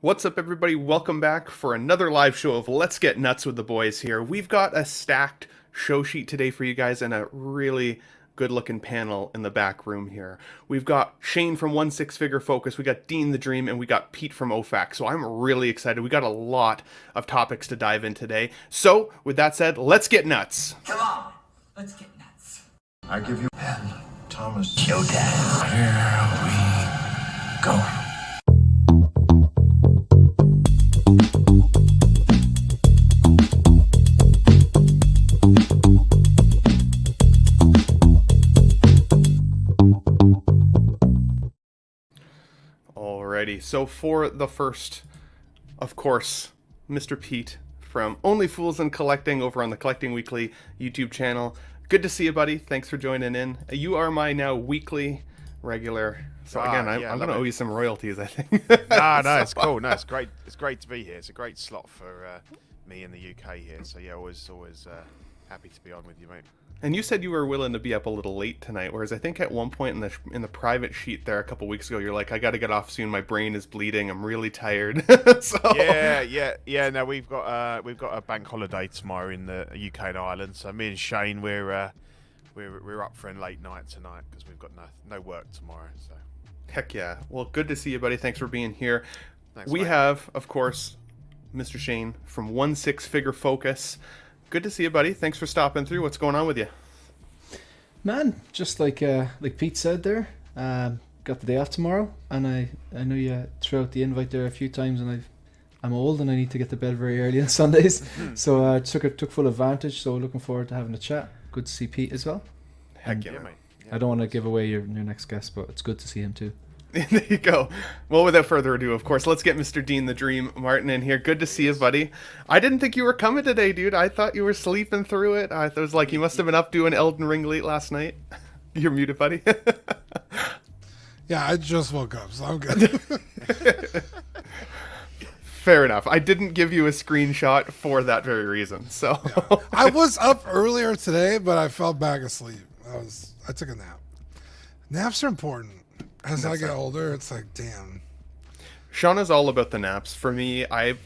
What's up, everybody? Welcome back for another live show of Let's Get Nuts with the Boys here. We've got a stacked show sheet today for you guys and a really good-looking panel in the back room here. We've got Shane from OneSixthFigureFocus, we got Dean the Dream, and we got Pete from OFAC. So I'm really excited. We got a lot of topics to dive in today. So, with that said, let's get nuts. Come on, let's get nuts. I give you Ben Thomas. Showtime. Here we go. Alrighty, so for the first, of course, Mr. Pete from Only Fools and Collecting over on the Collecting Weekly YouTube channel. Good to see you, buddy. Thanks for joining in. You are my now weekly regular. So again, I'm going to owe you some royalties, I think. No, it's cool. No, it's great. It's great to be here. It's a great slot for me in the UK here. So yeah, always happy to be on with you, mate. And you said you were willing to be up a little late tonight, whereas I think at one point in the private sheet there a couple weeks ago, you're like, I got to get off soon. My brain is bleeding. I'm really tired. So... Yeah. No, we've got a bank holiday tomorrow in the UK and Ireland. So me and Shane, we're up for a late night tonight because we've got no work tomorrow. So heck yeah. Well, good to see you, buddy. Thanks for being here. Thanks, we mate. have, of course, Mr. Shane from OneSixthFigureFocus. Good to see you, buddy. Thanks for stopping through. What's going on with you? Man, just like Pete said there, got the day off tomorrow, and I know you threw out the invite there a few times, and I'm old and I need to get to bed very early on Sundays, so I took full advantage. So looking forward to having a chat. Good to see Pete as well. Heck yeah, mate. Yeah. I don't want to give away your next guest, but it's good to see him too. There you go. Well, without further ado, of course, let's get Mr. Dean the Dream Martin in here. Good to see you, buddy. I didn't think you were coming today, dude. I thought you were sleeping through it. I was like, you must have been up doing Elden Ring late last night. You're muted, buddy. Yeah, I just woke up, so I'm good. Fair enough. I didn't give you a screenshot for that very reason. So Yeah. I was up earlier today, but I fell back asleep. I took a nap. Naps are important. As I get older, it's like, damn. Shauna's all about the naps. For me, I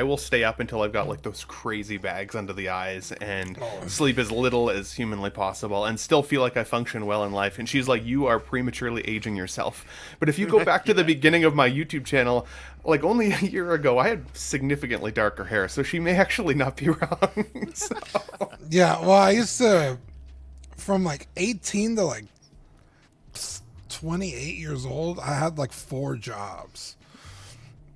will stay up until I've got like those crazy bags under the eyes and sleep as little as humanly possible and still feel like I function well in life. And she's like, you are prematurely aging yourself. But if you go back to the beginning of my YouTube channel, like only a year ago, I had significantly darker hair. So she may actually not be wrong. So. Yeah, well, I used to, from like 18 to like 28 years old, I had like 4 jobs.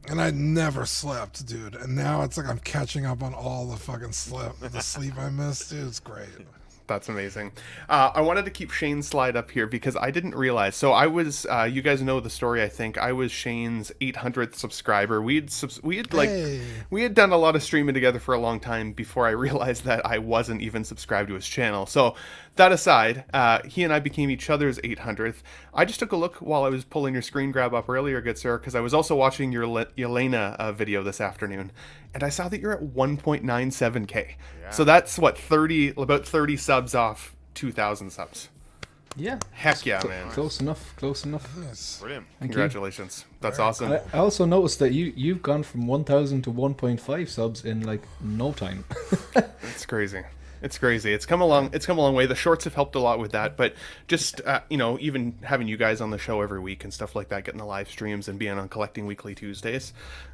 And I never slept, dude. And now it's like I'm catching up on all the fucking sleep I missed, dude. It's great. That's amazing. I wanted to keep Shane's slide up here because I didn't realize. So I was, you guys know the story, I think. I was Shane's 800th subscriber. We had done a lot of streaming together for a long time before I realized that I wasn't even subscribed to his channel. So that aside, he and I became each other's 800th. I just took a look while I was pulling your screen grab up earlier, good sir, because I was also watching your YELANA video this afternoon, and I saw that you're at 1.97K. Yeah. So that's what, about 30 subs off 2,000 subs. Yeah. Heck yeah, man. Close enough. Yes. Brilliant. Congratulations. That's awesome. I also noticed that you've gone from 1,000 to 1.5 subs in like no time. It's crazy. It's crazy. It's come a long way. The shorts have helped a lot with that, but just even having you guys on the show every week and stuff like that, getting the live streams and being on Collecting Weekly Tuesdays,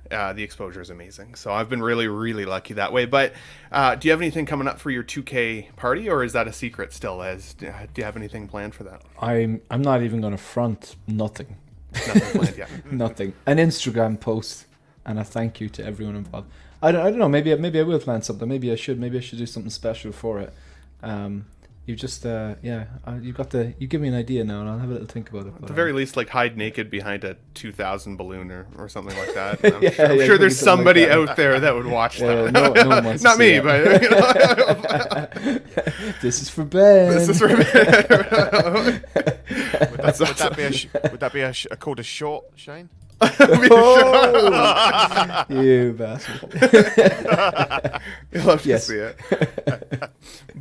the exposure is amazing. So I've been really, really lucky that way. But do you have anything coming up for your 2K party, or is that a secret still? Do you have anything planned for that? I'm not even going to front nothing. Nothing planned yet. Nothing. An Instagram post and a thank you to everyone involved. I don't know. Maybe I will plan something. Maybe I should do something special for it. You just you give me an idea now, and I'll have a little think about it. At the very least, like hide naked behind a 2,000 balloon or something like that. I'm sure there's somebody like out there that would watch that. No one wants Not to me, see but this is for Ben. This is for Ben. Would that be called a short, Shane? You bastard. You'll have to see it.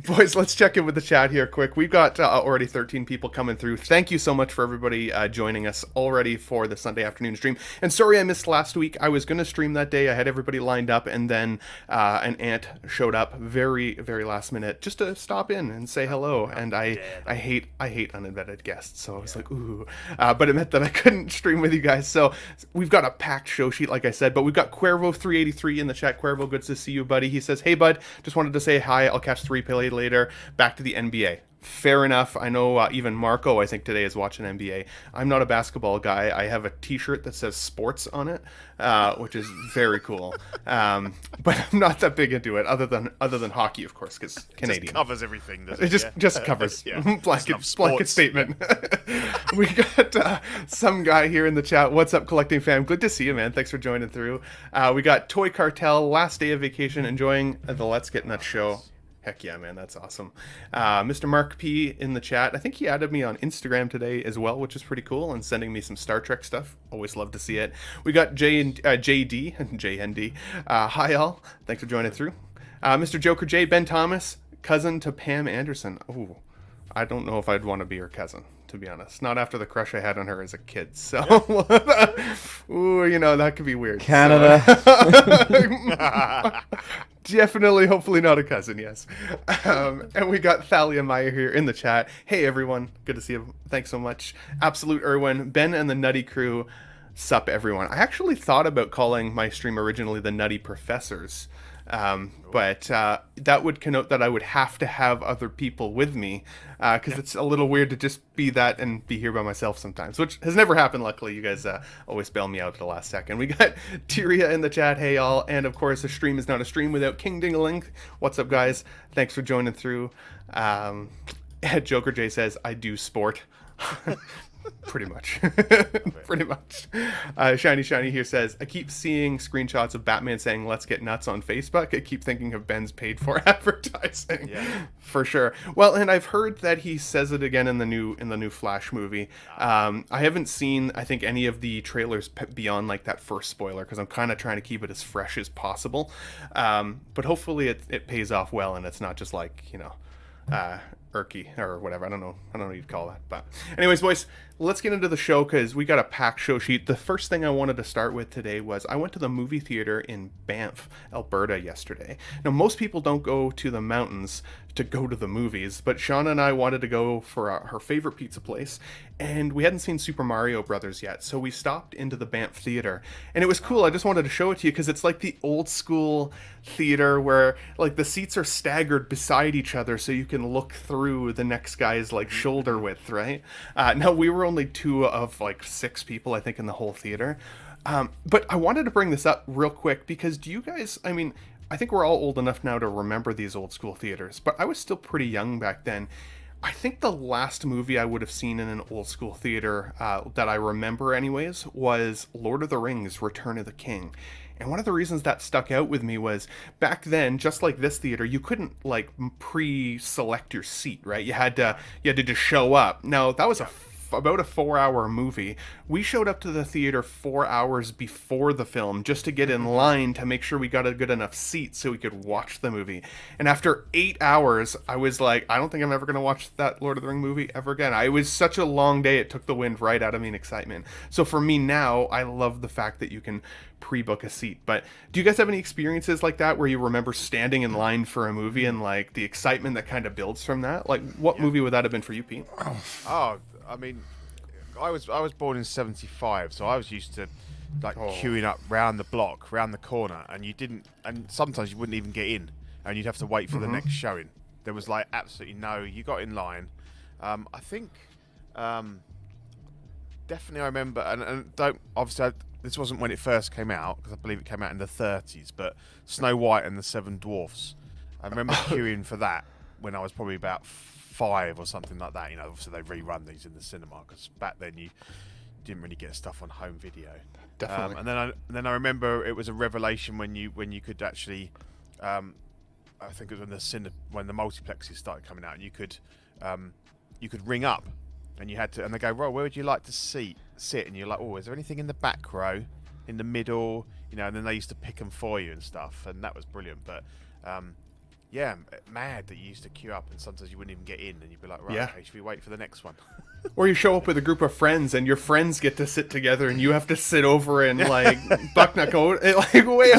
Boys, let's check in with the chat here quick. We've got already 13 people coming through. Thank you so much for everybody joining us already for the Sunday afternoon stream. And sorry I missed last week. I was going to stream that day. I had everybody lined up, and then an aunt showed up very, very last minute just to stop in and say hello. And I hate uninvited guests, so I was like, ooh. But it meant that I couldn't stream with you guys. So we've got a packed show sheet, like I said. But we've got Cuervo383 in the chat. Cuervo, good to see you, buddy. He says, hey, bud, just wanted to say hi. I'll catch 3 play later. Back to the NBA. Fair enough. I know even Marco, I think today, is watching NBA. I'm not a basketball guy. I have a t-shirt that says sports on it, which is very cool. But I'm not that big into it, other than hockey, of course, because Canadian. Just covers everything, doesn't It just covers. Yeah. Blanket statement. We got some guy here in the chat. What's up, collecting fam? Good to see you, man. Thanks for joining through. We got Toy Cartel, last day of vacation, enjoying the Let's Get Nuts show. Heck yeah, man, that's awesome. Mr. Mark P in the chat. I think he added me on Instagram today as well, which is pretty cool, and sending me some Star Trek stuff. Always love to see it. We got JD, JND. Hi, all. Thanks for joining through. Mr. Joker J, Ben Thomas, cousin to Pam Anderson. Ooh, I don't know if I'd want to be her cousin, to be honest. Not after the crush I had on her as a kid. So, ooh, you know, that could be weird. Canada. So. Definitely, hopefully not a cousin, yes. And we got Thalia Meyer here in the chat. Hey, everyone. Good to see you. Thanks so much. Absolute Irwin, Ben and the Nutty Crew. Sup, everyone. I actually thought about calling my stream originally the Nutty Professors. But that would connote that I would have to have other people with me, because it's a little weird to just be that and be here by myself sometimes, which has never happened. Luckily, you guys always bail me out at the last second. We got Tyria in the chat. Hey, all. And of course, a stream is not a stream without King Dingaling. What's up, guys? Thanks for joining through. Joker J says, I do sport. Pretty much. Pretty much. Shiny here says, I keep seeing screenshots of Batman saying let's get nuts on Facebook. I keep thinking of Ben's paid for advertising. Yeah. For sure. Well, and I've heard that he says it again in the new Flash movie. I haven't seen, I think, any of the trailers beyond like that first spoiler, because I'm kind of trying to keep it as fresh as possible. But hopefully it pays off well, and it's not just like, you know, irky or whatever. I don't know what you'd call that. But anyways, boys, let's get into the show, because we got a packed show sheet. The first thing I wanted to start with today was I went to the movie theater in Banff, Alberta yesterday. Now, most people don't go to the mountains to go to the movies, but Shauna and I wanted to go for her favorite pizza place, and we hadn't seen Super Mario Brothers yet, so we stopped into the Banff Theater, and it was cool. I just wanted to show it to you because it's like the old school theater where like the seats are staggered beside each other so you can look through the next guy's like shoulder width, right? Now, we were only 2 of like 6 people, I think, in the whole theater. But I wanted to bring this up real quick because do you guys, I mean, I think we're all old enough now to remember these old school theaters, but I was still pretty young back then. I think the last movie I would have seen in an old school theater that I remember anyways was Lord of the Rings, Return of the King. And one of the reasons that stuck out with me was back then, just like this theater, you couldn't like pre-select your seat, right? You had to just show up. Now, that was about a 4-hour movie. We showed up to the theater 4 hours before the film just to get in line to make sure we got a good enough seat so we could watch the movie. And after 8 hours, I was like, I don't think I'm ever going to watch that Lord of the Rings movie ever again. It was such a long day, it took the wind right out of me in excitement. So for me now, I love the fact that you can pre-book a seat. But do you guys have any experiences like that where you remember standing in line for a movie and like the excitement that kind of builds from that? Like, what movie would that have been for you, Pete? Oh, I mean, I was born in '75, so I was used to like queuing up round the block, round the corner, and sometimes you wouldn't even get in, and you'd have to wait for the next showing. There was like absolutely no, you got in line. I think definitely I remember, and don't obviously this wasn't when it first came out because I believe it came out in the 30s, but Snow White and the Seven Dwarfs. I remember queuing for that when I was probably about 5 or something like that. You know, obviously they rerun these in the cinema because back then you didn't really get stuff on home video. Definitely. And then I remember it was a revelation when you could actually, I think it was when the multiplexes started coming out, and you could ring up, and you had to, and they go, well, where would you like to sit? And you're like, oh, is there anything in the back row, in the middle? You know, and then they used to pick them for you and stuff, and that was brilliant. But Yeah, mad that you used to queue up and sometimes you wouldn't even get in and you'd be like, right, Yeah. okay, should we wait for the next one? Or you show up with a group of friends and your friends get to sit together and you have to sit over and like bucknut like wait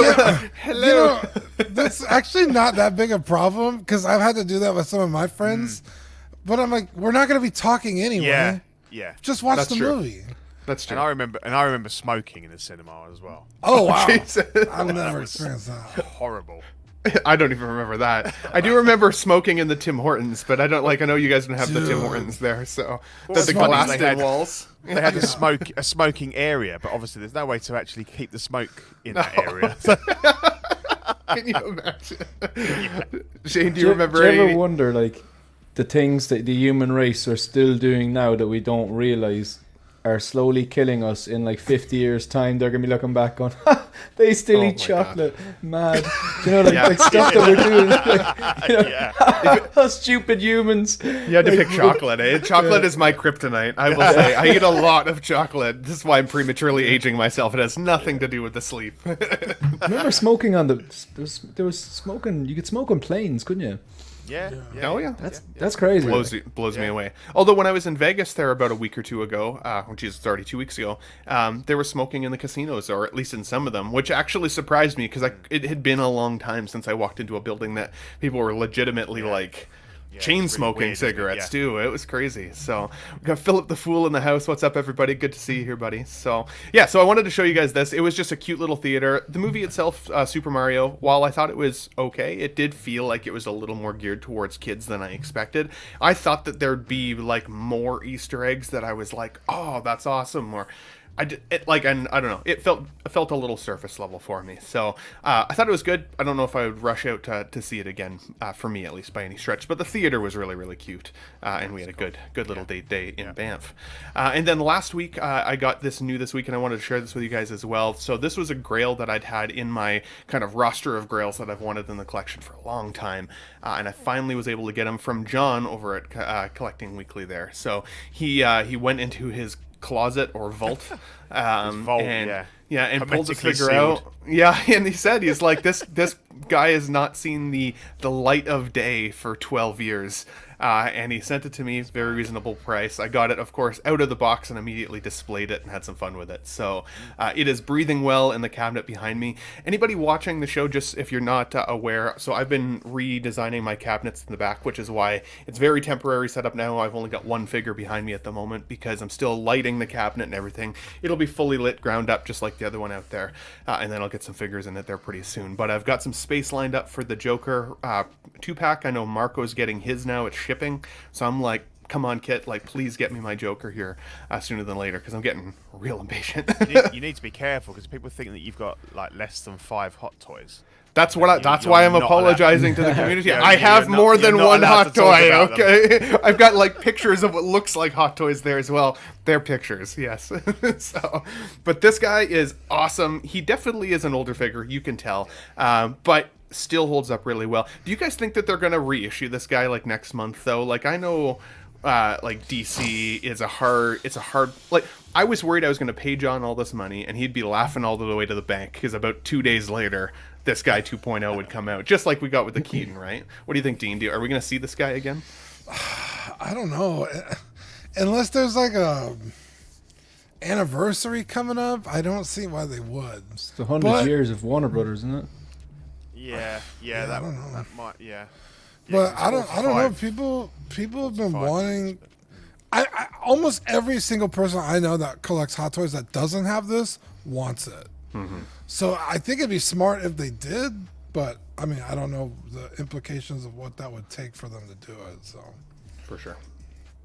hello. You know, that's actually not that big a problem because I've had to do that with some of my friends. But I'm like, we're not going to be talking anyway. Yeah, yeah. Just watch That's the true. movie. That's true. And I remember smoking in the cinema as well. Oh, wow. Jesus. I've never experienced that. Horrible. I don't even remember that. I do remember smoking in the Tim Hortons, but I don't like. I know you guys don't have the Tim Dude. Hortons there, so What's the funny is glassed they in had- walls. They had a smoking area, but obviously there's no way to actually keep the smoke in that area. Can you imagine? Shane, do you Do remember? you ever any- wonder, like, the things that the human race are still doing now that we don't realize are slowly killing us in like 50 years' time? They're gonna be looking back on, ha, they still Oh eat my chocolate. Mad. Do you know, like, Yeah. like stuff that we're doing. Like, you know, Yeah. us stupid humans. You had to pick chocolate, eh? Chocolate is my kryptonite. I will say. I eat a lot of chocolate. This is why I'm prematurely aging myself. It has nothing to do with the sleep. Remember smoking on the? There was smoking. You could smoke on planes, couldn't you? Yeah. Oh yeah. That's crazy. Blows me away. Although when I was in Vegas there about a week or two ago, geez, it's already 2 weeks ago, they were smoking in the casinos, or at least in some of them, which actually surprised me because it had been a long time since I walked into a building that people were legitimately like chain it's really smoking weird, isn't it? cigarettes Yeah. too. It was crazy. So we got Philip the Fool in the house. What's up, everybody? Good to see you here, buddy. So yeah, so I wanted to show you guys this. It was just a cute little theater. The movie itself, Super Mario, while I thought it was okay, it did feel like it was a little more geared towards kids than I expected. I thought that there'd be like more Easter eggs that I was like, oh, that's awesome, or and I don't know. It felt a little surface level for me. So I thought it was good. I don't know if I would rush out to see it again, for me at least by any stretch. But the theater was really, really cute, and we had a good little date day in Banff. And then last week I got this week, and I wanted to share this with you guys as well. So this was a Grail that I'd had in my kind of roster of Grails that I've wanted in the collection for a long time, and I finally was able to get them from John over at Collecting Weekly there. So he went into his closet or vault, vault, and and pulled the Hermetically figure sealed. out. Yeah, and he said he's like this guy has not seen the light of day for 12 years. And he sent it to me, very reasonable price. I got it, of course, out of the box and immediately displayed it and had some fun with it. So it is breathing well in the cabinet behind me. Anybody watching the show, just if you're not aware, so I've been redesigning my cabinets in the back, which is why it's very temporary setup now. I've only got one figure behind me at the moment because I'm still lighting the cabinet and everything. It'll be fully lit, ground up, just like the other one out there. And then I'll get some figures in it there pretty soon. But I've got some space lined up for the Joker 2-pack. I know Marco's getting his now. It's shipping, so I'm like, come on, Kit, like, please get me my Joker here sooner than later, because I'm getting real impatient. You need to be careful because people think that you've got like less than 5 hot toys. That's You're why I'm not apologizing to the community. Yeah, I have you're not- more you're than not one allowed hot to talk toy. about them. Okay, I've got like pictures of what looks like hot toys there as well. They're pictures, yes. So, but this guy is awesome. He definitely is an older figure, you can tell, but still holds up really well. Do you guys think that they're gonna reissue this guy like next month though? Like, I know like DC is a hard like, I was worried I was going to pay John all this money and he'd be laughing all the way to the bank because about 2 days later this guy 2.0 would come out, just like we got with the Keaton, right? What do you think, Dean? Are we going to see this guy again? I don't know. Unless there's like a anniversary coming up, I don't see why they would. It's the 100 But- years of Warner Brothers, isn't it? Yeah, I don't know. That might, yeah. But Yeah, 'cause I don't know. 45. People have been 45 wanting. years, but- I almost every single person I know that collects Hot Toys that doesn't have this wants it. So I think it'd be smart if they did. But I mean, I don't know the implications of what that would take for them to do it. So For sure.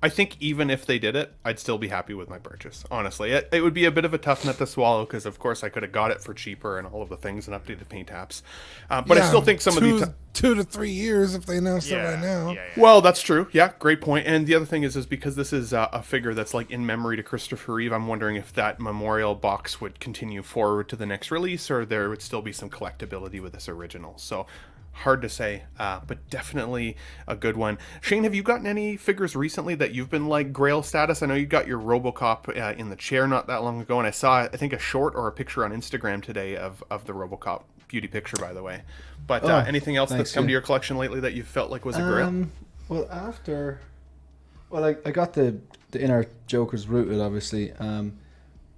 I think even if they did it, I'd still be happy with my purchase. Honestly, it would be a bit of a tough nut to swallow because, of course, I could have got it for cheaper and all of the things and updated paint apps. But I yeah, still think some of the 2 to 3 years if they announced it Yeah, right now. yeah, yeah. well, that's true. Yeah, great point. And the other thing is because this is a figure that's like in memory to Christopher Reeve, I'm wondering if that memorial box would continue forward to the next release, or there would still be some collectability with this original. So hard to say, but definitely a good one. Shane, have you gotten any figures recently that you've been like Grail status? I know you got your RoboCop in the chair not that long ago, and I saw, I think, a short or a picture on Instagram today of the RoboCop beauty picture, by the way. But Oh, anything else thanks, that's come to yeah. your collection lately that you felt like was a grail? Well, I got the Inart Joker's rooted, obviously.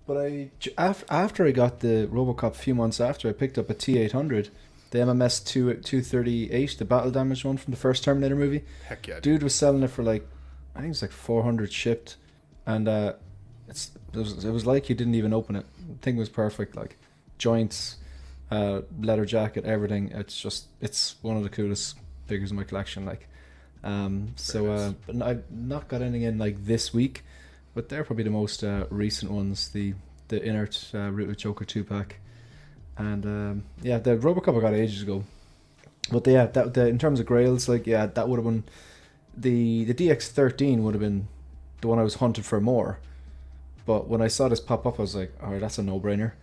But after I got the RoboCop a few months after, I picked up a T800, the MMS 238, the battle damage one from the first Terminator movie. Heck yeah. Dude was selling it for like, I think it was like 400 shipped, and it was like he didn't even open it. The thing was perfect, like joints, leather jacket, everything. It's one of the coolest figures in my collection. Like, but I've not got anything in like this week, but they're probably the most recent ones. The Inart Rooted Joker 2-pack, and the RoboCop I got ages ago. But in terms of grails, like that would have been the DX13 would have been the one I was hunting for more. But when I saw this pop up, I was like, alright, that's a no-brainer.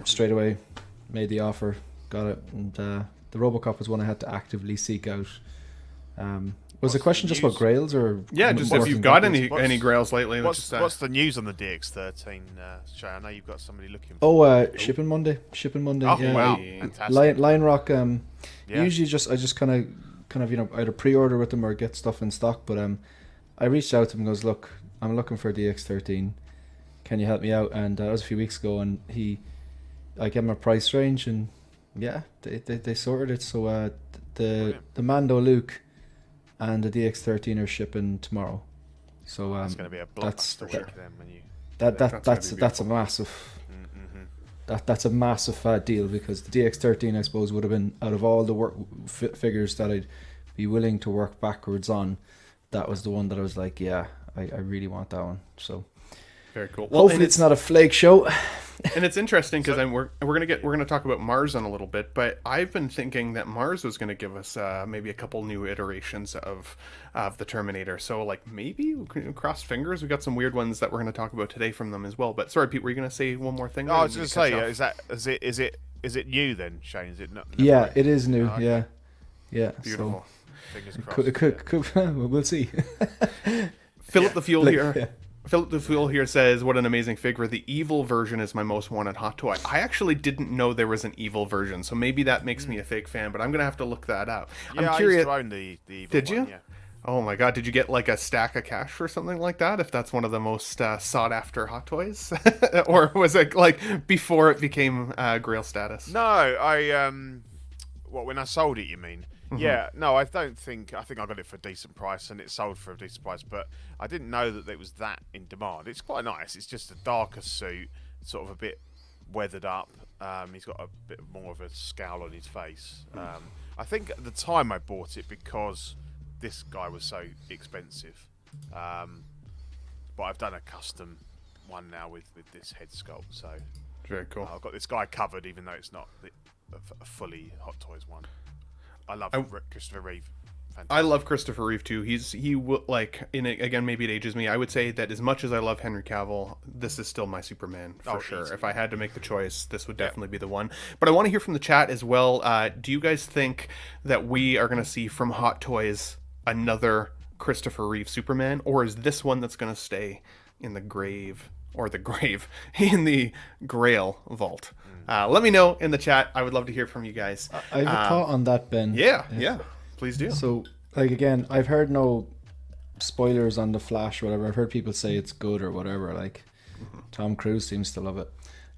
Straight away, made the offer, got it, and the RoboCop was one I had to actively seek out. Was the question just about grails, or just if you've got any grails lately? What's the news on the DX13, Shay? I know you've got somebody looking for. Oh, shipping Monday. Oh, Yeah, wow, fantastic. Lion Rock. Usually I just kind of either pre-order with them or get stuff in stock. But I reached out to him and goes, look, I'm looking for a DX13. Can you help me out? And that was a few weeks ago, and I gave him a price range, and they sorted it. So the Mando Luke and the DX13 are shipping tomorrow. So it's going to be a blockbuster week then when you. That's a massive. That's a massive deal, because the DX13, I suppose, would have been, out of all the figures that I'd be willing to work backwards on, that was the one that I was like, I really want that one. So very cool. Well, hopefully it's not a flake show. And it's interesting because we're gonna talk about Mars in a little bit, but I've been thinking that Mars was gonna give us maybe a couple new iterations of the Terminator. So like maybe cross fingers. We got some weird ones that we're gonna talk about today from them as well. But sorry, Pete, were you gonna say one more thing? Oh, I was gonna say, is it new then, Shane? Is it not? Yeah, it is new. Oh, okay. Yeah. Beautiful. So, fingers crossed. We'll see. Philip the Fuel here. Yeah. Philip the Fool here says, what an amazing figure. The evil version is my most wanted hot toy. I actually didn't know there was an evil version, so maybe that makes me a fake fan, but I'm going to have to look that up. Yeah, I'm curious. I used to own the evil Did you? one, yeah. Oh my god, did you get like a stack of cash for something like that, if that's one of the most sought after hot toys? Or was it like before it became Grail status? No, when I sold it, you mean? Yeah, no, I think I got it for a decent price, and it sold for a decent price, but I didn't know that it was that in demand. It's quite nice. It's just a darker suit, sort of a bit weathered up. He's got a bit more of a scowl on his face. I think at the time I bought it because this guy was so expensive. But I've done a custom one now with this head sculpt, so very cool. I've got this guy covered, even though it's not a fully Hot Toys one. I love Christopher Reeve. Fantastic. I love Christopher Reeve too. Again, maybe it ages me. I would say that as much as I love Henry Cavill, this is still my Superman for sure. Easy. If I had to make the choice, this would definitely be the one. But I want to hear from the chat as well. Do you guys think that we are going to see from Hot Toys another Christopher Reeve Superman, or is this one that's going to stay in the grave in the Grail vault? Let me know in the chat. I would love to hear from you guys. I have a thought on that, Ben. Yeah, please do. So, like, again, I've heard no spoilers on The Flash or whatever. I've heard people say it's good or whatever. Like, Tom Cruise seems to love it.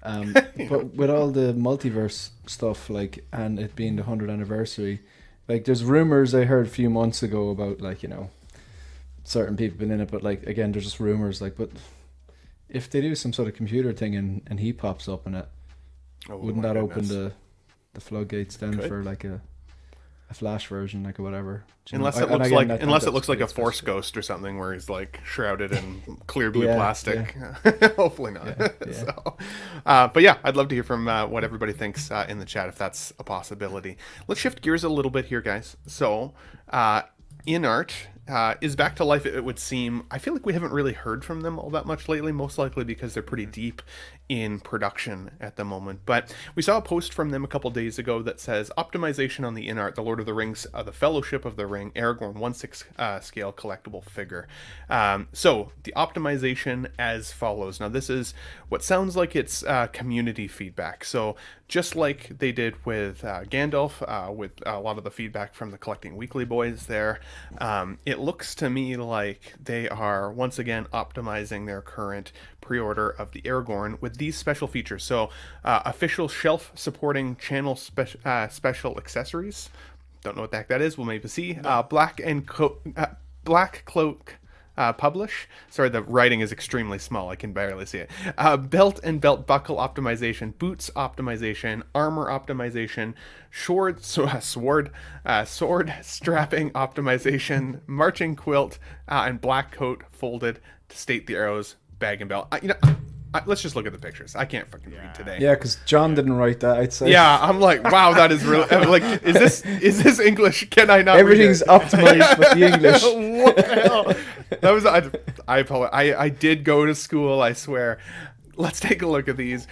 But with all the multiverse stuff, like, and it being the 100th anniversary, like, there's rumors I heard a few months ago about, like, certain people been in it, but, like, again, they're just rumors. Like, but if they do some sort of computer thing and he pops up in it, wouldn't that open the floodgates then for like a Flash version, like, or whatever? Unless it looks like a Force ghost or something, where he's like shrouded in clear blue plastic. Yeah. Hopefully not. Yeah. So, but yeah, I'd love to hear from what everybody thinks in the chat, if that's a possibility. Let's shift gears a little bit here, guys. So, Inart is back to life, it would seem. I feel like we haven't really heard from them all that much lately, most likely because they're pretty deep in production at the moment. But we saw a post from them a couple days ago that says optimization on the Inart, the Lord of the Rings, the Fellowship of the Ring, Aragorn 1/6 scale collectible figure. So the optimization as follows. Now this is what sounds like it's community feedback. So just like they did with Gandalf, with a lot of the feedback from the Collecting Weekly boys there, it looks to me like they are once again optimizing their current pre-order of the Aragorn with these special features. So official shelf supporting channel special accessories. Don't know what the heck that is. We'll maybe see. Black cloak publish. Sorry, the writing is extremely small. I can barely see it. Belt and belt buckle optimization, boots optimization, armor optimization, sword strapping optimization, marching quilt, and black coat folded to state the arrows, bag and belt. Let's just look at the pictures. I can't fucking read today. Yeah, because John didn't write that, I'd say. Yeah, I'm like, wow, that is really like. Is this English? Can I not? Everything's optimized with the English. What the hell? That was I apologize. I did go to school. I swear. Let's take a look at these.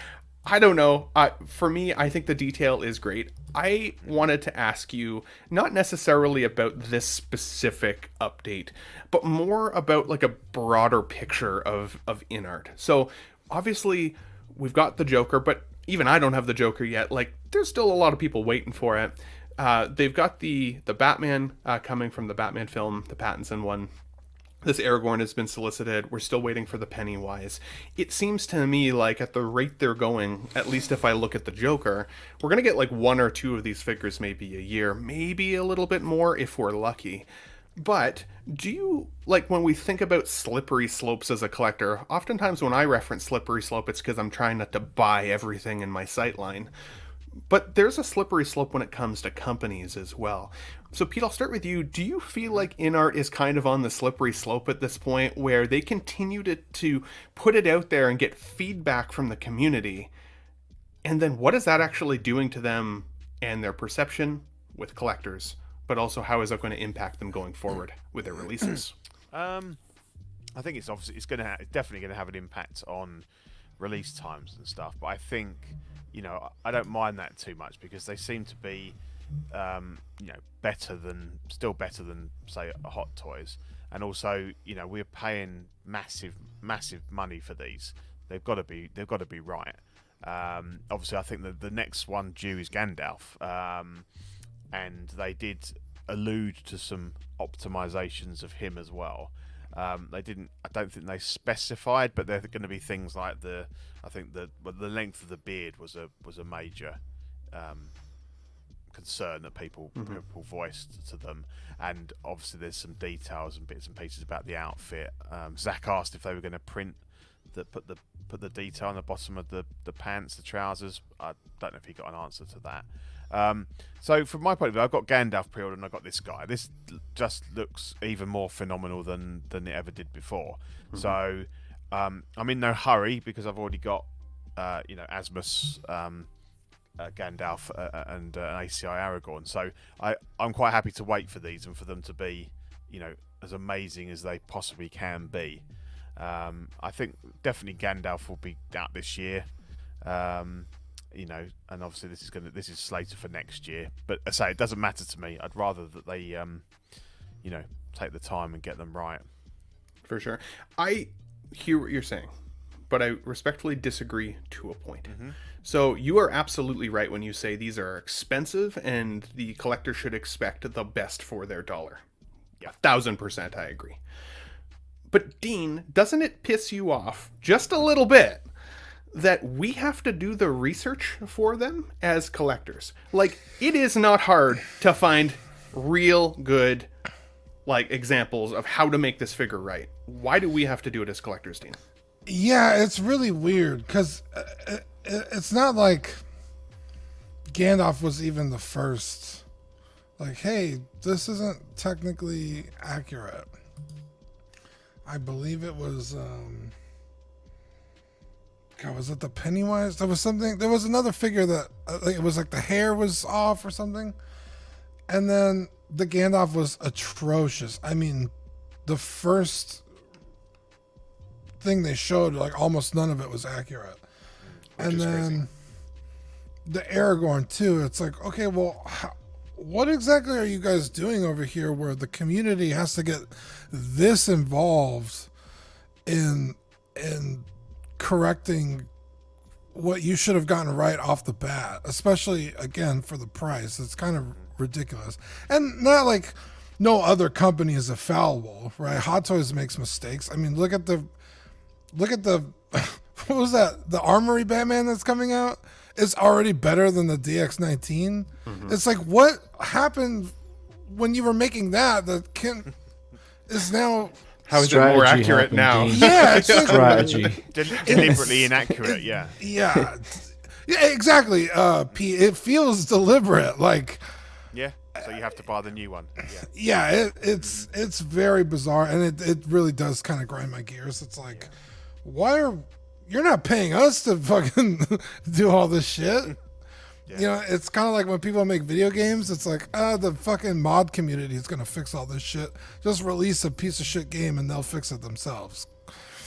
I don't know. For me, I think the detail is great. I wanted to ask you not necessarily about this specific update, but more about like a broader picture of Inart. So obviously we've got the Joker, but even I don't have the Joker yet. Like there's still a lot of people waiting for it. They've got the Batman coming from the Batman film, the Pattinson one. This Aragorn has been solicited. We're still waiting for the Pennywise. It seems to me like at the rate they're going, at least if I look at the Joker, we're going to get like 1 or 2 of these figures maybe a year, maybe a little bit more if we're lucky. But do you, like when we think about slippery slopes as a collector, oftentimes when I reference slippery slope, it's because I'm trying not to buy everything in my sightline. But there's a slippery slope when it comes to companies as well. So Pete, I'll start with you. Do you feel like Inart is kind of on the slippery slope at this point where they continue to put it out there and get feedback from the community? And then what is that actually doing to them and their perception with collectors? But also how is that going to impact them going forward with their releases? I think it's obviously it's definitely going to have an impact on release times and stuff. But I think, I don't mind that too much because they seem to be, still better than say Hot Toys, and also we're paying massive money for these. They've got to be right. Obviously, I think the next one due is Gandalf, and they did allude to some optimizations of him as well. I don't think they specified, but there are going to be things like the length of the beard was a major concern that people voiced to them, and obviously there's some details and bits and pieces about the outfit. Zach asked if they were going to put the detail on the bottom of the pants, the trousers. I don't know if he got an answer to that. So from my point of view, I've got Gandalf pre-ordered and I've got this guy. This just looks even more phenomenal than it ever did before. Mm-hmm. So I'm in no hurry because I've already got Asmus, Gandalf, and an ACI Aragorn. So I'm quite happy to wait for these and for them to be as amazing as they possibly can be. I think definitely Gandalf will be out this year. And obviously this is slated for next year. But I say it doesn't matter to me. I'd rather that they, take the time and get them right. For sure. I hear what you're saying, but I respectfully disagree to a point. Mm-hmm. So you are absolutely right when you say these are expensive and the collector should expect the best for their dollar. Yeah, 1000% I agree. But Dean, doesn't it piss you off just a little bit that we have to do the research for them as collectors? Like, it is not hard to find real good examples of how to make this figure right. Why do we have to do it as collectors, Dean? Yeah, it's really weird because it's not like Gandalf was even the first. Like, hey, this isn't technically accurate. I believe it was was it the Pennywise? There was another figure that it was like the hair was off or something. And then the Gandalf was atrocious. I mean, the first thing they showed, almost none of it was accurate. and then the Aragorn too. It's like, okay, well, what exactly are you guys doing over here where the community has to get this involved in correcting what you should have gotten right off the bat, especially again for the price? It's kind of ridiculous. And not like no other company is infallible, right? Hot Toys makes mistakes. I mean, look at the what was that? The Armory Batman that's coming out is already better than the DX19. It's like, what happened when you were making that is now How is it more Strategy accurate happened, now? Dean. yeah, it's like, Strategy. Deliberately inaccurate, yeah. yeah, exactly. P, it feels deliberate, like. Yeah, so you have to buy the new one. Yeah, it's very bizarre, and it really does kind of grind my gears. It's like, you're not paying us to fucking do all this shit? Yeah. You know, it's kind of like when people make video games. It's like, the fucking mod community is gonna fix all this shit. Just release a piece of shit game, and they'll fix it themselves.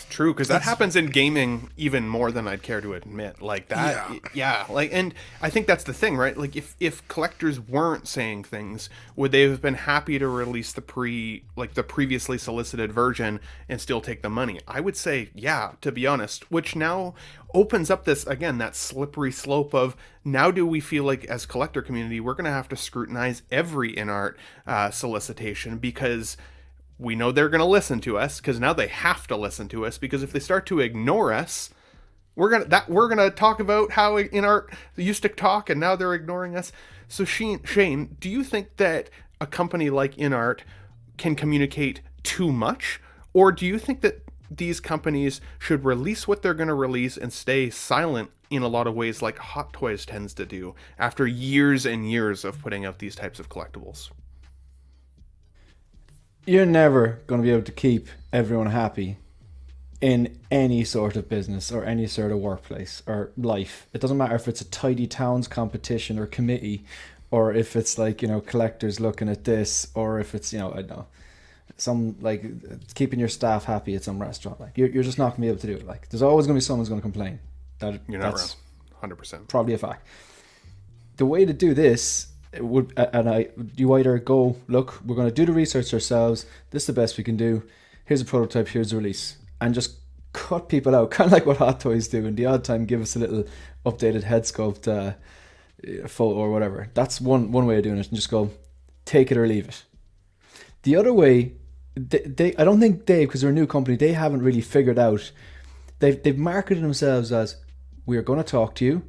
True, because that happens in gaming even more than I'd care to admit. Like that, yeah. Like, and I think that's the thing, right? Like, if collectors weren't saying things, would they have been happy to release the previously solicited version and still take the money? I would say, yeah, to be honest. Which now opens up this again, that slippery slope of now do we feel like as collector community we're gonna have to scrutinize every Inart solicitation because we know they're going to listen to us, because now they have to listen to us, because if they start to ignore us, we're gonna talk about how Inart used to talk and now they're ignoring us. So Shane, do you think that a company like Inart can communicate too much, or do you think that these companies should release what they're going to release and stay silent in a lot of ways, like Hot Toys tends to do after years and years of putting out these types of collectibles? You're never going to be able to keep everyone happy in any sort of business or any sort of workplace or life. It doesn't matter if it's a tidy towns competition or committee, or if it's like, you know, collectors looking at this, or if it's, you know, I don't know, some like keeping your staff happy at some restaurant. Like you're just not going to be able to do it. Like there's always going to be someone's going to complain. You're not wrong. 100%. Probably a fact. The way to do this you either go, look, we're going to do the research ourselves, this is the best we can do, here's a prototype, here's the release, and just cut people out, kind of like what Hot Toys do, and the odd time give us a little updated head sculpt photo or whatever. That's one way of doing it, and just go, take it or leave it. The other way, I don't think because they're a new company, they haven't really figured out, they've marketed themselves as, we are going to talk to you.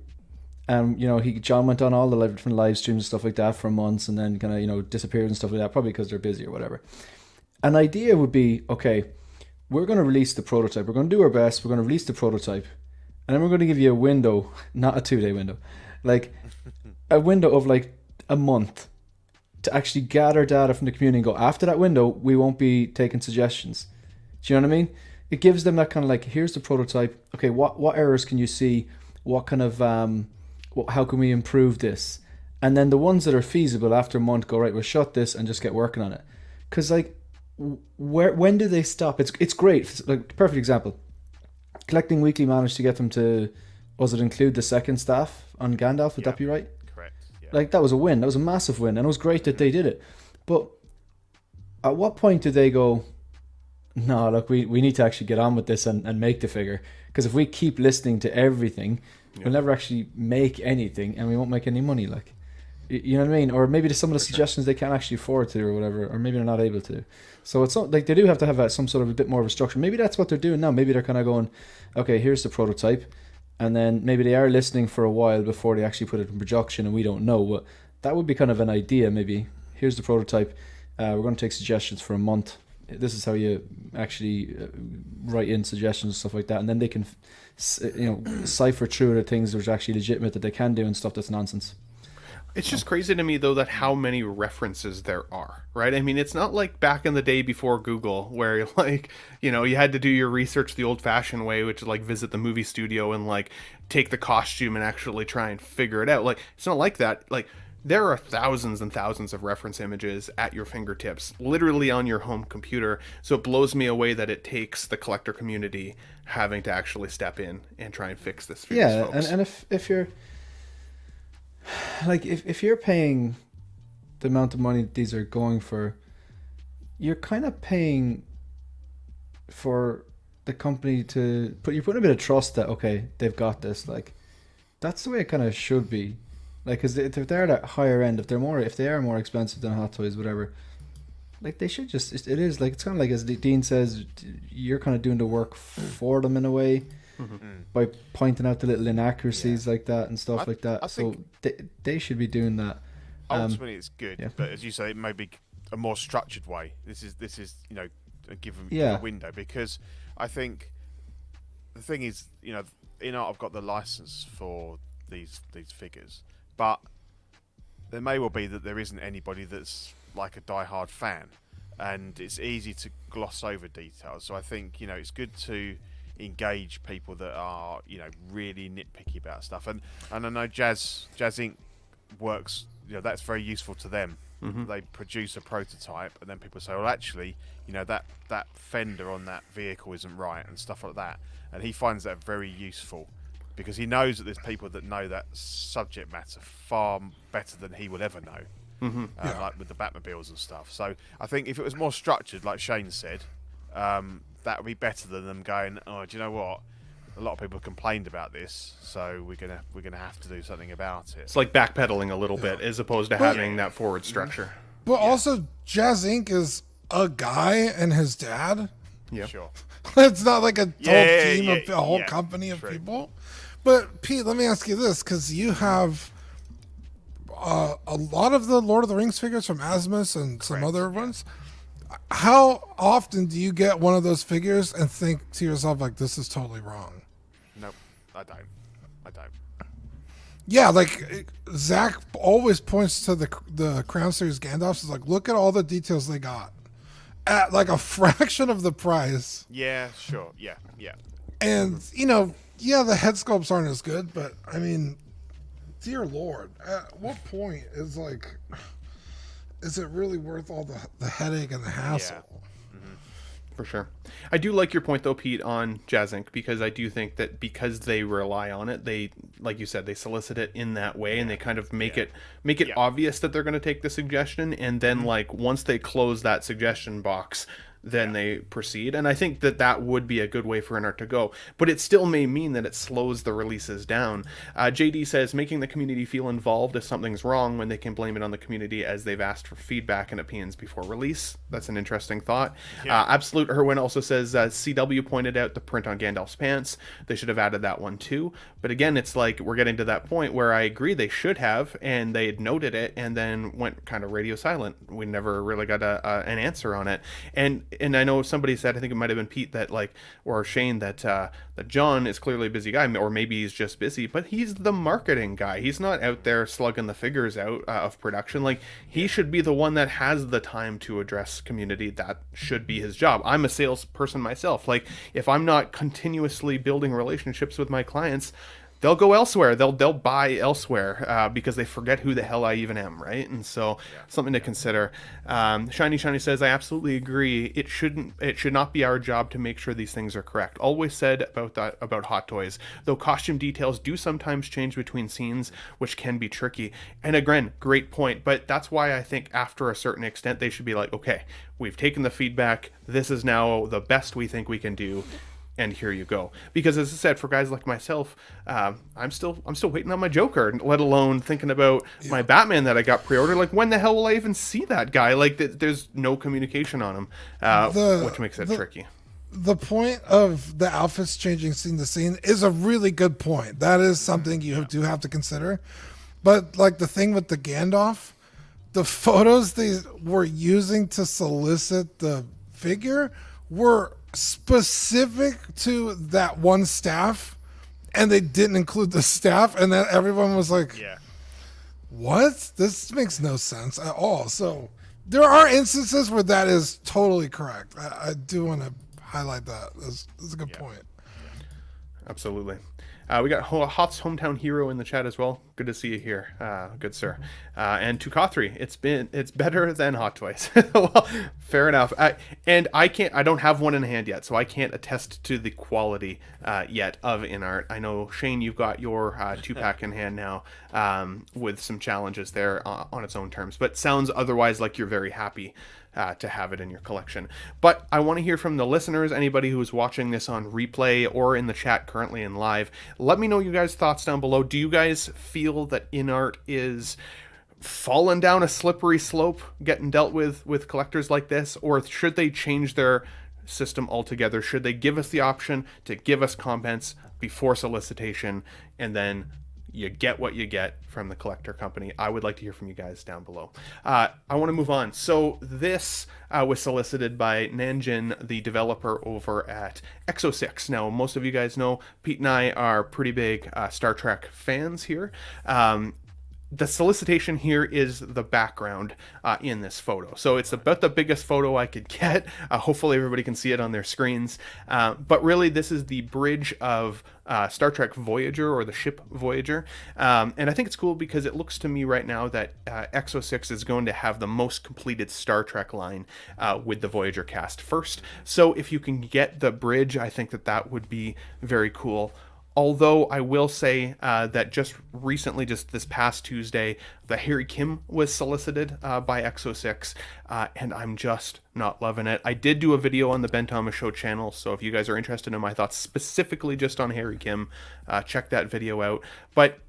And, you know, John went on all the different live streams and stuff like that for months, and then kind of, you know, disappeared and stuff like that, probably because they're busy or whatever. An idea would be, okay, we're going to release the prototype. We're going to do our best. We're going to release the prototype. And then we're going to give you a window, not a 2-day window, like a window of like a month to actually gather data from the community and go, after that window, we won't be taking suggestions. Do you know what I mean? It gives them that kind of like, here's the prototype. Okay, what errors can you see? What kind of... how can we improve this? And then the ones that are feasible after a month go, right, we'll shut this and just get working on it. Because like, when do they stop? It's great. It's like, perfect example. Collecting Weekly managed to get them to, was it include the second staff on Gandalf? Would that be right? Correct. Yeah. Like that was a win. That was a massive win, and it was great that they did it. But at what point do they go, no, look, we need to actually get on with this and make the figure? Because if we keep listening to everything, we'll never actually make anything, and we won't make any money. Like, you know what I mean? Or maybe some of the suggestions they can't actually afford to, or whatever, or maybe they're not able to. So it's not, like they do have to have some sort of a bit more of a structure. Maybe that's what they're doing now. Maybe they're kind of going, okay, here's the prototype, and then maybe they are listening for a while before they actually put it in production, and we don't know. But that would be kind of an idea. Maybe here's the prototype. We're going to take suggestions for a month. This is how you actually write in suggestions and stuff like that, and then they can, cipher through the things that are actually legitimate that they can do and stuff that's nonsense. It's just crazy to me, though, that how many references there are, right? I mean, it's not like back in the day before Google, where, like, you know, you had to do your research the old-fashioned way, which is, like, visit the movie studio and, like, take the costume and actually try and figure it out. Like, it's not like that. Like, there are thousands and thousands of reference images at your fingertips, literally on your home computer. So it blows me away that it takes the collector community having to actually step in and try and fix this for these folks. and if you're like if you're paying the amount of money these are going for, you're kind of paying for the company to you're putting a bit of trust that, okay, they've got this. Like, that's the way it kind of should be. Like, because if they're at a higher end, if they are more expensive than Hot Toys, whatever, like, they should just, it is like, it's kind of like, as Dean says, you're kind of doing the work for them in a way, by pointing out the little inaccuracies like that and stuff like that. So they should be doing that. Ultimately, it's good, but as you say, it may be a more structured way. This is give them a window, because I think the thing is, Inart have got the license for these figures, but there may well be that there isn't anybody that's like a die-hard fan, and it's easy to gloss over details. So I think it's good to engage people that are really nitpicky about stuff, and I know Jazz Inc. works. That's very useful to them. They produce a prototype, and then people say, well, actually, that fender on that vehicle isn't right, and stuff like that. And he finds that very useful, because he knows that there's people that know that subject matter far better than he will ever know, like with the Batmobiles and stuff. So I think if it was more structured, like Shane said, that would be better than them going, oh, do you know what? A lot of people complained about this, so we're gonna have to do something about it. It's like backpedaling a little bit as opposed to having that forward structure. But also, Jazz Inc. is a guy and his dad. Yeah, Sure. It's not like a whole team of a whole yeah, company of true. people. But Pete, let me ask you this, because you have a lot of the Lord of the Rings figures from Asmus and some other ones. How often do you get one of those figures and think to yourself, like, this is totally wrong? Nope, I don't. Yeah, like Zach always points to the Crown Series Gandalfs. Is like, look at all the details they got at like a fraction of the price. Yeah, sure. Yeah. And the head sculpts aren't as good, but I mean, dear Lord, at what point is it really worth all the headache and the hassle? for sure. I do like your point though, Pete, on Jazz Inc., because I do think that because they rely on it, they, like you said, they solicit it in that way, and they kind of make it obvious that they're going to take the suggestion, and then like once they close that suggestion box, then they proceed. And I think that would be a good way for Inart to go, but it still may mean that it slows the releases down. JD says making the community feel involved if something's wrong when they can blame it on the community as they've asked for feedback and opinions before release. That's an interesting thought. Absolute Herwin also says CW pointed out the print on Gandalf's pants. They should have added that one too. But again, it's like we're getting to that point where I agree they should have, and they had noted it and then went kind of radio silent. We never really got an answer on it. And I know somebody said, I think it might have been Pete, that like, or Shane, that John is clearly a busy guy, or maybe he's just busy, but he's the marketing guy. He's not out there slugging the figures out of production. Like, he should be the one that has the time to address community. That should be his job. I'm a salesperson myself. Like, if I'm not continuously building relationships with my clients, they'll go elsewhere. They'll buy elsewhere because they forget who the hell I even am, right? And so something to consider. Shiny says, I absolutely agree. It should not be our job to make sure these things are correct. Always said about Hot Toys, though costume details do sometimes change between scenes, which can be tricky. And again, great point. But that's why I think after a certain extent, they should be like, okay, we've taken the feedback. This is now the best we think we can do. And here you go. Because as I said, for guys like myself, I'm still waiting on my Joker, let alone thinking about my Batman that I got pre-ordered. Like, when the hell will I even see that guy? Like, there's no communication on him, which makes it tricky. The point of the outfits changing scene to scene is a really good point. That is something you do have to consider. But like the thing with the Gandalf, the photos they were using to solicit the figure were specific to that one staff, and they didn't include the staff, and then everyone was like, what? This makes no sense at all. So there are instances where that is totally correct. I do want to highlight that. That's a good point. Absolutely. We got Hot's Hometown Hero in the chat as well. Good to see you here, good sir. And to Kothri, it's better than Hot Toys. Well, fair enough. And I don't have one in hand yet, so I can't attest to the quality yet of Inart. I know, Shane, you've got your 2-pack in hand now, with some challenges there on its own terms, but sounds otherwise like you're very happy to have it in your collection. But I want to hear from the listeners, anybody who's watching this on replay or in the chat currently in live. Let me know you guys' thoughts down below. Do you guys feel that Inart is fallen down a slippery slope getting dealt with collectors like this, or should they change their system altogether? Should they give us the option to give us comments before solicitation, and then you get what you get from the collector company? I would like to hear from you guys down below. I want to move on. So this was solicited by Nanjin, the developer over at Exo6. Now, most of you guys know Pete and I are pretty big Star Trek fans here. The solicitation here is the background in this photo. So it's about the biggest photo I could get. Hopefully everybody can see it on their screens. But really, this is the bridge of Star Trek Voyager, or the ship Voyager. And I think it's cool because it looks to me right now that Exo6 is going to have the most completed Star Trek line with the Voyager cast first. So if you can get the bridge, I think that would be very cool. Although I will say that just recently, just this past Tuesday, the Harry Kim was solicited by Exo6, and I'm just not loving it. I did do a video on the Ben Thomas Show channel, so if you guys are interested in my thoughts specifically just on Harry Kim, check that video out. But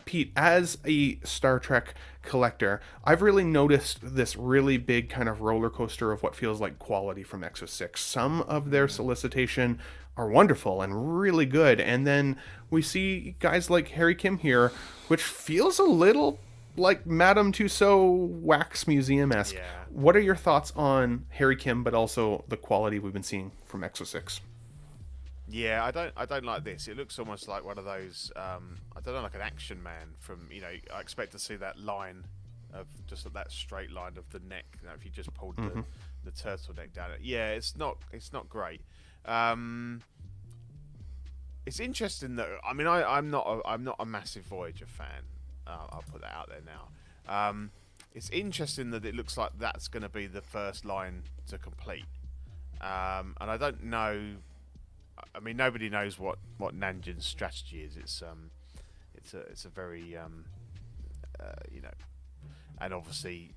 Pete, as a Star Trek collector, I've really noticed this really big kind of roller coaster of what feels like quality from Exo6. Some of their solicitation are wonderful and really good, and then we see guys like Harry Kim here, which feels a little like Madame Tussauds wax museum-esque. Yeah. What are your thoughts on Harry Kim, but also the quality we've been seeing from Exo6? Yeah, I don't like this. It looks almost like one of those, I don't know, like an Action Man from, I expect to see that line of just that straight line of the neck. If you just pulled the turtleneck down. Yeah, it's not great. It's interesting that I'm not a massive Voyager fan. I'll put that out there now. It's interesting that it looks like that's going to be the first line to complete. And I don't know. I mean, nobody knows what Nanjin's strategy is. It's a very and obviously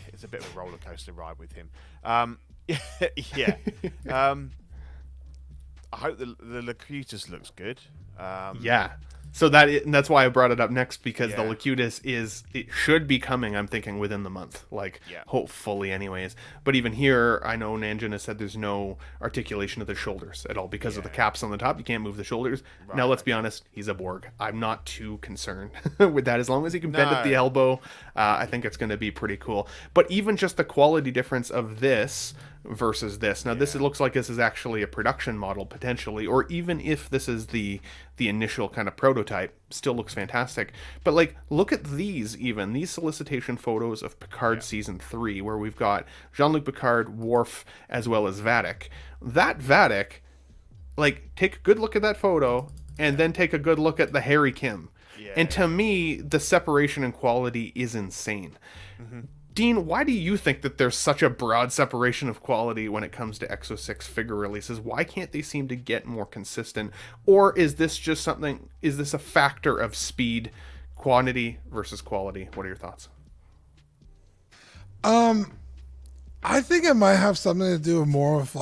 it's a bit of a roller coaster ride with him. Yeah. I hope the Locutus looks good. Yeah. So that's why I brought it up next, because the Yeah. Locutus it should be coming, I'm thinking, within the month. Hopefully anyways. But even here, I know Nanjin has said there's no articulation of the shoulders at all because of the caps on the top. You can't move the shoulders. Right, now, let's be honest, he's a Borg. I'm not too concerned with that. As long as he can bend at the elbow, I think it's going to be pretty cool. But even just the quality difference of this versus this. Now, it looks like this is actually a production model, potentially, or even if this is the initial kind of prototype, still looks fantastic. But look at these solicitation photos of Picard season 3, where we've got JeanLuc Picard, Worf, as well as Vadic. That Vadic, take a good look at that photo and then take a good look at the Harry Kim. And to me, the separation in quality is insane. Dean, why do you think that there's such a broad separation of quality when it comes to Exo6 figure releases? Why can't they seem to get more consistent? Or is this just is this a factor of speed, quantity versus quality? What are your thoughts? I think it might have something to do more with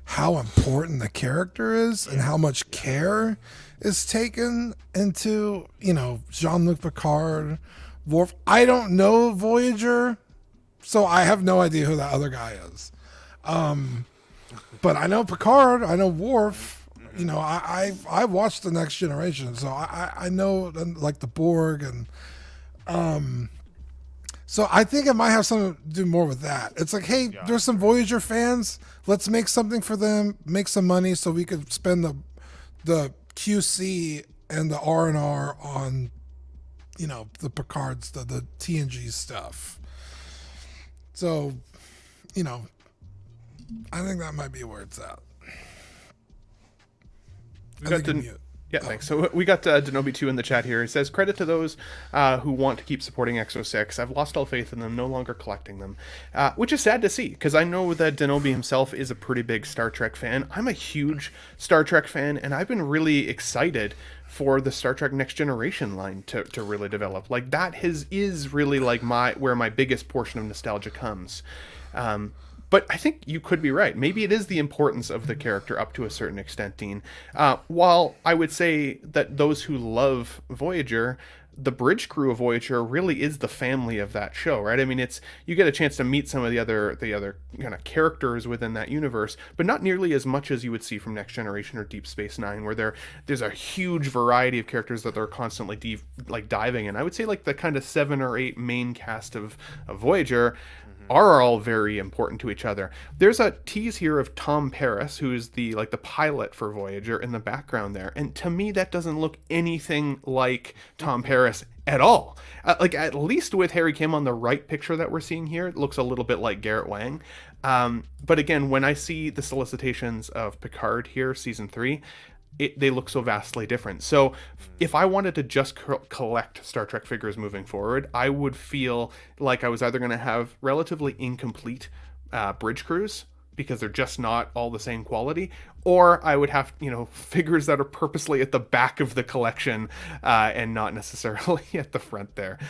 how important the character is and how much care is taken into, Jean-Luc Picard, Worf. I don't know Voyager, so I have no idea who that other guy is. But I know Picard, I know Worf. I watched The Next Generation, so I know the Borg, and so I think it might have something to do more with that. It's hey, there's some Voyager fans. Let's make something for them, make some money, so we could spend the QC and the R&R on the Picards, the TNG stuff. So, I think that might be where it's at. We got Yeah, thanks. So we got Denobi2 in the chat here. It says, credit to those who want to keep supporting X06. I've lost all faith in them, no longer collecting them. Which is sad to see, because I know that Denobi himself is a pretty big Star Trek fan. I'm a huge Star Trek fan, and I've been really excited for the Star Trek Next Generation line to really develop. Like, that is really like where my biggest portion of nostalgia comes. But I think you could be right. Maybe it is the importance of the character up to a certain extent, Dean. While I would say that those who love Voyager, the bridge crew of Voyager really is the family of that show, right? I mean, you get a chance to meet some of the other kind of characters within that universe, but not nearly as much as you would see from Next Generation or Deep Space Nine, where there's a huge variety of characters that they're constantly diving in. I would say like the kind of 7 or 8 main cast of Voyager are all very important to each other. There's a tease here of Tom Paris, who is the pilot for Voyager, in the background there, and to me that doesn't look anything like Tom Paris at all. At least with Harry Kim on the right picture that we're seeing here, it looks a little bit like Garrett Wang. But again, when I see the solicitations of Picard here, season 3, they look so vastly different. So if I wanted to just collect Star Trek figures moving forward, I would feel like I was either going to have relatively incomplete bridge crews, because they're just not all the same quality, or I would have, figures that are purposely at the back of the collection and not necessarily at the front there.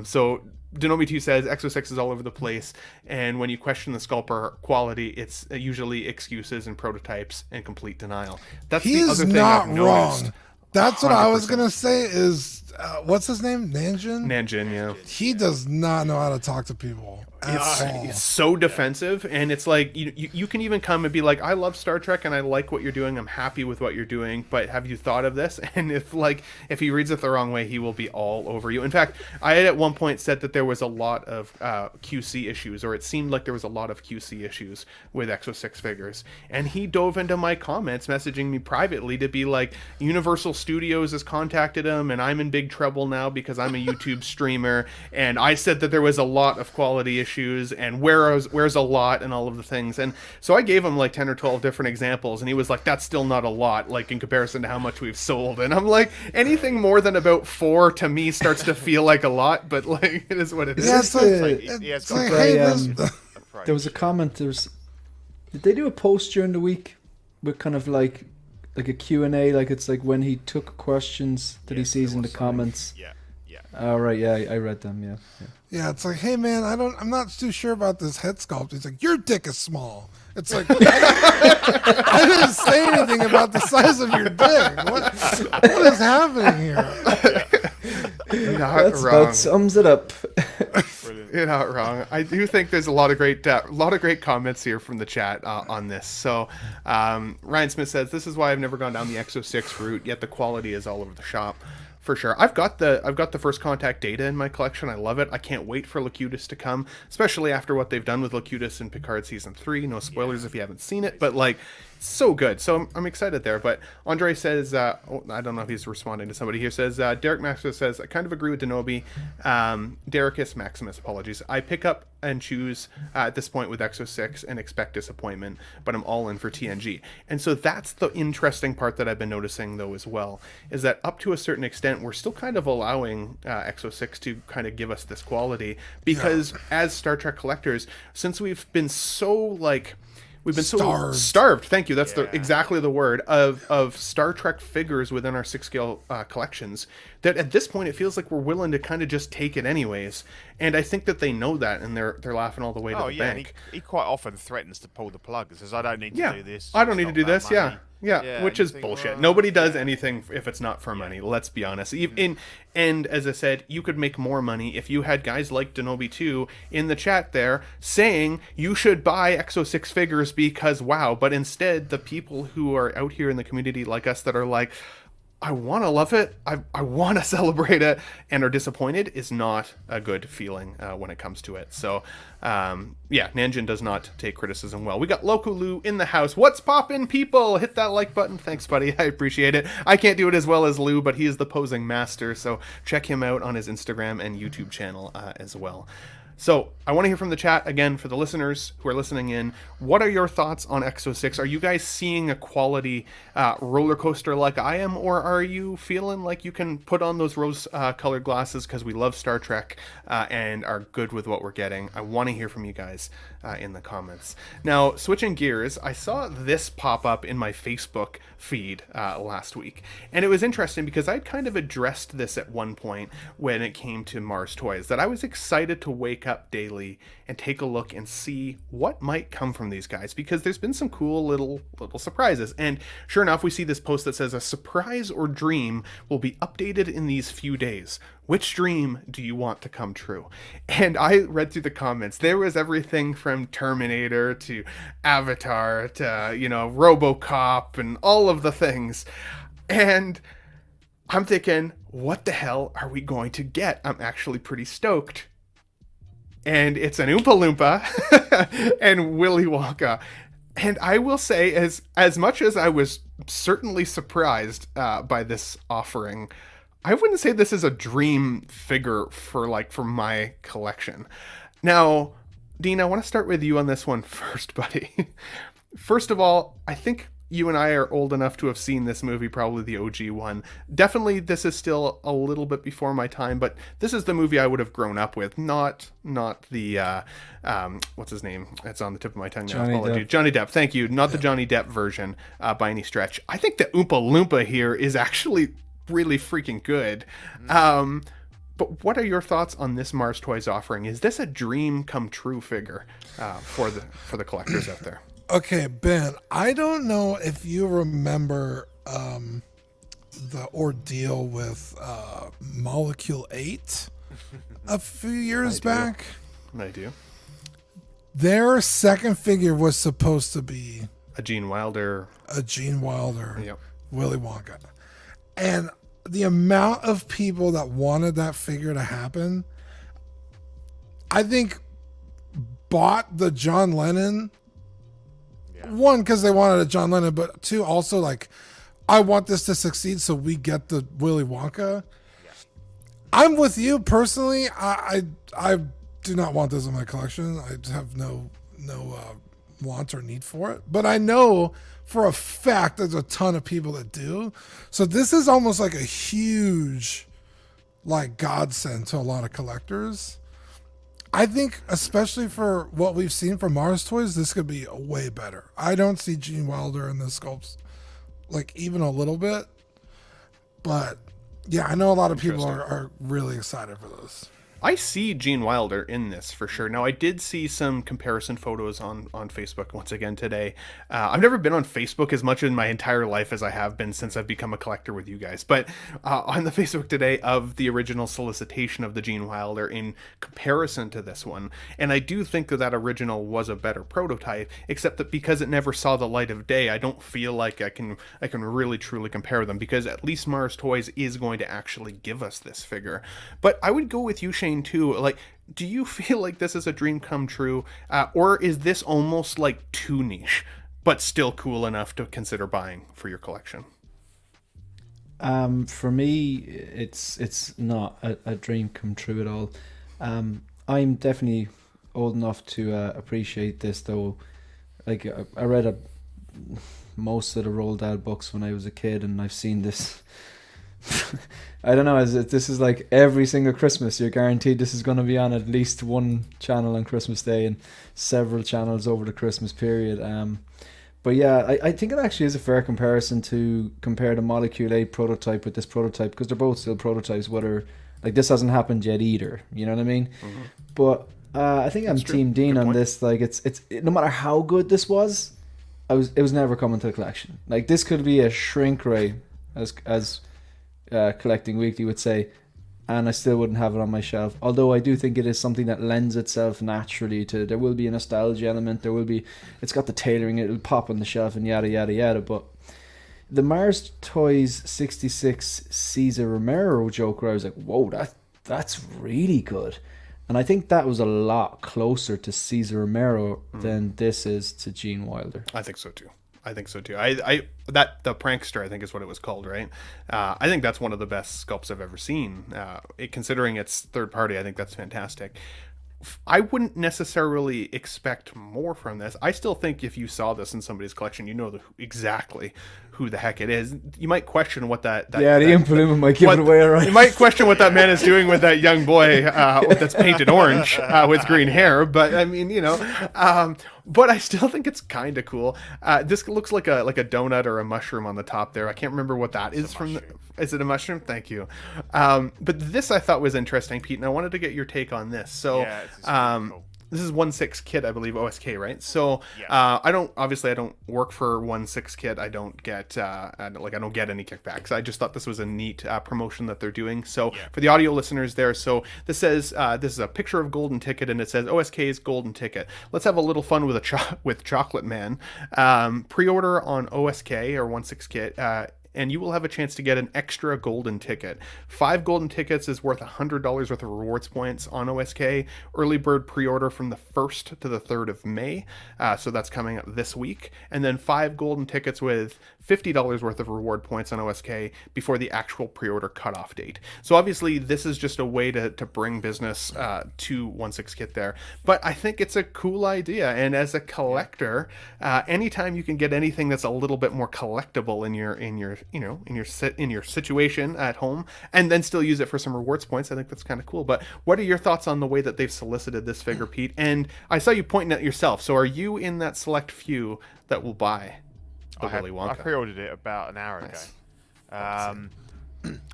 So Denobi2 says X06 is all over the place, and when you question the sculptor quality, it's usually excuses and prototypes and complete denial. That's the other thing I've noticed. Wrong. That's what I was 100%. gonna say. Is what's his name? Nanjin, yeah. He does not know how to talk to people at all. It's so defensive, and it's like you can even come and be like, I love Star Trek and I like what you're doing, I'm happy with what you're doing, but have you thought of this? And if he reads it the wrong way, he will be all over you. In fact, I had at one point said that there was a lot of QC issues, or it seemed like there was a lot of QC issues with X06 figures, and he dove into my comments, messaging me privately to be like, Universal Studios has contacted him and I'm in big trouble now because I'm a YouTube streamer, and I said that there was a lot of quality issues, and where's a lot, and all of the things. And so I gave him like 10 or 12 different examples, and he was like, that's still not a lot, like in comparison to how much we've sold. And I'm like, anything more than about 4 to me starts to feel like a lot, but like, it is what it is. Yeah, it's like, hey, there was a comment. Did they do a post during the week with kind of like a Q&A, like it's like when he took questions that he sees in the comments? Yeah. Oh, right, yeah, I read them, yeah. Yeah, it's like, hey man, I'm not too sure about this head sculpt. He's like, your dick is small. It's like, I didn't say anything about the size of your dick. What is happening here? You're not wrong. That sums it up. You're not wrong. I do think there's a lot of great comments here from the chat on this. So Ryan Smith says, this is why I've never gone down the X06 route, yet the quality is all over the shop. For sure. I've got the First Contact data in my collection. I love it. I can't wait for Locutus to come, especially after what they've done with Locutus in Picard Season 3. No spoilers if you haven't seen it, but like, so good. So I'm excited there. But Andre says, I don't know if he's responding to somebody here, says, Derek Maximus says, I kind of agree with Denobi. Derekis Maximus, apologies. I pick up and choose at this point with X06 and expect disappointment, but I'm all in for TNG. And so that's the interesting part that I've been noticing though as well, is that up to a certain extent, we're still kind of allowing X06 to kind of give us this quality, because as Star Trek collectors, since we've been so so starved. Thank you. That's exactly the word of Star Trek figures within our 6-scale collections, that at this point it feels like we're willing to kind of just take it anyways. And I think that they know that, and they're laughing all the way to the bank. He quite often threatens to pull the plug and says, I don't need to do this. I don't need to do this. Money. Yeah, which is bullshit. Nobody does anything if it's not for money. Let's be honest. And as I said, you could make more money if you had guys like Denobi2 in the chat there saying you should buy X06 figures because wow. But instead, the people who are out here in the community like us that are like, I want to love it, I want to celebrate it, and are disappointed is not a good feeling when it comes to it. So, Nanjin does not take criticism well. We got Loco Lou in the house. What's poppin', people? Hit that like button. Thanks, buddy. I appreciate it. I can't do it as well as Lou, but he is the posing master, so check him out on his Instagram and YouTube channel as well. So I want to hear from the chat again for the listeners who are listening in. What are your thoughts on X06? Are you guys seeing a quality roller coaster like I am, or are you feeling like you can put on those rose-colored glasses because we love Star Trek and are good with what we're getting? I want to hear from you guys in the comments. Now, switching gears, I saw this pop up in my Facebook feed last week, and it was interesting because I'd kind of addressed this at one point when it came to Mars Toys, that I was excited to wake up daily and take a look and see what might come from these guys, because there's been some cool little surprises. And sure enough, we see this post that says a surprise or dream will be updated in these few days. Which dream do you want to come true? And I read through the comments. There was everything from Terminator to Avatar to, RoboCop and all of the things. And I'm thinking, what the hell are we going to get? I'm actually pretty stoked. And it's an Oompa Loompa and Willy Wonka. And I will say, as much as I was certainly surprised by this offering, I wouldn't say this is a dream figure for my collection. Now, Dean, I want to start with you on this one first, buddy. First of all, I think you and I are old enough to have seen this movie, probably the OG one. Definitely, this is still a little bit before my time, but this is the movie I would have grown up with, not the, what's his name? It's on the tip of my tongue now. Apologies. Johnny Depp, thank you. Not the Johnny Depp version by any stretch. I think the Oompa Loompa here is actually really freaking good. But what are your thoughts on this Mars Toys offering? Is this a dream come true figure for the collectors out there? Okay, Ben, I don't know if you remember the ordeal with Molecule 8 a few years back. I do. Their second figure was supposed to be a Gene Wilder, yep. Willy Wonka. And the amount of people that wanted that figure to happen, I think, bought the John Lennon. One, because they wanted a John Lennon, but two, also I want this to succeed, so we get the Willy Wonka. Yeah. I'm with you personally. I do not want this in my collection. I have no want or need for it, but I know for a fact there's a ton of people that do. So this is almost like a huge godsend to a lot of collectors. I think, especially for what we've seen from Mars Toys, this could be way better. I don't see Gene Wilder in the sculpts, even a little bit. But, yeah, I know a lot of people are really excited for this. I see Gene Wilder in this for sure. Now, I did see some comparison photos on Facebook once again today. I've never been on Facebook as much in my entire life as I have been since I've become a collector with you guys. But on the Facebook today of the original solicitation of the Gene Wilder in comparison to this one. And I do think that original was a better prototype, except that because it never saw the light of day, I don't feel like I can really truly compare them, because at least Mars Toys is going to actually give us this figure. But I would go with you, Shane, too. Do you feel like this is a dream come true, or is this almost too niche but still cool enough to consider buying for your collection? For me, it's not a dream come true at all. I'm definitely old enough to appreciate this, though. I read most of the Roald Dahl books when I was a kid, and I've seen this. I don't know, this is every single Christmas you're guaranteed this is going to be on at least one channel on Christmas Day and several channels over the Christmas period. But yeah, I think it actually is a fair comparison to compare the Molecule 8 prototype with this prototype, because they're both still prototypes, whether this hasn't happened yet either, you know what I mean? Mm-hmm. But I think I'm Team Dean on this. It's no matter how good this was, it was never coming to the collection. This could be a shrink ray, as Collecting Weekly would say, and I still wouldn't have it on my shelf. Although I do think it is something that lends itself naturally to, there will be a nostalgia element, it's got the tailoring, it'll pop on the shelf and yada yada yada. But the Mars Toys 66 Cesar Romero Joker, I was like, whoa, that's really good. And I think that was a lot closer to Cesar Romero than this is to Gene Wilder. I think so too. The Prankster, I think is what it was called, right? I think that's one of the best sculpts I've ever seen. Considering it's third party, I think that's fantastic. I wouldn't necessarily expect more from this. I still think if you saw this in somebody's collection, you know exactly who the heck it is. You might question what that the Oompa Loompa might give it away, right? You might question what that man is doing with that young boy that's painted orange with green hair. But I mean, but I still think it's kind of cool. This looks like a donut or a mushroom on the top there. I can't remember what that is from. Is it a mushroom? Thank you. But this I thought was interesting, Pete, and I wanted to get your take on this. So, cool. This is 1/6 I believe, OSK, right? So I don't work for 1/6. I don't get I don't get any kickbacks. I just thought this was a neat promotion that they're doing. So for the audio listeners there, so this says this is a picture of Golden Ticket, and it says OSK's Golden Ticket. Let's have a little fun with with Chocolate Man. Pre-order on OSK or 1/6, and you will have a chance to get an extra golden ticket. 5 golden tickets is worth $100 worth of rewards points on OSK. Early bird pre-order from the 1st to the 3rd of May. So that's coming up this week. And then 5 golden tickets with $50 worth of reward points on OSK before the actual pre-order cutoff date. So obviously this is just a way to bring business to 1/6 there. But I think it's a cool idea. And as a collector, anytime you can get anything that's a little bit more collectible in your situation at home, and then still use it for some rewards points, I think that's kind of cool. But what are your thoughts on the way that they've solicited this figure, Pete? And I saw you pointing at yourself. So are you in that select few that will buy the Willy Wonka? I pre-ordered it about an hour Nice. ago.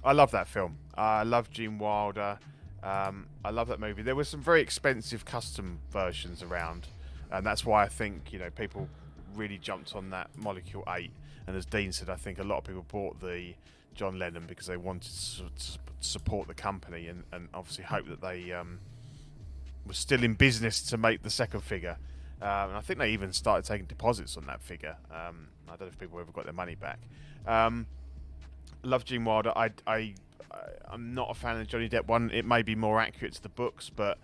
I love that film. I love Gene Wilder. I love that movie. There were some very expensive custom versions around, and that's why I think people really jumped on that Molecule 8. And as Dean said, I think a lot of people bought the John Lennon because they wanted to support the company and obviously hope that they were still in business to make the second figure. And I think they even started taking deposits on that figure. I don't know if people ever got their money back. Love Gene Wilder. I'm not a fan of the Johnny Depp one. It may be more accurate to the books, but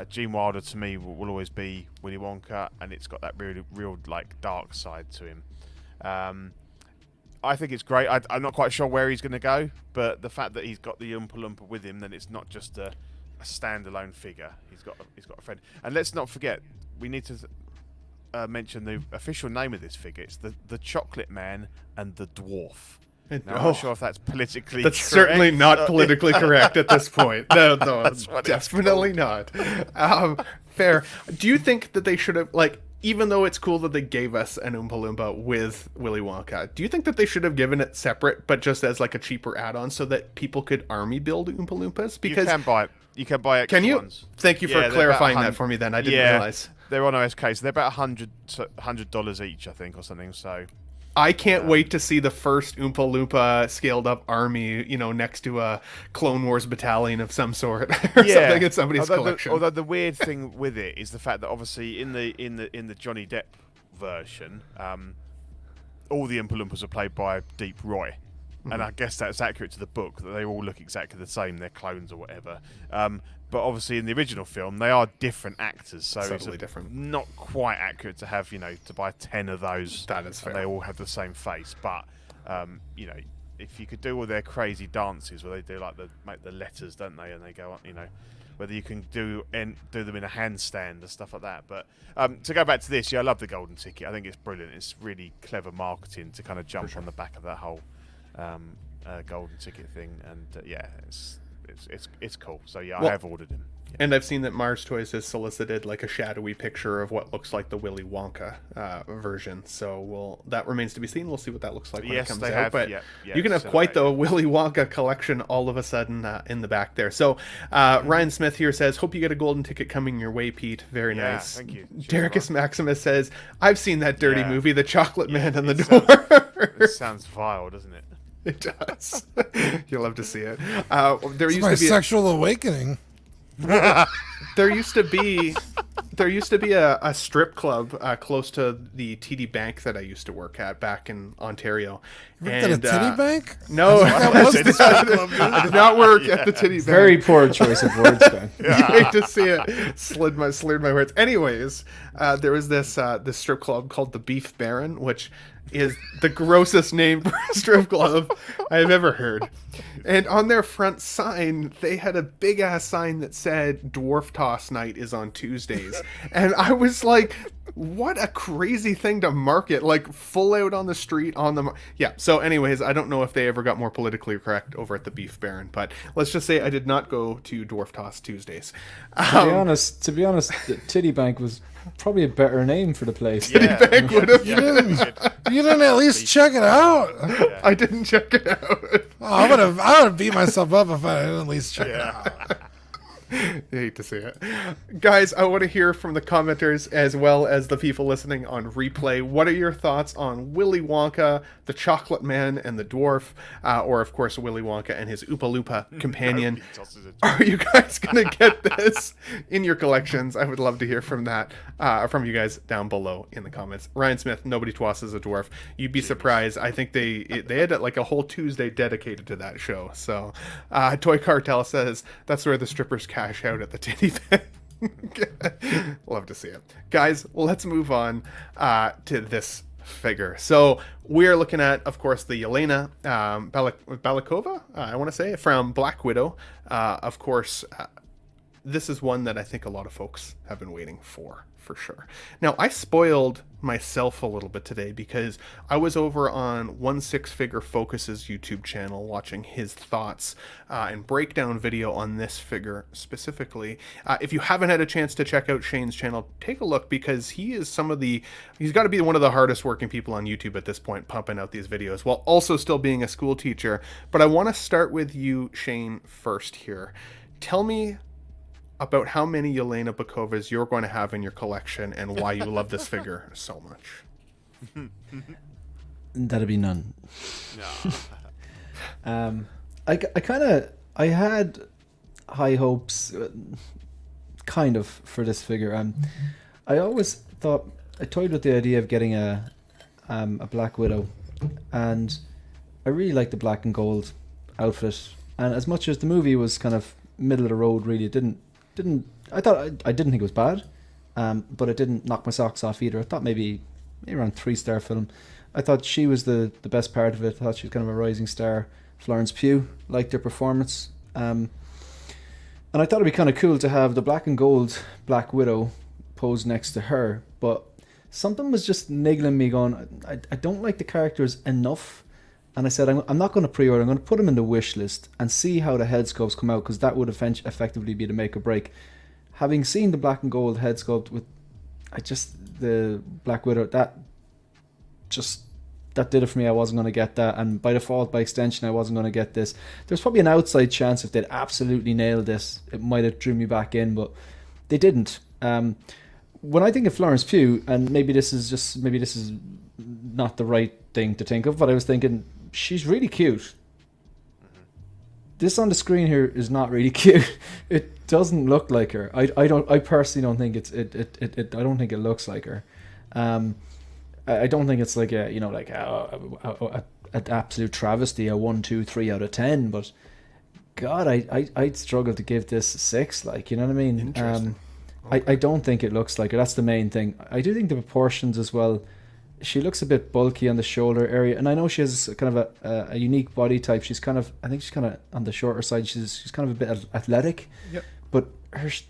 Gene Wilder to me will always be Willy Wonka, and it's got that real dark side to him. I think it's great. I'm not quite sure where he's going to go, but the fact that he's got the Oompa Loompa with him, then it's not just a standalone figure. He's got a friend. And let's not forget, we need to mention the official name of this figure. It's the Chocolate Man and the Dwarf. Now, I'm not sure if that's politically That's correct. certainly not politically correct at this point. No, definitely not. Fair. Do you think that they should have, even though it's cool that they gave us an Oompa Loompa with Willy Wonka, do you think that they should have given it separate, but just as a cheaper add-on so that people could army build Oompa Loompas? Because you can buy it. You can buy extra ones. Thank you for clarifying that for me then. I didn't realize. They're on OSK, so they're about $100 each, I think, or something. So I can't wait to see the first Oompa Loompa scaled up army, next to a Clone Wars battalion of some sort or something in somebody's collection. Although the weird thing with it is the fact that obviously in the Johnny Depp version, all the Oompa Loompas are played by Deep Roy. And I guess that's accurate to the book, that they all look exactly the same, they're clones or whatever. But obviously in the original film, they are different actors, so totally it's different. Not quite accurate to have, to buy 10 of those. That is fair. And they all have the same face. But, if you could do all their crazy dances where they do make the letters, don't they? And they go up, whether you can do them in a handstand and stuff like that. But to go back to this, I love the golden ticket. I think it's brilliant. It's really clever marketing to kind of jump on the back of that whole golden ticket thing, and it's cool. So I have ordered him. And I've seen that Mars Toys has solicited a shadowy picture of what looks like the Willy Wonka version. So that remains to be seen. We'll see what that looks like when it comes out. But you can have quite the Willy Wonka collection all of a sudden in the back there. So Ryan Smith here says, hope you get a golden ticket coming your way, Pete. Very nice. Thank you. Derricus Maximus says, I've seen that dirty movie, The Chocolate Man and the Dwarf. It sounds vile, doesn't it? It does. You'll love to see it. It's my sexual awakening. There used to be a strip club close to the TD Bank that I used to work at back in Ontario. You worked at a titty bank? No, I did not work at the titty bank. Very poor choice of words, Ben. You hate to see it. Slid my words. Anyways, there was this strip club called the Beef Baron, which is the grossest name for a strip club I've ever heard. And on their front sign, they had a big ass sign that said Dwarf Toss Night is on Tuesdays. And I was like, what a crazy thing to market, like full out on the street on the yeah. So anyways, I don't know if they ever got more politically correct over at the Beef Baron, but let's just say I did not go to Dwarf Toss Tuesdays. To be honest, Titty Bank was probably a better name for the place. Titty Bank would have. You didn't at least check it out. I didn't check it out. Oh, I would beat myself up if I didn't at least check it out. I hate to see it. Guys, I want to hear from the commenters as well as the people listening on replay. What are your thoughts on Willy Wonka, the Chocolate Man, and the Dwarf? Or, of course, Willy Wonka and his Oopa Loopa companion. Are you guys going to get this in your collections? I would love to hear from that, from you guys down below in the comments. Ryan Smith, nobody twasses a dwarf. You'd be surprised. I think they had like a whole Tuesday dedicated to that show. So, Toy Cartel says that's where the strippers cash out at the titty bank. Love to see it. Guys, let's move on to this figure. So we are looking at, of course, the YELANA Balakova, I want to say, from Black Widow. Of course, this is one that I think a lot of folks have been waiting for sure. Now, I spoiled myself a little bit today because I was over on OneSixthFigureFocus's YouTube channel watching his thoughts and breakdown video on this figure specifically. If you haven't had a chance to check out Shane's channel, take a look because he's got to be one of the hardest working people on YouTube at this point, pumping out these videos while also still being a school teacher. But I want to start with you, Shane, first here. Tell me about how many Yelena Bakovas you're going to have in your collection and why you love this figure so much. That'd be none. No. I had high hopes, kind of, for this figure. I always thought, I toyed with the idea of getting a Black Widow, and I really liked the black and gold outfit. And as much as the movie was kind of middle of the road, really, it didn't. I didn't think it was bad, but it didn't knock my socks off either. I thought maybe around 3-star film. I thought she was the best part of it. I thought she was kind of a rising star. Florence Pugh, liked her performance, and I thought it'd be kind of cool to have the black and gold Black Widow posed next to her. But something was just niggling me, going, I don't like the characters enough. And I said, I'm not going to pre-order. I'm going to put them in the wish list and see how the head sculpts come out, because that would effectively be the make or break. Having seen the black and gold head sculpt with, the Black Widow, that did it for me. I wasn't going to get that, and by default, by extension, I wasn't going to get this. There's probably an outside chance if they'd absolutely nailed this, it might have drew me back in, but they didn't. When I think of Florence Pugh, and maybe this is not the right thing to think of, but I was thinking, she's really cute. This on the screen here is not really cute. It doesn't look like her. I personally don't think I don't think it looks like her. I don't think it's like an absolute travesty, a 1, 2, 3 out of 10. But God, I'd struggle to give this a 6. Like, you know what I mean? Interesting. I don't think it looks like her. That's the main thing. I do think the proportions as well. She looks a bit bulky on the shoulder area, and I know she has kind of a unique body type. I think she's kind of on the shorter side. She's kind of a bit athletic. Yep. But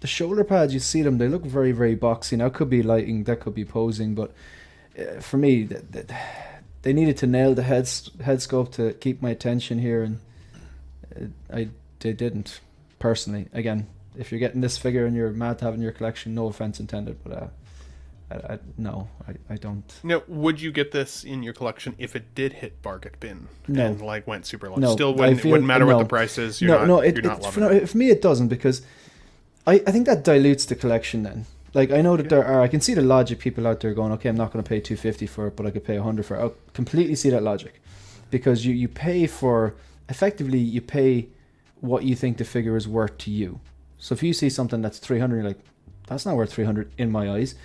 the shoulder pads, you see them, they look very, very boxy. Now, it could be lighting, that could be posing, but for me, they needed to nail the head sculpt to keep my attention here, and they didn't, personally. Again, if you're getting this figure and you're mad to have it in your collection, no offense intended, but no, I don't. Now, would you get this in your collection if it did hit bargain bin and like went super low? No, still wouldn't matter what the price is. You're not loving it. For me, it doesn't, because I think that dilutes the collection. Then, like, I know that I can see the logic. People out there going, okay, I'm not going to pay $250 for it, but I could pay $100 for it. I completely see that logic, because you pay for, effectively, you pay what you think the figure is worth to you. So if you see something that's $300, you're like, that's not worth $300 in my eyes.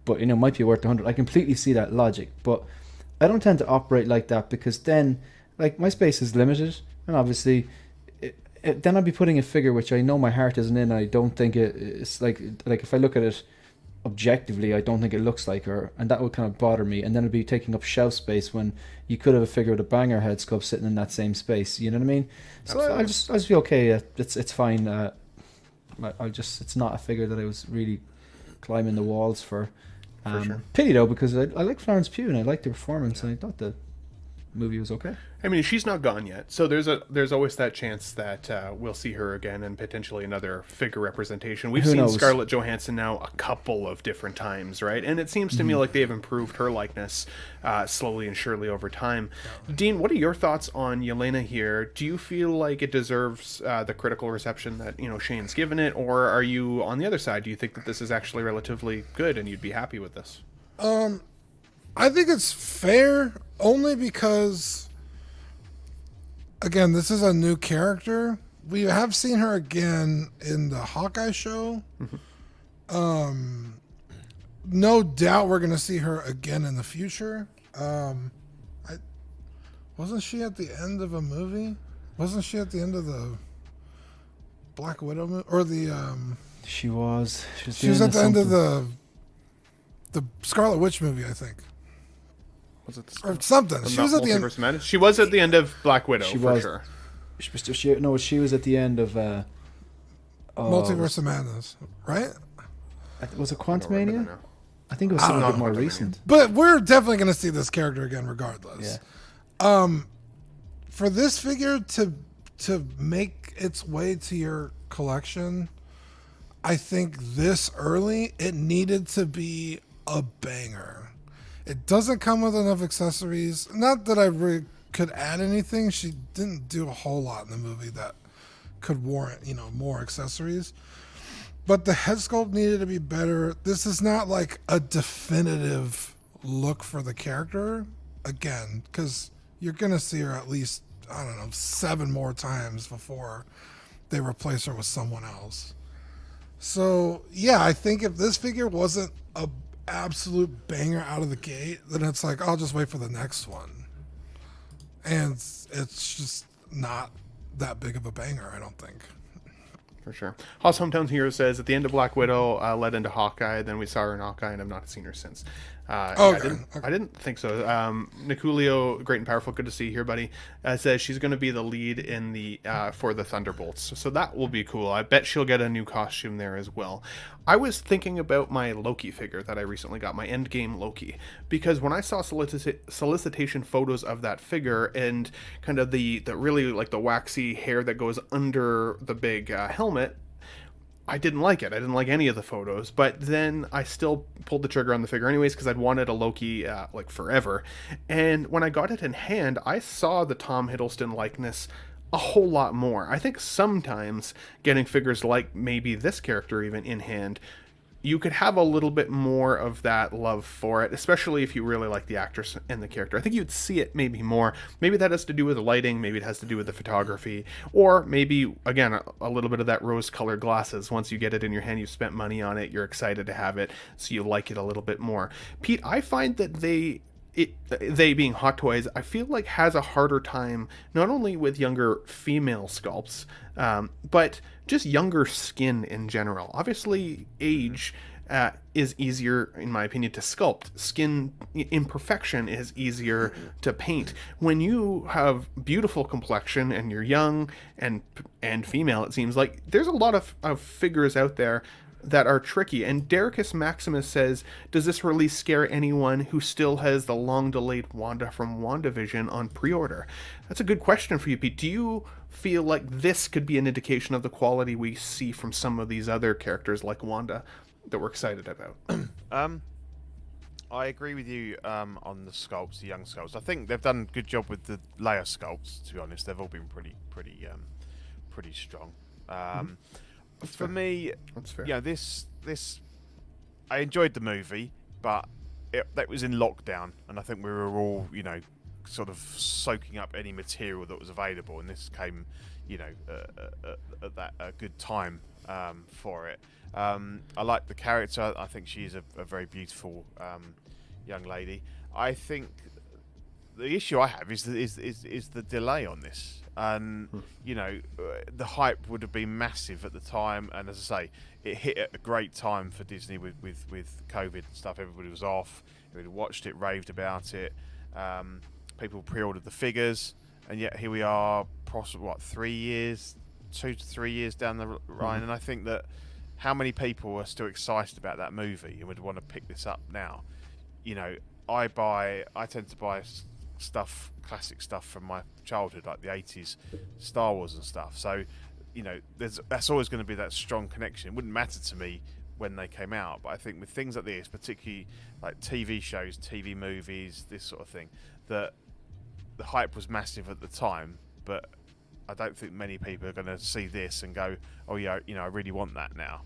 But, it might be worth $100. I completely see that logic, but I don't tend to operate like that, because then, like, my space is limited, and obviously, then I'd be putting a figure which I know my heart isn't in. I don't think it's like if I look at it, objectively, I don't think it looks like her, and that would kind of bother me. And then it'd be taking up shelf space when you could have a figure with a banger head sculpt sitting in that same space. You know what I mean? So I just feel okay. It's fine. It's not a figure that I was really climbing the walls for. Sure. Pity though, because I like Florence Pugh and I liked the performance, and I thought the movie was okay. I mean, she's not gone yet, so there's always that chance that we'll see her again and potentially another figure representation. We've Who seen knows? Scarlett Johansson now a couple of different times, right? And it seems to me like they've improved her likeness slowly and surely over time. Dean, what are your thoughts on Yelena here? Do you feel like it deserves the critical reception that Shane's given it, or are you on the other side? Do you think that this is actually relatively good and you'd be happy with this? I think it's fair only because, again, this is a new character. We have seen her again in the Hawkeye show. No doubt we're going to see her again in the future. Wasn't she at the end of a movie? Wasn't she at the end of the Black Widow movie? Or the... She was at the end of the Scarlet Witch movie, I think. Was it Or something. She was at the end. Madness? She was at the end of Black Widow, She for was. sure. She was at the end of Multiverse of Madness, right? Was it I don't remember Quantumania? now. I think it was something a bit more Quantumania. recent. But we're definitely going to see this character again, regardless. Yeah. For this figure to make its way to your collection, I think this early it needed to be a banger. It doesn't come with enough accessories. Not that I really could add anything. She didn't do a whole lot in the movie that could warrant, more accessories. But the head sculpt needed to be better. This is not like a definitive look for the character, again, because you're going to see her at least, 7 more times before they replace her with someone else. So, yeah, I think if this figure wasn't a absolute banger out of the gate, then it's like, I'll just wait for the next one. And it's just not that big of a banger, I don't think. For sure. Haas Hometown Hero says, at the end of Black Widow, led into Hawkeye, then we saw her in Hawkeye, and I've not seen her since. I didn't think so. Niculio, Great and Powerful, good to see you here, buddy, says she's going to be the lead in the for the Thunderbolts. So that will be cool. I bet she'll get a new costume there as well. I was thinking about my Loki figure that I recently got, my Endgame Loki, because when I saw solicitation photos of that figure and kind of the really like the waxy hair that goes under the big helmet, I didn't like it. I didn't like any of the photos, but then I still pulled the trigger on the figure anyways because I'd wanted a Loki like forever. And when I got it in hand, I saw the Tom Hiddleston likeness a whole lot more. I think sometimes getting figures like maybe this character even in hand, you could have a little bit more of that love for it, especially if you really like the actress and the character. I think you'd see it maybe more. Maybe that has to do with the lighting, maybe it has to do with the photography, or maybe, again, a little bit of that rose-colored glasses. Once you get it in your hand, you've spent money on it, you're excited to have it, so you like it a little bit more. Pete, I find that they being Hot Toys, I feel like has a harder time not only with younger female sculpts, but just younger skin in general. Obviously, age is easier, in my opinion, to sculpt. Skin imperfection is easier to paint. When you have beautiful complexion and you're young and female, it seems like there's a lot of figures out there that are tricky. And Dericus Maximus says, does this release scare anyone who still has the long-delayed Wanda from WandaVision on pre-order? That's a good question for you, Pete. Do you feel like this could be an indication of the quality we see from some of these other characters like Wanda that we're excited about? I agree with you on the sculpts, the young sculpts. I think they've done a good job with the layer sculpts, to be honest. They've all been pretty strong. For me, That's fair. yeah, this I enjoyed the movie, but that was in lockdown, and I think we were all, sort of soaking up any material that was available, and this came, at that a good time for it. I like the character. I think she's a very beautiful young lady. I think the issue I have is the delay on this, and the hype would have been massive at the time, and as I say, it hit at a great time for Disney with COVID and stuff. Everybody was off, everybody watched it, raved about it. People pre-ordered the figures, and yet here we are, possibly 2 to 3 years down the line, and I think that how many people are still excited about that movie and would want to pick this up now? I tend to buy stuff, classic stuff from my childhood, like the 80s Star Wars and stuff. So, that's always going to be that strong connection. It wouldn't matter to me when they came out, but I think with things like this, particularly like TV shows, TV movies, this sort of thing, that the hype was massive at the time, but I don't think many people are going to see this and go, oh yeah, I really want that now.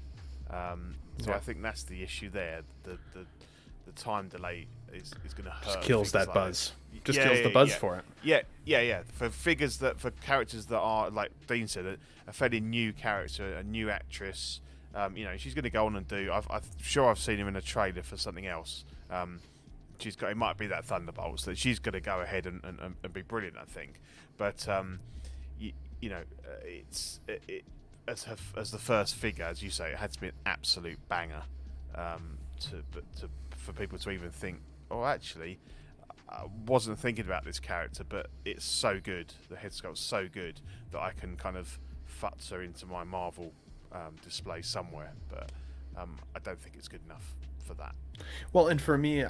So I think that's the issue there. The time delay is going to hurt. Just kills that buzz. Just kills the buzz for it. Yeah. For characters that are, like Dean said, a fairly new character, a new actress. She's going to go on and do. I'm sure I've seen him in a trailer for something else. It might be that Thunderbolts, that she's going to go ahead and be brilliant, I think. But as the first figure, as you say, it had to be an absolute banger for people to even think, oh, actually, I wasn't thinking about this character, but it's so good, the head sculpt's so good that I can kind of futz her into my Marvel display somewhere, but I don't think it's good enough for that. Well, and for me,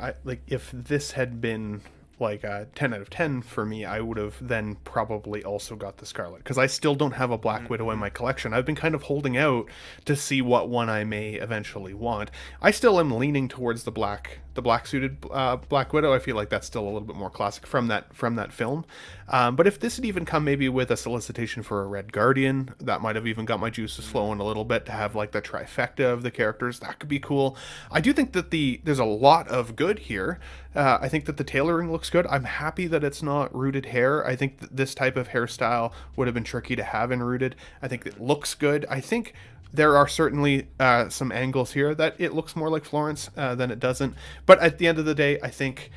if this had been like a 10 out of 10 for me, I would have then probably also got the Scarlet, because I still don't have a Black Widow in my collection. I've been kind of holding out to see what one I may eventually want. I still am leaning towards the black suited Black Widow. I feel like that's still a little bit more classic from that film. But if this had even come maybe with a solicitation for a Red Guardian, that might have even got my juices flowing a little bit to have like the trifecta of the characters. That could be cool. I do think that there's a lot of good here. I think that the tailoring looks good. I'm happy that it's not rooted hair. I think that this type of hairstyle would have been tricky to have in rooted. I think it looks good. I think there are certainly some angles here that it looks more like Florence than it doesn't. But at the end of the day, I think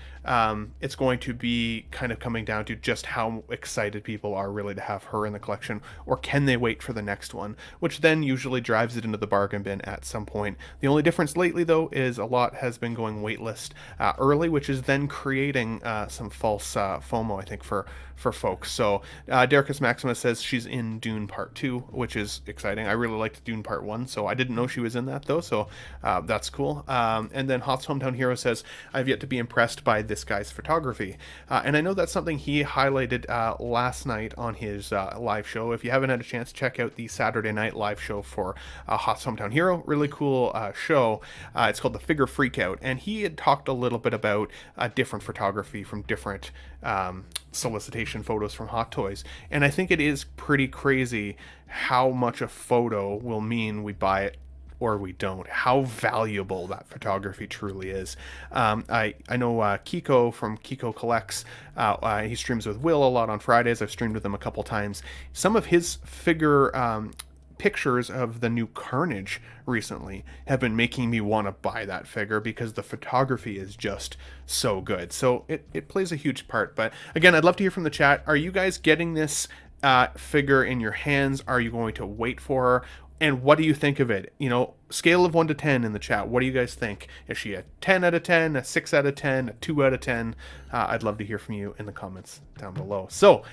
it's going to be kind of coming down to just how excited people are really to have her in the collection, or can they wait for the next one, which then usually drives it into the bargain bin at some point. The only difference lately, though, is a lot has been going waitlist early, which is then creating some false FOMO, I think, for folks. So Derricus Maximus says she's in Dune Part 2, which is exciting. I really liked Dune Part 1, so I didn't know she was in that, though, so that's cool. And then Hoth's Hometown Hero says, I've yet to be impressed by this guy's photography. And I know that's something he highlighted last night on his live show. If you haven't had a chance, check out the Saturday night live show for Hoth's Hometown Hero. Really cool show. It's called The Figure Freakout. And he had talked a little bit about different photography from different solicitation photos from Hot Toys. And I think it is pretty crazy how much a photo will mean we buy it or we don't, how valuable that photography truly is. I know Kiko from Kiko Collects, he streams with Will a lot on Fridays. I've streamed with him a couple times. Some of his figure pictures of the new Carnage recently have been making me want to buy that figure because the photography is just so good. So it plays a huge part. But again, I'd love to hear from the chat. Are you guys getting this figure in your hands? Are you going to wait for her? And what do you think of it? Scale of 1 to 10 in the chat. What do you guys think? Is she a 10 out of 10, a 6 out of 10, a 2 out of 10? I'd love to hear from you in the comments down below. So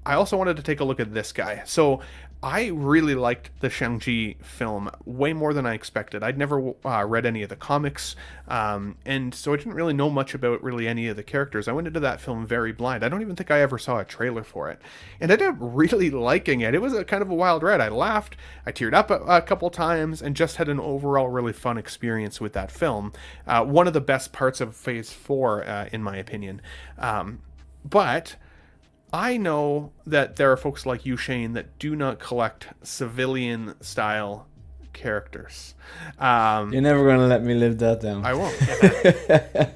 I also wanted to take a look at this guy. So I really liked the Shang-Chi film way more than I expected. I'd never read any of the comics, and so I didn't really know much about really any of the characters. I went into that film very blind. I don't even think I ever saw a trailer for it, and I ended up really liking it. It was a kind of a wild ride. I laughed, I teared up a couple times, and just had an overall really fun experience with that film. One of the best parts of Phase 4, in my opinion. But I know that there are folks like you, Shane, that do not collect civilian-style characters. You're never going to let me live that down. I won't.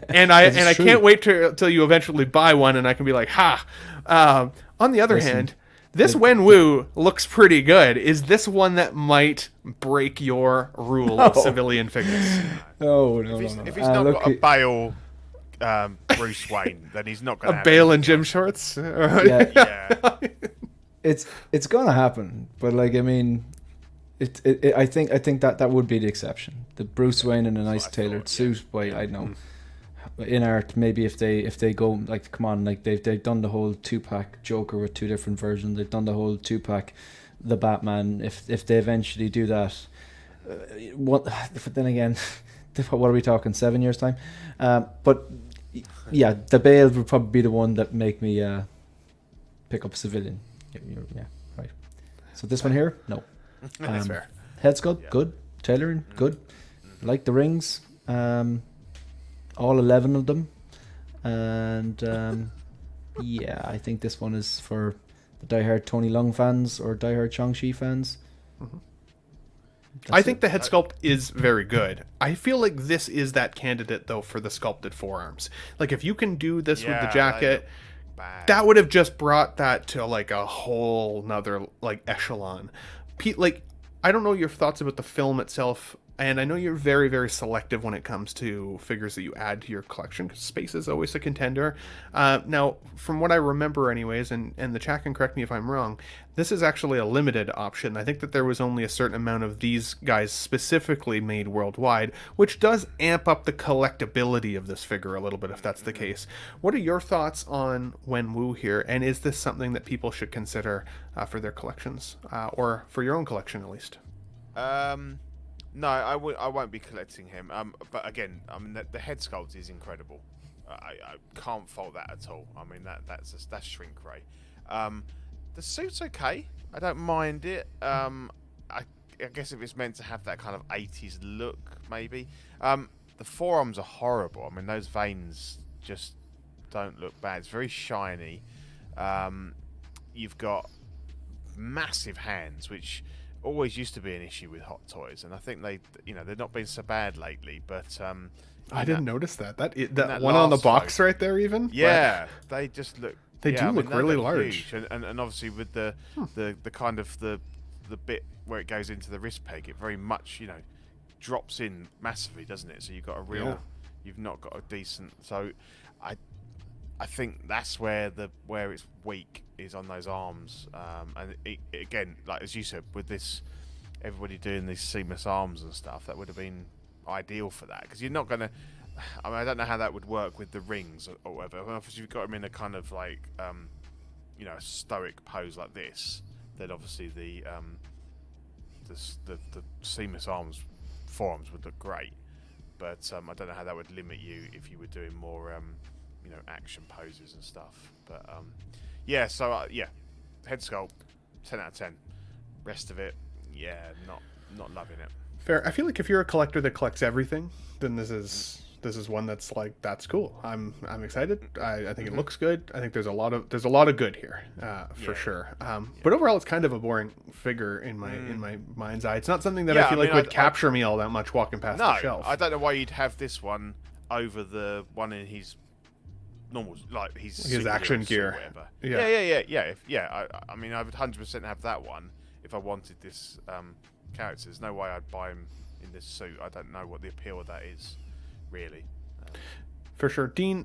and I can't wait till you eventually buy one, and I can be like, ha! On the other hand, this Wenwu looks pretty good. Is this one that might break your rule of civilian figures? No. If he's not got a Bale Bruce Wayne, then he's not going to A Bale and gym shorts. Yeah, Yeah. it's gonna happen, but like I mean, I think that would be the exception. The Bruce Wayne in a nice tailored suit. By I know, Inart maybe if they go like come on like they've done the whole 2-pack Joker with 2 different versions. They've done the whole 2-pack the Batman. If they eventually do that, what? But then again, what are we talking? 7 years time? But yeah, the Bale would probably be the one that make me pick up Civilian. Yeah, right. So this one here, no. That's fair. Head sculpt, good. Tailoring, good. Like the rings, all 11 of them, and yeah, I think this one is for the diehard Tony Leung fans or diehard Shang-Chi fans. I think the head sculpt is very good. I feel like this is that candidate though for the sculpted forearms. Like if you can do this with the jacket, that would have just brought that to like a whole nother like echelon. Pete, like I don't know your thoughts about the film itself, and I know you're very, very selective when it comes to figures that you add to your collection, because space is always a contender. Now, from what I remember anyways, and the chat can correct me if I'm wrong, this is actually a limited option. I think that there was only a certain amount of these guys specifically made worldwide, which does amp up the collectability of this figure a little bit if that's the case. What are your thoughts on Wenwu here, and is this something that people should consider for their collections, or for your own collection at least? No, I won't be collecting him. But again, I mean, the head sculpt is incredible. I can't fault that at all. I mean, that's shrink ray. The suit's okay. I don't mind it. I guess if it's meant to have that kind of 80s look, maybe. The forearms are horrible. I mean, those veins just don't look bad. It's very shiny. You've got massive hands, which always used to be an issue with Hot Toys, and I think they've not been so bad lately. But I didn't notice that one on the box right there, even. Yeah, they just look. They do look really large, huge. And obviously with the kind of the bit where it goes into the wrist peg, it very much drops in massively, doesn't it? So you've got a real, you've not got a decent. So I think that's where it's weak is on those arms, and again, like as you said, with this, everybody doing these seamless arms and stuff, that would have been ideal for that, because you're not going to. I mean, I don't know how that would work with the rings or whatever. Well, if you've got them in a kind of like, a stoic pose like this, then obviously the seamless forearms would look great. But I don't know how that would limit you if you were doing more, action poses and stuff. But head sculpt, 10 out of 10. Rest of it, not loving it. Fair. I feel like if you're a collector that collects everything, then this is one that's like, that's cool. I'm excited. I think it looks good. I think there's a lot of good here, for sure. But overall, it's kind of a boring figure in my mind's eye. It's not something that I feel like would capture me all that much walking past the shelf. I don't know why you'd have this one over the one in his normal, like his action gear. Whatever. Yeah. I mean, I would 100% have that one if I wanted this character. There's no way I'd buy him in this suit. I don't know what the appeal of that is, really. For sure. Dean,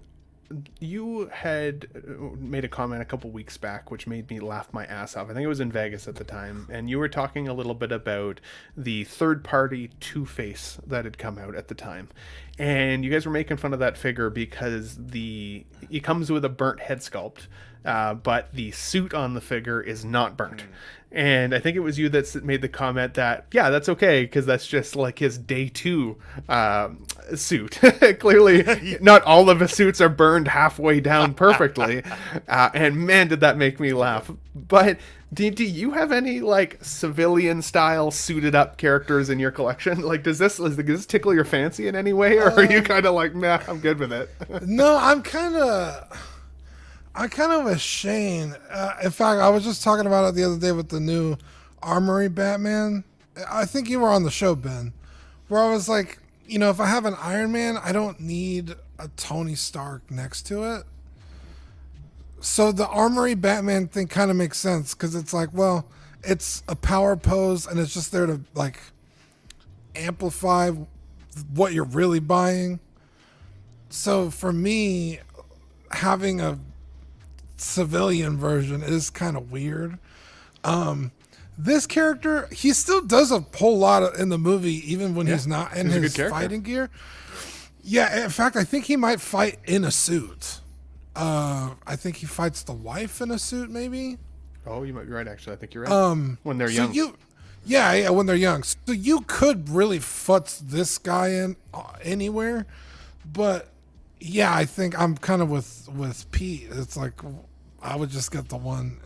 you had made a comment a couple weeks back which made me laugh my ass off. I think it was in Vegas at the time, and you were talking a little bit about the third-party Two-Face that had come out at the time, and you guys were making fun of that figure because it comes with a burnt head sculpt, but the suit on the figure is not burnt. And I think it was you that made the comment that, yeah, that's okay, because that's just like his day 2 suit. Clearly, not all of his suits are burned halfway down perfectly. And man, did that make me laugh. But do you have any like civilian style suited up characters in your collection? Like, does this tickle your fancy in any way? Or are you kind of like, nah, I'm good with it? No, I'm kind of ashamed. In fact, I was just talking about it the other day with the new Armory Batman. I think you were on the show, Ben, where I was like, if I have an Iron Man, I don't need a Tony Stark next to it. So the Armory Batman thing kind of makes sense, because it's like, well, it's a power pose and it's just there to like amplify what you're really buying. So for me, having a civilian version is kind of weird. This character, he still does a whole lot in the movie, even when he's not in his fighting gear. Yeah, in fact, I think he might fight in a suit. I think he fights the wife in a suit, maybe. Oh, you might be right. Actually, I think you're right. When they're young. Yeah, when they're young. So you could really futz this guy in anywhere, but yeah, I think I'm kind of with Pete. It's like I would just get the one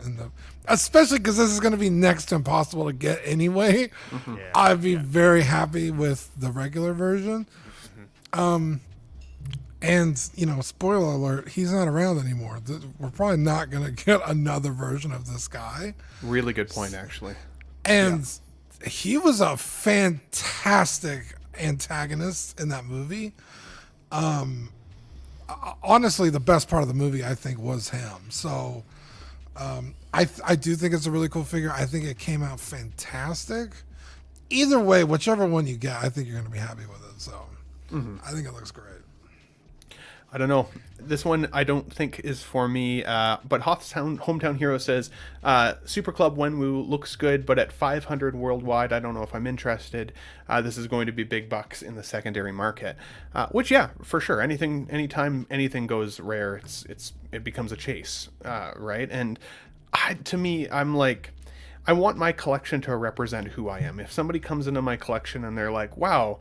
especially because this is going to be next to impossible to get anyway. Mm-hmm. Yeah, I'd be very happy with the regular version. Mm-hmm. And spoiler alert, he's not around anymore. We're probably not going to get another version of this guy. Really good point, actually. And he was a fantastic antagonist in that movie. Honestly, the best part of the movie, I think, was him. So I do think it's a really cool figure. I think it came out fantastic. Either way, whichever one you get, I think you're going to be happy with it. So I think it looks great. I don't know. This one I don't think is for me. But Hoth's Hometown Hero says, Super Club Wenwu looks good, but at 500 worldwide, I don't know if I'm interested. This is going to be big bucks in the secondary market. Which, yeah, for sure. Anytime anything goes rare, it becomes a chase, right? And to me, I'm like, I want my collection to represent who I am. If somebody comes into my collection and they're like, wow,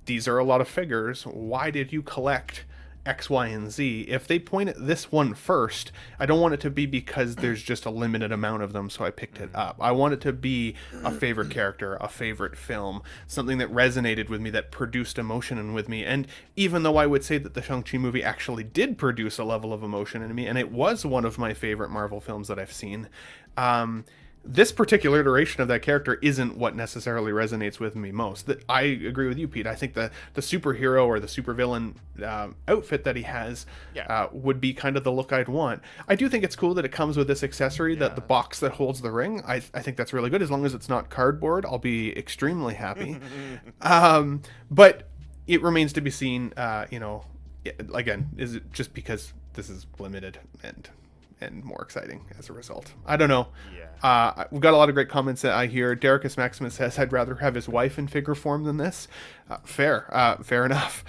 these are a lot of figures. Why did you collect X, Y, and Z? If they point at this one first, I don't want it to be because there's just a limited amount of them, so I picked it up. I want it to be a favorite character, a favorite film, something that resonated with me, that produced emotion with me. And even though I would say that the Shang-Chi movie actually did produce a level of emotion in me, and it was one of my favorite Marvel films that I've seen, this particular iteration of that character isn't what necessarily resonates with me most. I agree with you, Pete. I think the superhero or the supervillain outfit that he has would be kind of the look I'd want. I do think it's cool that it comes with this accessory, that the box that holds the ring. I think that's really good. As long as it's not cardboard, I'll be extremely happy. But it remains to be seen, again, is it just because this is limited and more exciting as a result? I don't know. We've got a lot of great comments that I hear. Dericus Maximus says, I'd rather have his wife in figure form than this. Fair enough.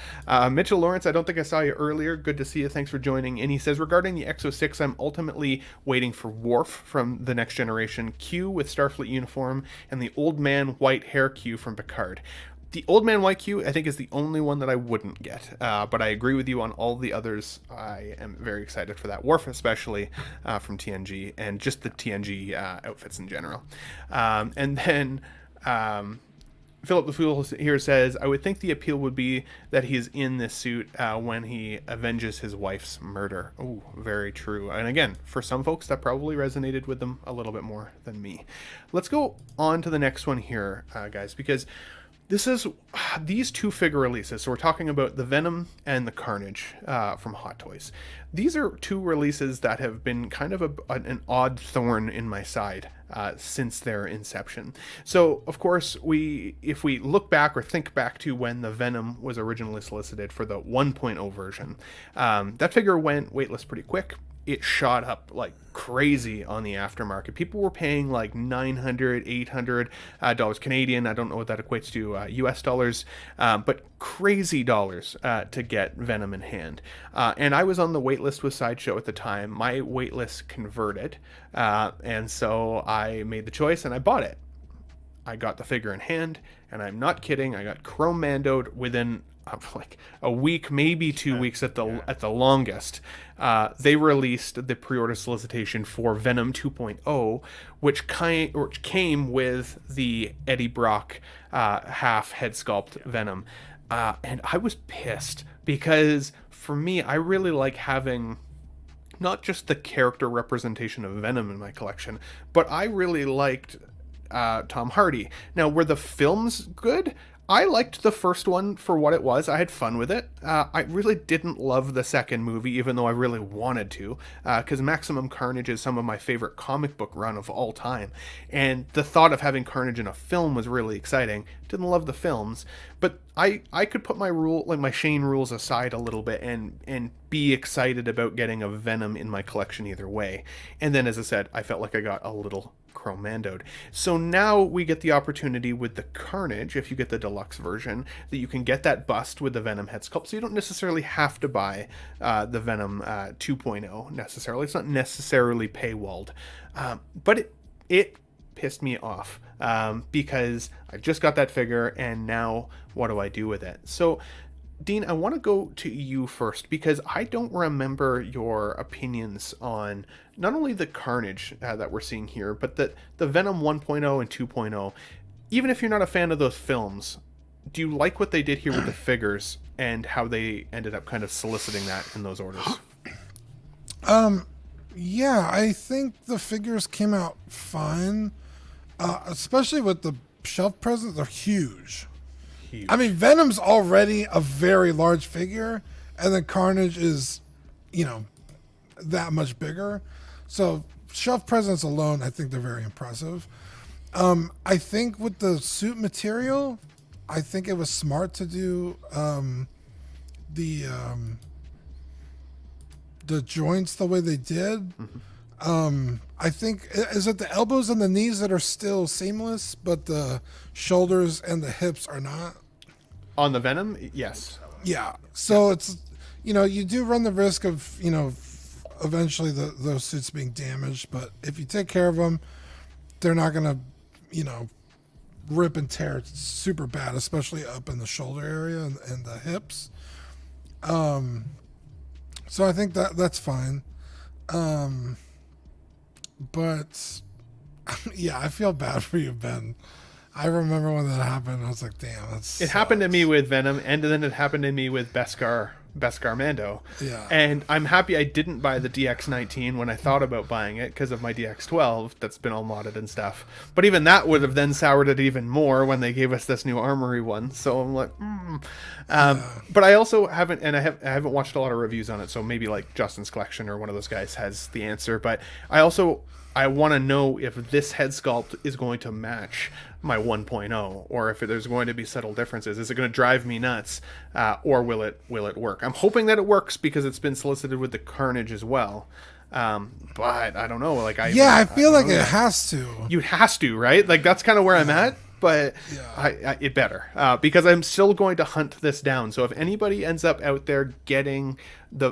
Mitchell Lawrence, I don't think I saw you earlier. Good to see you. Thanks for joining. And he says, regarding the X06, I'm ultimately waiting for Worf from The Next Generation, Q with Starfleet uniform, and the old man white hair Q from Picard. The Old Man White Q, I think, is the only one that I wouldn't get. But I agree with you on all the others. I am very excited for that. Worf, especially from TNG, and just the TNG outfits in general. And then Philip the Fool here says, I would think the appeal would be that he's in this suit when he avenges his wife's murder. Oh, very true. And again, for some folks, that probably resonated with them a little bit more than me. Let's go on to the next one here, guys, because this is these two figure releases. So we're talking about the Venom and the Carnage from Hot Toys. These are two releases that have been kind of an odd thorn in my side since their inception. So, of course, if we look back or think back to when the Venom was originally solicited for the 1.0 version, that figure went waitlist pretty quick. It shot up like crazy on the aftermarket. People were paying like $900, $800 Canadian. I don't know what that equates to US dollars, but crazy dollars to get Venom in hand. And I was on the waitlist with Sideshow at the time. My waitlist converted, and so I made the choice and I bought it. I got the figure in hand, and I'm not kidding. I got Chrome Mandoed within like a week, maybe 2 weeks at the longest. They released the pre-order solicitation for Venom 2.0, which came with the Eddie Brock half head sculpt Venom, and I was pissed because for me, I really like having not just the character representation of Venom in my collection, but I really liked Tom Hardy. Now, were the films good? I liked the first one for what it was. I had fun with it. I really didn't love the second movie, even though I really wanted to, because Maximum Carnage is some of my favorite comic book run of all time. And the thought of having Carnage in a film was really exciting. Didn't love the films, but I could put my Shane rules aside a little bit and be excited about getting a Venom in my collection either way. And then, as I said, I felt like I got a little Chromandoed. So now we get the opportunity with the Carnage, if you get the deluxe version, that you can get that bust with the Venom head sculpt. So you don't necessarily have to buy the Venom 2.0 necessarily. It's not necessarily paywalled. But it pissed me off because I just got that figure, and now what do I do with it? So Dean, I want to go to you first because I don't remember your opinions on not only the Carnage that we're seeing here, but the Venom 1.0 and 2.0. Even if you're not a fan of those films, do you like what they did here with the figures and how they ended up kind of soliciting that in those orders? Yeah, I think the figures came out fine, especially with the shelf presents. They're huge. I mean, Venom's already a very large figure, and then Carnage is, that much bigger. So shelf presence alone, I think they're very impressive. I think with the suit material, I think it was smart to do the joints the way they did. I think, is it the elbows and the knees that are still seamless, but the shoulders and the hips are not? On the Venom, yes. Yeah. So it's, you do run the risk of, eventually those suits being damaged, but if you take care of them, they're not going to, rip and tear super bad, especially up in the shoulder area and the hips. So I think that's fine. But yeah, I feel bad for you, Ben. I remember when that happened. I was like, damn, that's. It happened to me with Venom, and then it happened to me with Beskar Mando. Yeah. And I'm happy I didn't buy the DX19 when I thought about buying it because of my DX12 that's been all modded and stuff. But even that would have then soured it even more when they gave us this new Armory one. So I'm like, But I also haven't, and I haven't watched a lot of reviews on it. So maybe like Justin's Collection or one of those guys has the answer. But I want to know if this head sculpt is going to match my 1.0, or if there's going to be subtle differences. Is it going to drive me nuts, or will it work? I'm hoping that it works because it's been solicited with the Carnage as well. But I don't know. Like I feel like it has to. You has to, right? Like that's kind of where I'm at. But it better, because I'm still going to hunt this down. So if anybody ends up out there getting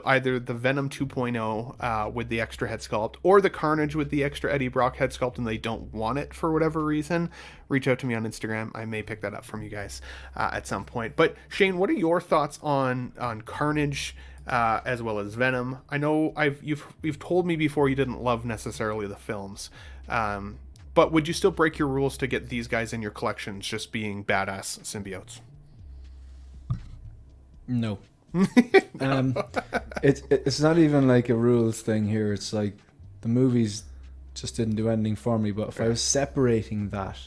either the Venom 2.0 with the extra head sculpt, or the Carnage with the extra Eddie Brock head sculpt, and they don't want it for whatever reason, reach out to me on Instagram. I may pick that up from you guys at some point. But Shane, what are your thoughts on Carnage as well as Venom? I know you've told me before you didn't love necessarily the films. But would you still break your rules to get these guys in your collections just being badass symbiotes? No. It's not even like a rules thing here. It's like the movies just didn't do anything for me. But if I was separating that,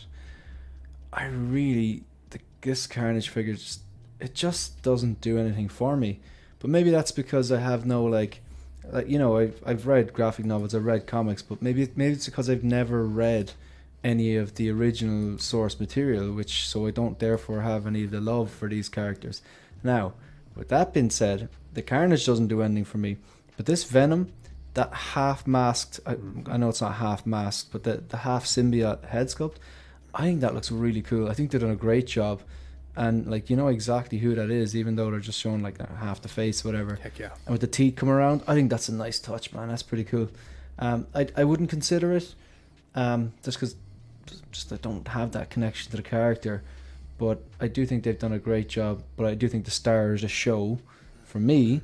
this Carnage figure just doesn't do anything for me. But maybe that's because I have no I've read graphic novels, I've read comics, but maybe it's because I've never read any of the original source material, so I don't therefore have any of the love for these characters. Now, with that being said, the Carnage doesn't do anything for me, but this Venom, that half-masked, I know it's not half-masked, but the half-symbiote head sculpt, I think that looks really cool. I think they've done a great job. And exactly who that is, even though they're just showing like half the face, whatever. Heck yeah! And with the teeth come around, I think that's a nice touch, man. That's pretty cool. I wouldn't consider it, just because I don't have that connection to the character. But I do think they've done a great job. But I do think the star of the show, for me,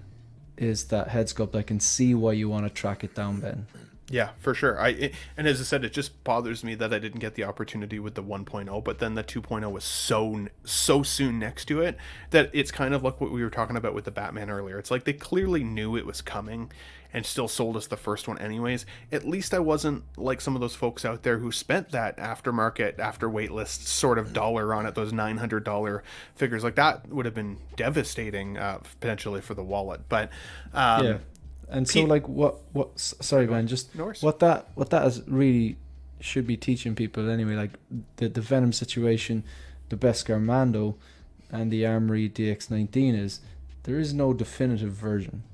is that head sculpt. I can see why you want to track it down, Ben. Yeah, for sure. And as I said, it just bothers me that I didn't get the opportunity with the 1.0, but then the 2.0 was so soon next to it that it's kind of like what we were talking about with the Batman earlier. It's like they clearly knew it was coming and still sold us the first one anyways. At least I wasn't like some of those folks out there who spent that aftermarket, after waitlist sort of dollar on it, those $900 figures. Like that would have been devastating potentially for the wallet. But Yeah. And so, like, sorry, man, just No worries. what that is really should be teaching people anyway. Like the Venom situation, the Beskar Mando, and the Armory DX19 is there is no definitive version.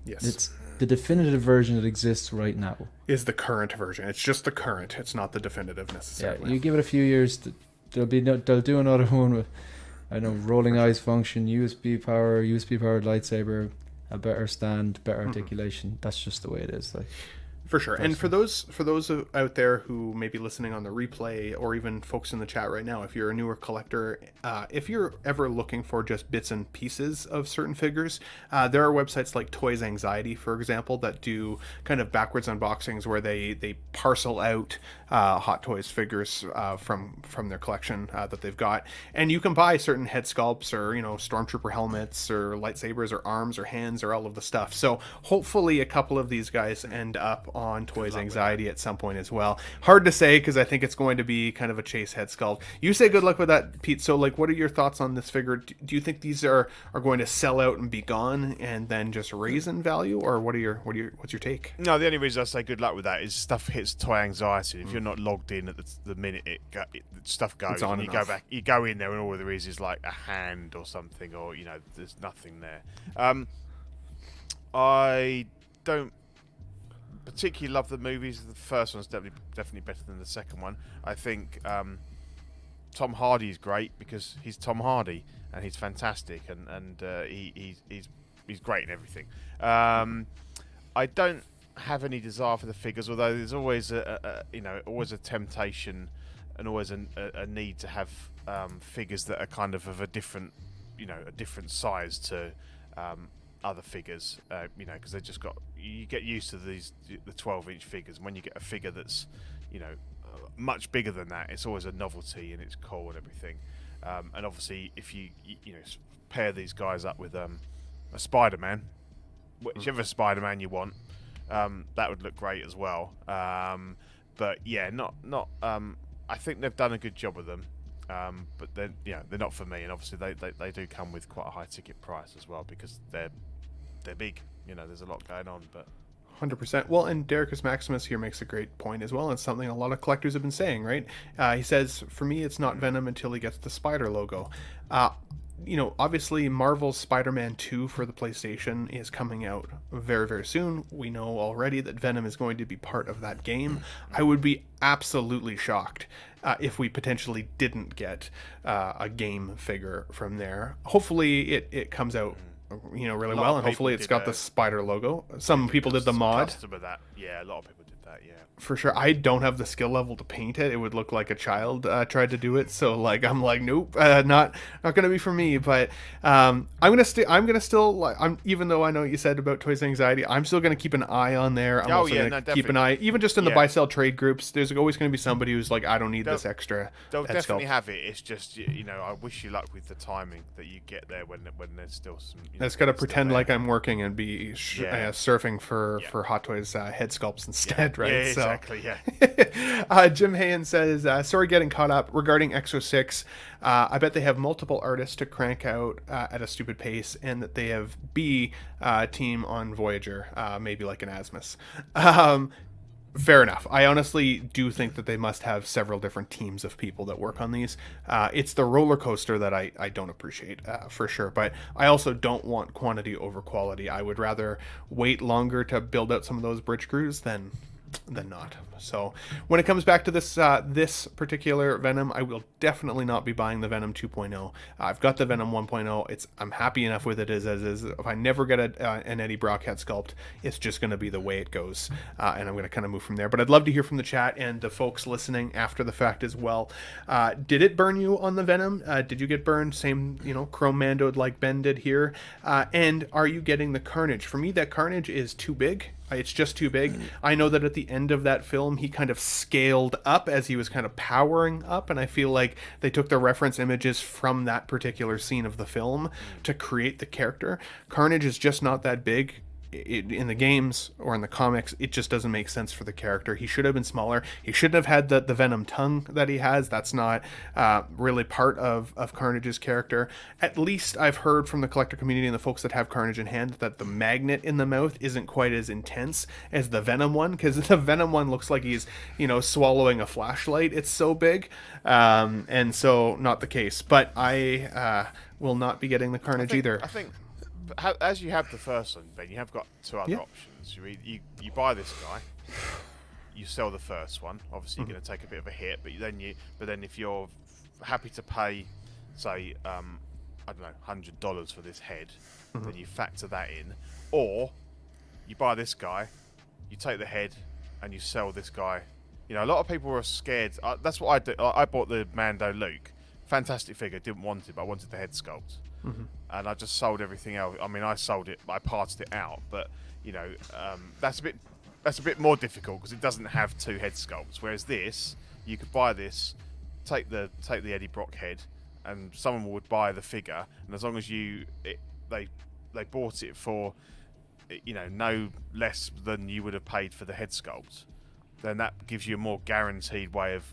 yes. It's the definitive version that exists right now. Is the current version. It's just the current. It's not the definitive Yeah, necessarily. you give it a few years, they'll do another one with, I don't know, rolling eyes function, USB powered lightsaber, a better stand, better articulation. That's just the way it is. Like, For sure. And for those out there who may be listening on the replay, or even folks in the chat right now, if you're a newer collector, if you're ever looking for just bits and pieces of certain figures, there are websites like Toys Anxiety, for example, that do kind of backwards unboxings where they parcel out Hot Toys figures from their collection that they've got, and you can buy certain head sculpts, or stormtrooper helmets, or lightsabers, or arms, or hands, or all of the stuff. So hopefully a couple of these guys end up on Toys Anxiety at some point as well. Hard to say, because I think it's going to be kind of a chase head sculpt. You say good luck with that, Pete. So, like, what are your thoughts on this figure? Do you think these are going to sell out and be gone, and then just raise in value, or what's your take? No, the only reason I say good luck with that is stuff hits Toy Anxiety. If you're not logged in at the minute stuff goes, It's on and you and off. go back, you go in there, and all there is like a hand or something, or there's nothing there. I don't particularly love the movies. The first one's definitely better than the second one. I think Tom Hardy is great because he's Tom Hardy and he's fantastic, and he's great in everything. I don't have any desire for the figures, although there's always always a temptation and always a need to have figures that are kind of a different size to other figures, because they just you get used to the 12-inch figures. When you get a figure that's much bigger than that, it's always a novelty and it's cool and everything. And obviously, if you pair these guys up with a Spider-Man, whichever Spider-Man you want, that would look great as well. But yeah, not. I think they've done a good job with them. But they're not for me, and obviously they do come with quite a high ticket price as well, because they're big. There's a lot going on, but 100%. Well, and Dericus Maximus here makes a great point as well. It's something a lot of collectors have been saying, right? He says, for me, it's not Venom until he gets the spider logo. Obviously Marvel's Spider-Man 2 for the PlayStation is coming out very, very soon. We know already that Venom is going to be part of that game. I would be absolutely shocked if we potentially didn't get a game figure from there. Hopefully it comes out really well, and hopefully it's got the spider logo. Some people did the mod. Custom of that. Yeah, a lot of people did that, yeah. For sure. I don't have the skill level to paint it. It would look like a child tried to do it. So I'm like, nope, not gonna be for me. But I'm gonna still even though I know what you said about Toys Anxiety, I'm still gonna keep an eye on there. I'm also gonna keep an eye, even just in the buy sell trade groups. There's always gonna be somebody who's like, I don't need this extra. They'll head definitely sculpt. have it. It's just I wish you luck with the timing that you get there when there's still some. That's got to pretend like I'm working and be surfing for Hot Toys head sculpts instead, right? Yeah, So. exactly. Yeah. Jim Hayen says, sorry getting caught up regarding Exo 6. I bet they have multiple artists to crank out at a stupid pace, and that they have B team on Voyager, maybe like an Asmus. Fair enough. I honestly do think that they must have several different teams of people that work on these. It's the roller coaster that I don't appreciate, for sure. But I also don't want quantity over quality. I would rather wait longer to build out some of those bridge crews than not. So when it comes back to this particular Venom, I will definitely not be buying the Venom 2.0. I've got the Venom 1.0. I'm happy enough with it as is. If I never get an Eddie Brock head sculpt, it's just going to be the way it goes, and I'm going to kind of move from there. But I'd love to hear from the chat and the folks listening after the fact as well. Did it burn you on the Venom? Did you get burned? Same, chrome mandoed like Ben did here. And are you getting the Carnage? For me, that Carnage is too big. It's just too big. I know that at the end of that film, he kind of scaled up as he was kind of powering up, and I feel like they took the reference images from that particular scene of the film to create the character. Carnage is just not that big. In the games or in the comics, it just doesn't make sense for the character. He should have been smaller. He shouldn't have had the Venom tongue that he has. That's not really part of Carnage's character. At least I've heard from the collector community and the folks that have Carnage in hand that the magnet in the mouth isn't quite as intense as the Venom one, because the Venom one looks like he's, swallowing a flashlight. It's so big. And so not the case. But I will not be getting the Carnage either. I think as you have the first one, Ben, you have got two other options. You buy this guy, you sell the first one. Obviously, you're going to take a bit of a hit, but then if you're happy to pay, say, I don't know, $100 for this head, then you factor that in, or you buy this guy, you take the head, and you sell this guy. A lot of people are scared. That's what I did. I bought the Mando Luke, fantastic figure. Didn't want it, but I wanted the head sculpt. And I just sold everything else. I mean, I sold it, I parted it out, but that's a bit more difficult because it doesn't have two head sculpts. Whereas this, you could buy this, take the Eddie Brock head, and someone would buy the figure, and as long as they bought it for no less than you would have paid for the head sculpt, then that gives you a more guaranteed way of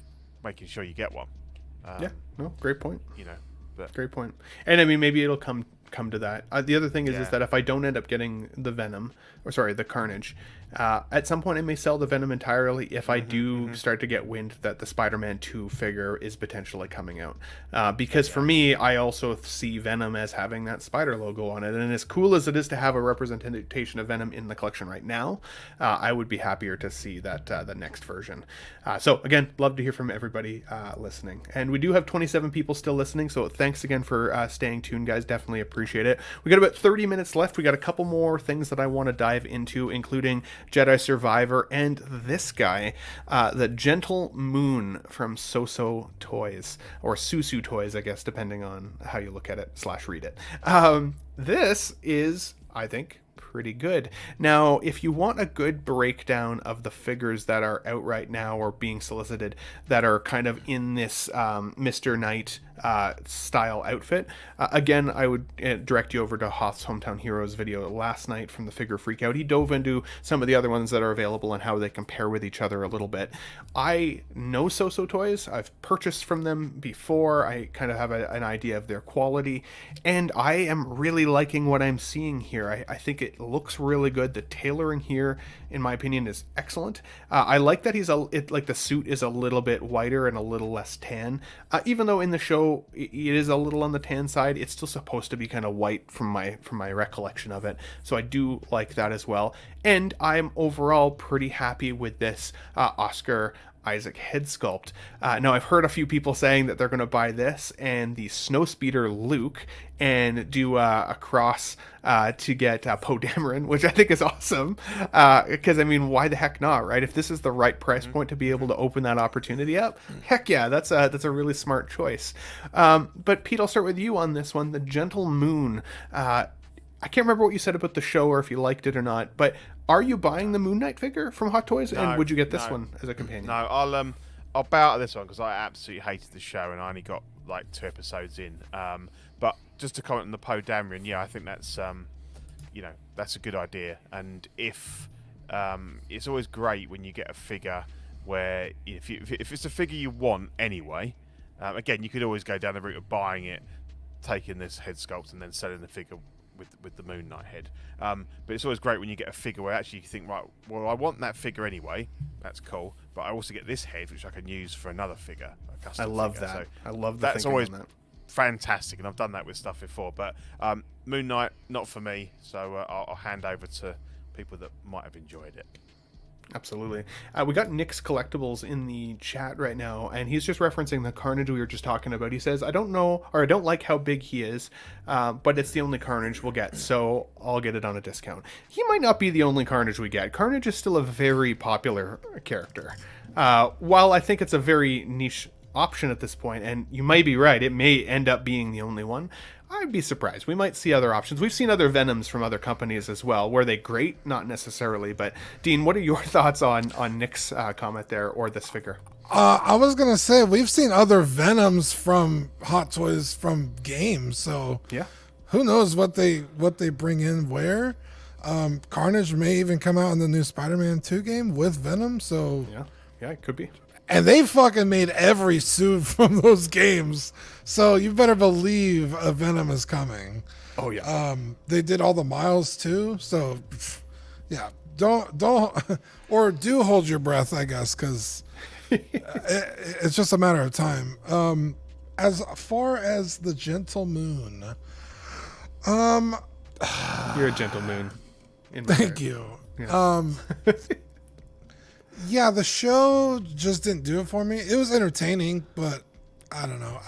making sure you get one. Great point. But great point. And I mean, maybe it'll come to that. The other thing is that if I don't end up getting the the Carnage, at some point I may sell the Venom entirely if I do start to get wind that the Spider-Man 2 figure is potentially coming out. Because for me, I also see Venom as having that spider logo on it. And as cool as it is to have a representation of Venom in the collection right now, I would be happier to see that the next version. So again, love to hear from everybody listening. And we do have 27 people still listening, so thanks again for staying tuned, guys. Definitely appreciate it. We got about 30 minutes left. We got a couple more things that I want to dive into, including Jedi Survivor and this guy, the GENTLEMOON from So Toys, or Susu Toys, I guess, depending on how you look at it / read it. This is, I think, pretty good. Now, if you want a good breakdown of the figures that are out right now or being solicited that are kind of in this Mr. Knight style outfit, again, I would direct you over to Hoth's Hometown Heroes video last night from the Figure Freakout. He dove into some of the other ones that are available and how they compare with each other a little bit. I know So Toys. I've purchased from them before. I kind of have an idea of their quality, and I am really liking what I'm seeing here. I think it looks really good. The tailoring here, in my opinion, is excellent. I like that the suit is a little bit whiter and a little less tan. Even though in the show it is a little on the tan side, it's still supposed to be kind of white from my recollection of it. So I do like that as well. And I'm overall pretty happy with this Oscar Isaac head sculpt. Now, I've heard a few people saying that they're going to buy this and the Snowspeeder Luke and do a cross to get Poe Dameron, which I think is awesome. Because, I mean, why the heck not, right? If this is the right price point to be able to open that opportunity up, heck yeah, that's a really smart choice. But Pete, I'll start with you on this one. The GENTLEMOON. I can't remember what you said about the show or if you liked it or not, but are you buying the Moon Knight figure from Hot Toys? No, and would you get this one as a companion? No, I'll bow out of this one because I absolutely hated the show and I only got like 2 episodes in. But just to comment on the Poe Dameron, yeah, I think that's that's a good idea. And if it's always great when you get a figure where if it's a figure you want anyway, again, you could always go down the route of buying it, taking this head sculpt, and then selling the figure with the Moon Knight head. But it's always great when you get a figure where actually you think, right, well, I want that figure anyway. That's cool. But I also get this head, which I can use for another figure. A custom I love figure. that. So I love that's always that. Fantastic, and I've done that with stuff before. But Moon Knight, not for me. So I'll hand over to people that might have enjoyed it. Absolutely. We got Nick's Collectibles in the chat right now, and he's just referencing the Carnage we were just talking about. He says, I don't like how big he is, but it's the only Carnage we'll get, so I'll get it on a discount. He might not be the only Carnage we get. Carnage is still a very popular character. While I think it's a very niche option at this point, and you might be right, it may end up being the only one. I'd be surprised. We might see other options. We've seen other Venoms from other companies as well. Were they great? Not necessarily. But Dean, what are your thoughts on Nick's comment there, or this figure? I was gonna say we've seen other Venoms from Hot Toys from games, so Yeah. who knows what they bring in where. Carnage may even come out in the new Spider-Man 2 game with Venom, so Yeah, it could be. and they fucking made every suit from those games, so you better believe a Venom is coming. Oh yeah. They did all the Miles too, so yeah, don't or do hold your breath, I guess, because it's just a matter of time. As far as the Gentlemoon, You're a gentleman. thank you. Yeah. Yeah, the show just didn't do it for me. It was entertaining, but I don't know.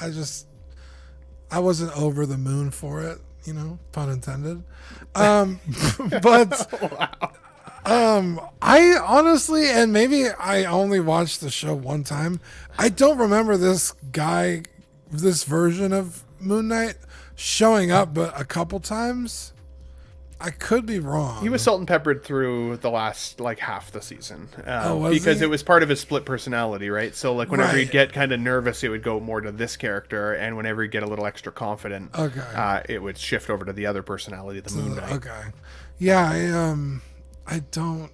I wasn't over the moon for it, you know, pun intended. But I honestly, and maybe I only watched the show one time, I don't remember this guy, this version of Moon Knight showing up but a couple times. I could be wrong. He was salt and peppered through the last like half the season was because he? it was part of his split personality, right? So like whenever Right. he'd get kind of nervous, it would go more to this character, and whenever he'd get a little extra confident, it would shift over to the other personality, the Moon Knight. Okay. Yeah, I don't.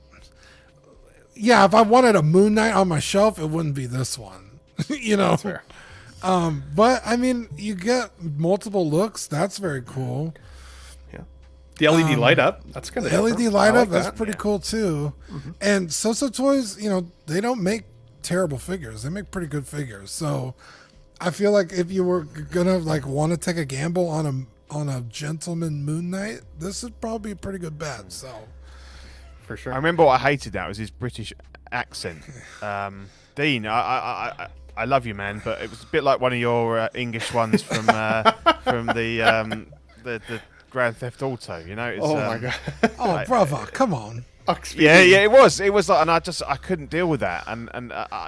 Yeah, if I wanted a Moon Knight on my shelf, it wouldn't be this one. You know. That's fair. But I mean, you get multiple looks. That's very cool. Yeah, the LED light up. That's kind of LED light up. That's pretty cool too. And So Toys, you know, they don't make terrible figures. They make pretty good figures. So I feel like if you were gonna like want to take a gamble on a Gentleman Moon Knight, this would probably be a pretty good bet. So for sure. I remember what I hated that was his British accent. Dean, I love you, man, but it was a bit like one of your English ones from the Grand Theft Auto. You know? It's, Oh my god. oh, brother, come on. Yeah, it was like, and I couldn't deal with that, and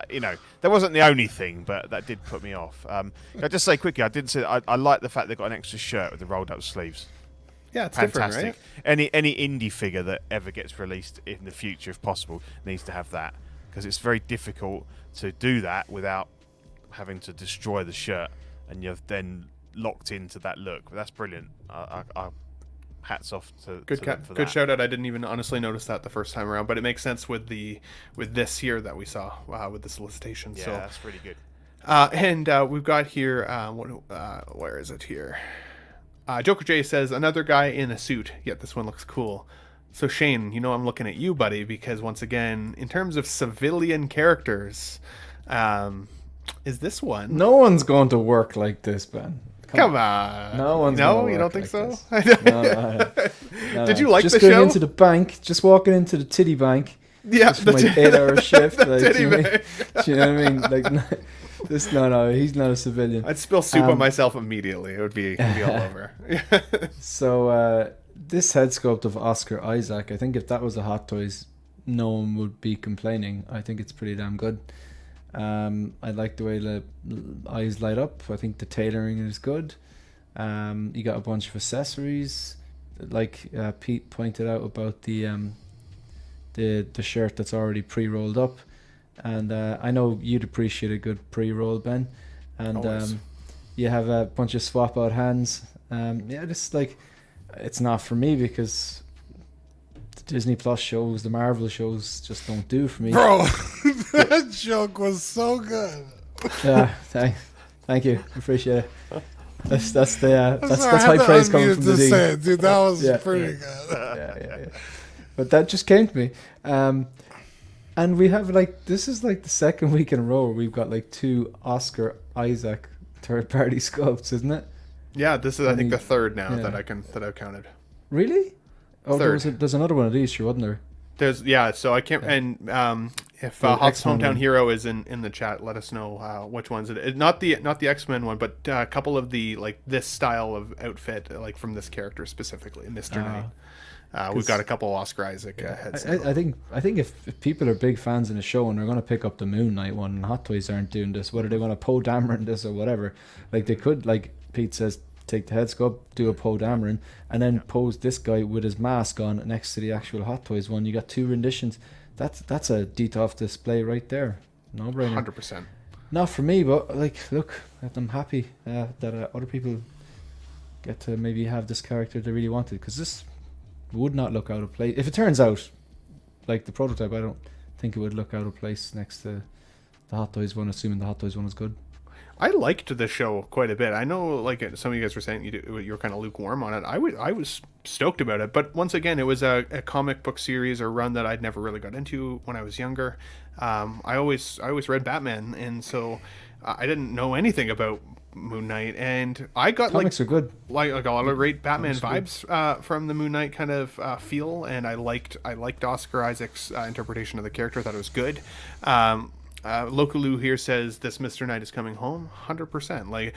you know, that wasn't the only thing, but that did put me off. Can I just say quickly, I like the fact they got an extra shirt with the rolled up sleeves. Yeah, it's Fantastic. different, right? Any indie figure that ever gets released in the future, if possible, needs to have that, because it's very difficult to do that without having to destroy the shirt, and you're then locked into that look. But that's brilliant. I hats off to them for Good that. shout out. I didn't even honestly notice that the first time around, but it makes sense with this here that we saw with the solicitation. Yeah, So that's really good. and we've got here where is it here? Joker J says another guy in a suit, yet this one looks cool. So Shane, you know I'm looking at you, buddy, because once again, in terms of civilian characters, is this one? No one's going to work like this, Ben. Come on. No one's No, gonna you work don't think like so? this. No. Did you like just the going show? into the bank, just walking into the titty bank. Yeah, just for my 8-hour shift. Like, titty do you bank. know what I mean? Like, this, no, he's not a civilian. I'd spill soup on myself immediately. It would be all over. So this head sculpt of Oscar Isaac, I think if that was a Hot Toys, no one would be complaining. I think it's pretty damn good. I like the way the eyes light up. I think the tailoring is good. You got a bunch of accessories, like Pete pointed out about the shirt that's already pre-rolled up, and I know you'd appreciate a good pre-roll, Ben. And you have a bunch of swap out hands. Yeah, just like, it's not for me because the Disney Plus shows, the Marvel shows just don't do for me. Bro, that joke was so good. Yeah, thank you, appreciate it. That's Sorry, I high had to praise coming unmute from to the D. say it, dude. That was Yeah. pretty good. Yeah. But that just came to me. And we have this is like the second week in a row where we've got like 2 Oscar Isaac third-party sculpts, isn't it? Yeah, this is I think the third now yeah. that I've counted. Really? Oh, Third. there's another one of these, sure, wasn't there? So I can't. And if The Hawk's X-Men Hometown one. Hero is in the chat, let us know which ones it is. Not the X-Men one, but a couple of the like this style of outfit, like from this character specifically, Mr. Knight. We've got a couple Oscar Isaac heads. I think if people are big fans in the show and they're going to pick up the Moon Knight one, and Hot Toys aren't doing this, whether they want to Poe Dameron this or whatever, like they could, like Pete says, take the head sculpt, do a Poe Dameron, and then pose this guy with his mask on next to the actual Hot Toys one. You got 2 renditions. That's a DTOF display right there. No brainer. 100%. Not for me, but like, look, I'm happy that other people get to maybe have this character they really wanted, because this would not look out of place. If it turns out like the prototype, I don't think it would look out of place next to the Hot Toys one, assuming the Hot Toys one is good. I liked the show quite a bit. I know, like some of you guys were saying, you were kind of lukewarm on it. I was stoked about it, but once again, it was a comic book series or run that I'd never really got into when I was younger. I always read Batman, and so I didn't know anything about Moon Knight, and I got comics are good. Like a lot of great Batman vibes from the Moon Knight kind of feel, and I liked Oscar Isaac's interpretation of the character. I thought it was good. Lokaloo here says this Mr. Knight is coming home. 100%. Like,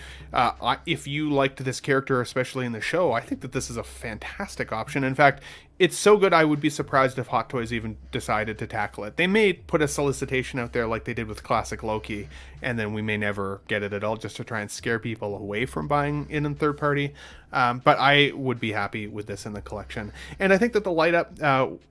if you liked this character, especially in the show, I think that this is a fantastic option. In fact, it's so good I would be surprised if Hot Toys even decided to tackle it. They may put a solicitation out there like they did with Classic Loki, and then we may never get it at all, just to try and scare people away from buying it in third party. But I would be happy with this in the collection. And I think that the light up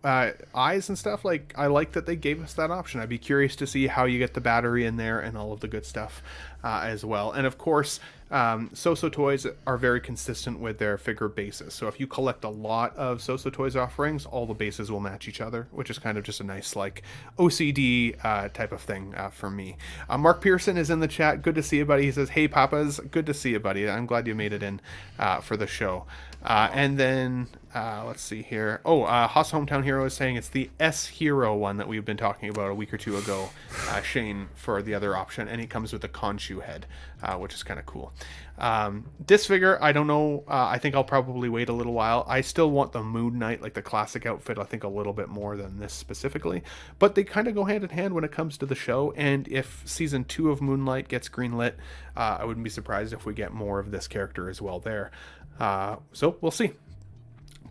eyes and stuff, like, I like that they gave us that option. I'd be curious to see how you get the battery in there and all of the good stuff as well. And of course, So-So Toys are very consistent with their figure bases. So if you collect a lot of So-So Toys offerings, all the bases will match each other, which is kind of just a nice, like, OCD type of thing for me. Mark Pearson is in the chat. Good to see you, buddy. He says, hey, Papas. Good to see you, buddy. I'm glad you made it in for the show. And then, let's see here. Haas Hometown Hero is saying it's the S-Hero one that we've been talking about a week or two ago, Shane, for the other option. And he comes with a Khonshu head, which is kind of cool. This figure, I don't know. I think I'll probably wait a little while. I still want the Moon Knight, like the classic outfit, I think a little bit more than this specifically. But they kind of go hand in hand when it comes to the show. And if season 2 of Moonlight gets greenlit, I wouldn't be surprised if we get more of this character as well there. So we'll see.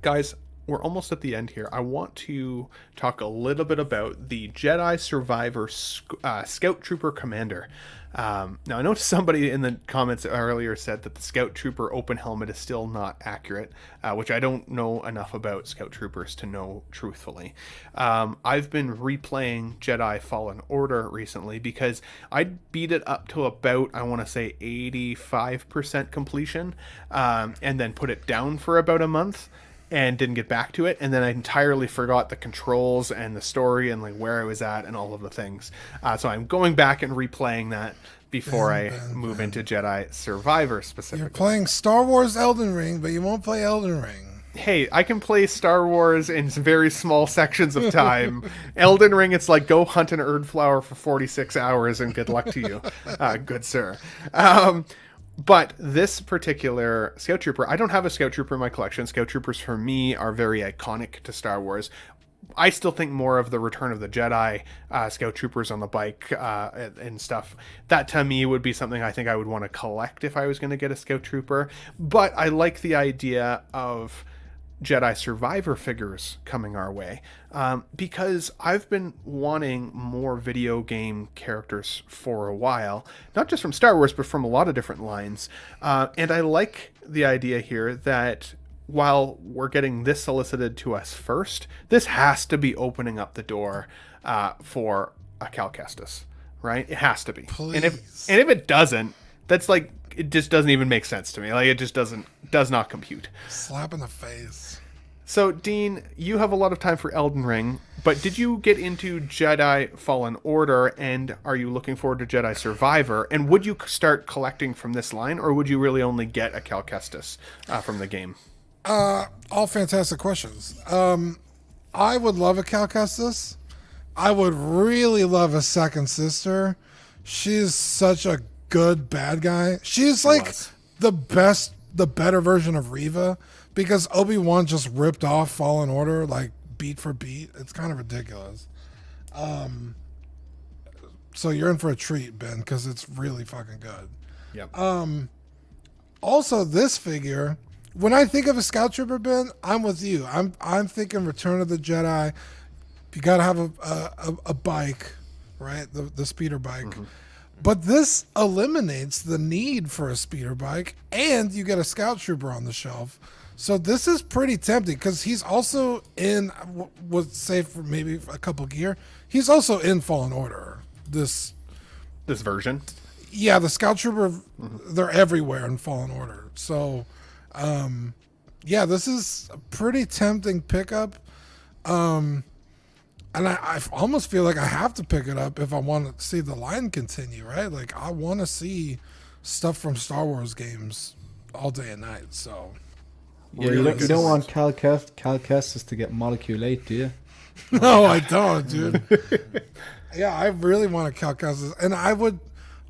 Guys, we're almost at the end here. I want to talk a little bit about the Jedi Survivor Scout Trooper Commander. Now, I know somebody in the comments earlier said that the Scout Trooper open helmet is still not accurate, which I don't know enough about Scout Troopers to know truthfully. I've been replaying Jedi Fallen Order recently because I beat it up to about, I want to say, 85% completion, and then put it down for about a month and didn't get back to it, and then I entirely forgot the controls and the story and like where I was at and all of the things. So I'm going back and replaying that before I move into Jedi Survivor specifically. You're playing Star Wars Elden Ring, but you won't play Elden Ring. Hey, I can play Star Wars in some very small sections of time. Elden Ring, it's like go hunt an Erdflower for 46 hours and good luck to you, good sir. But this particular Scout Trooper, I don't have a Scout Trooper in my collection. Scout Troopers for me are very iconic to Star Wars. I still think more of the Return of the Jedi Scout Troopers on the bike and stuff. That to me would be something I think I would want to collect if I was going to get a Scout Trooper. But I like the idea of Jedi Survivor figures coming our way because I've been wanting more video game characters for a while, not just from Star Wars but from a lot of different lines, and I like the idea here that while we're getting this solicited to us first, this has to be opening up the door for a Cal Kestis, right? It has to be. Please. And if it doesn't, that's like, it just doesn't even make sense to me. Like, it just does not compute. Slap in the face. So, Dean, you have a lot of time for Elden Ring, but did you get into Jedi Fallen Order, and are you looking forward to Jedi Survivor? And would you start collecting from this line, or would you really only get a Cal Kestis from the game? All fantastic questions. I would love a Cal Kestis. I would really love a second sister. She's such a good bad guy. She's like the better version of Reva, because Obi-Wan just ripped off Fallen Order like beat for beat. It's kind of ridiculous. So you're in for a treat, Ben, because it's really fucking good. Yep. Also, this figure, when I think of a Scout Trooper, Ben, I'm with you. I'm thinking Return of the Jedi. You got to have a bike, right? The speeder bike. Mm-hmm. But this eliminates the need for a speeder bike, and you get a scout trooper on the shelf. So this is pretty tempting because he's also in, would say for maybe a couple gear, he's also in Fallen Order. This version. Yeah, the scout trooper, they're everywhere in Fallen Order. So, yeah, this is a pretty tempting pickup. And I almost feel like I have to pick it up if I want to see the line continue, right? Like, I want to see stuff from Star Wars games all day and night, so... Yeah, you don't want Cal Kestis to get Molecule 8, do you? No, I don't, dude. Yeah, I really want a Cal Kestis. And I would...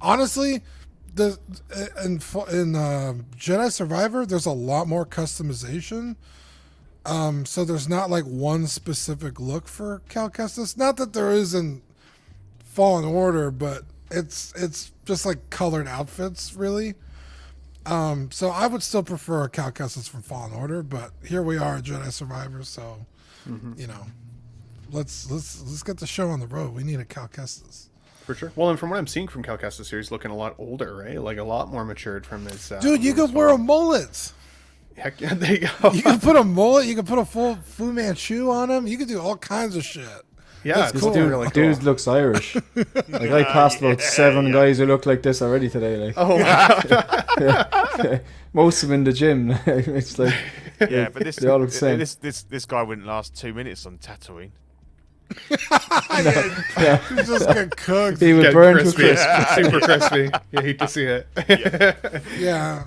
Honestly, in Jedi Survivor, there's a lot more customization. So there's not like one specific look for Cal Kestis. Not that there is in Fallen Order, but it's just like colored outfits, really. So I would still prefer a Cal Kestis from Fallen Order, but here we are at Jedi Survivor, so you know, let's get the show on the road. We need a Cal Kestis. For sure. Well, and from what I'm seeing from Cal Kestis here, he's looking a lot older, right? Like a lot more matured from his. Dude, you could wear a mullet. Heck yeah, there you go. You can put a mullet. You can put a full Fu Manchu on him. You can do all kinds of shit. Yeah, This cool. dude, Really cool. dude looks Irish. Like I passed about 7 guys who look like this already today. Like, Oh my god. most of them in the gym. It's like Yeah, but they all look the same. this guy wouldn't last 2 minutes on Tatooine. Yeah, You just get cooked. he would Get burn to crispy. crisp. Super crispy. You hate to see it. Yeah.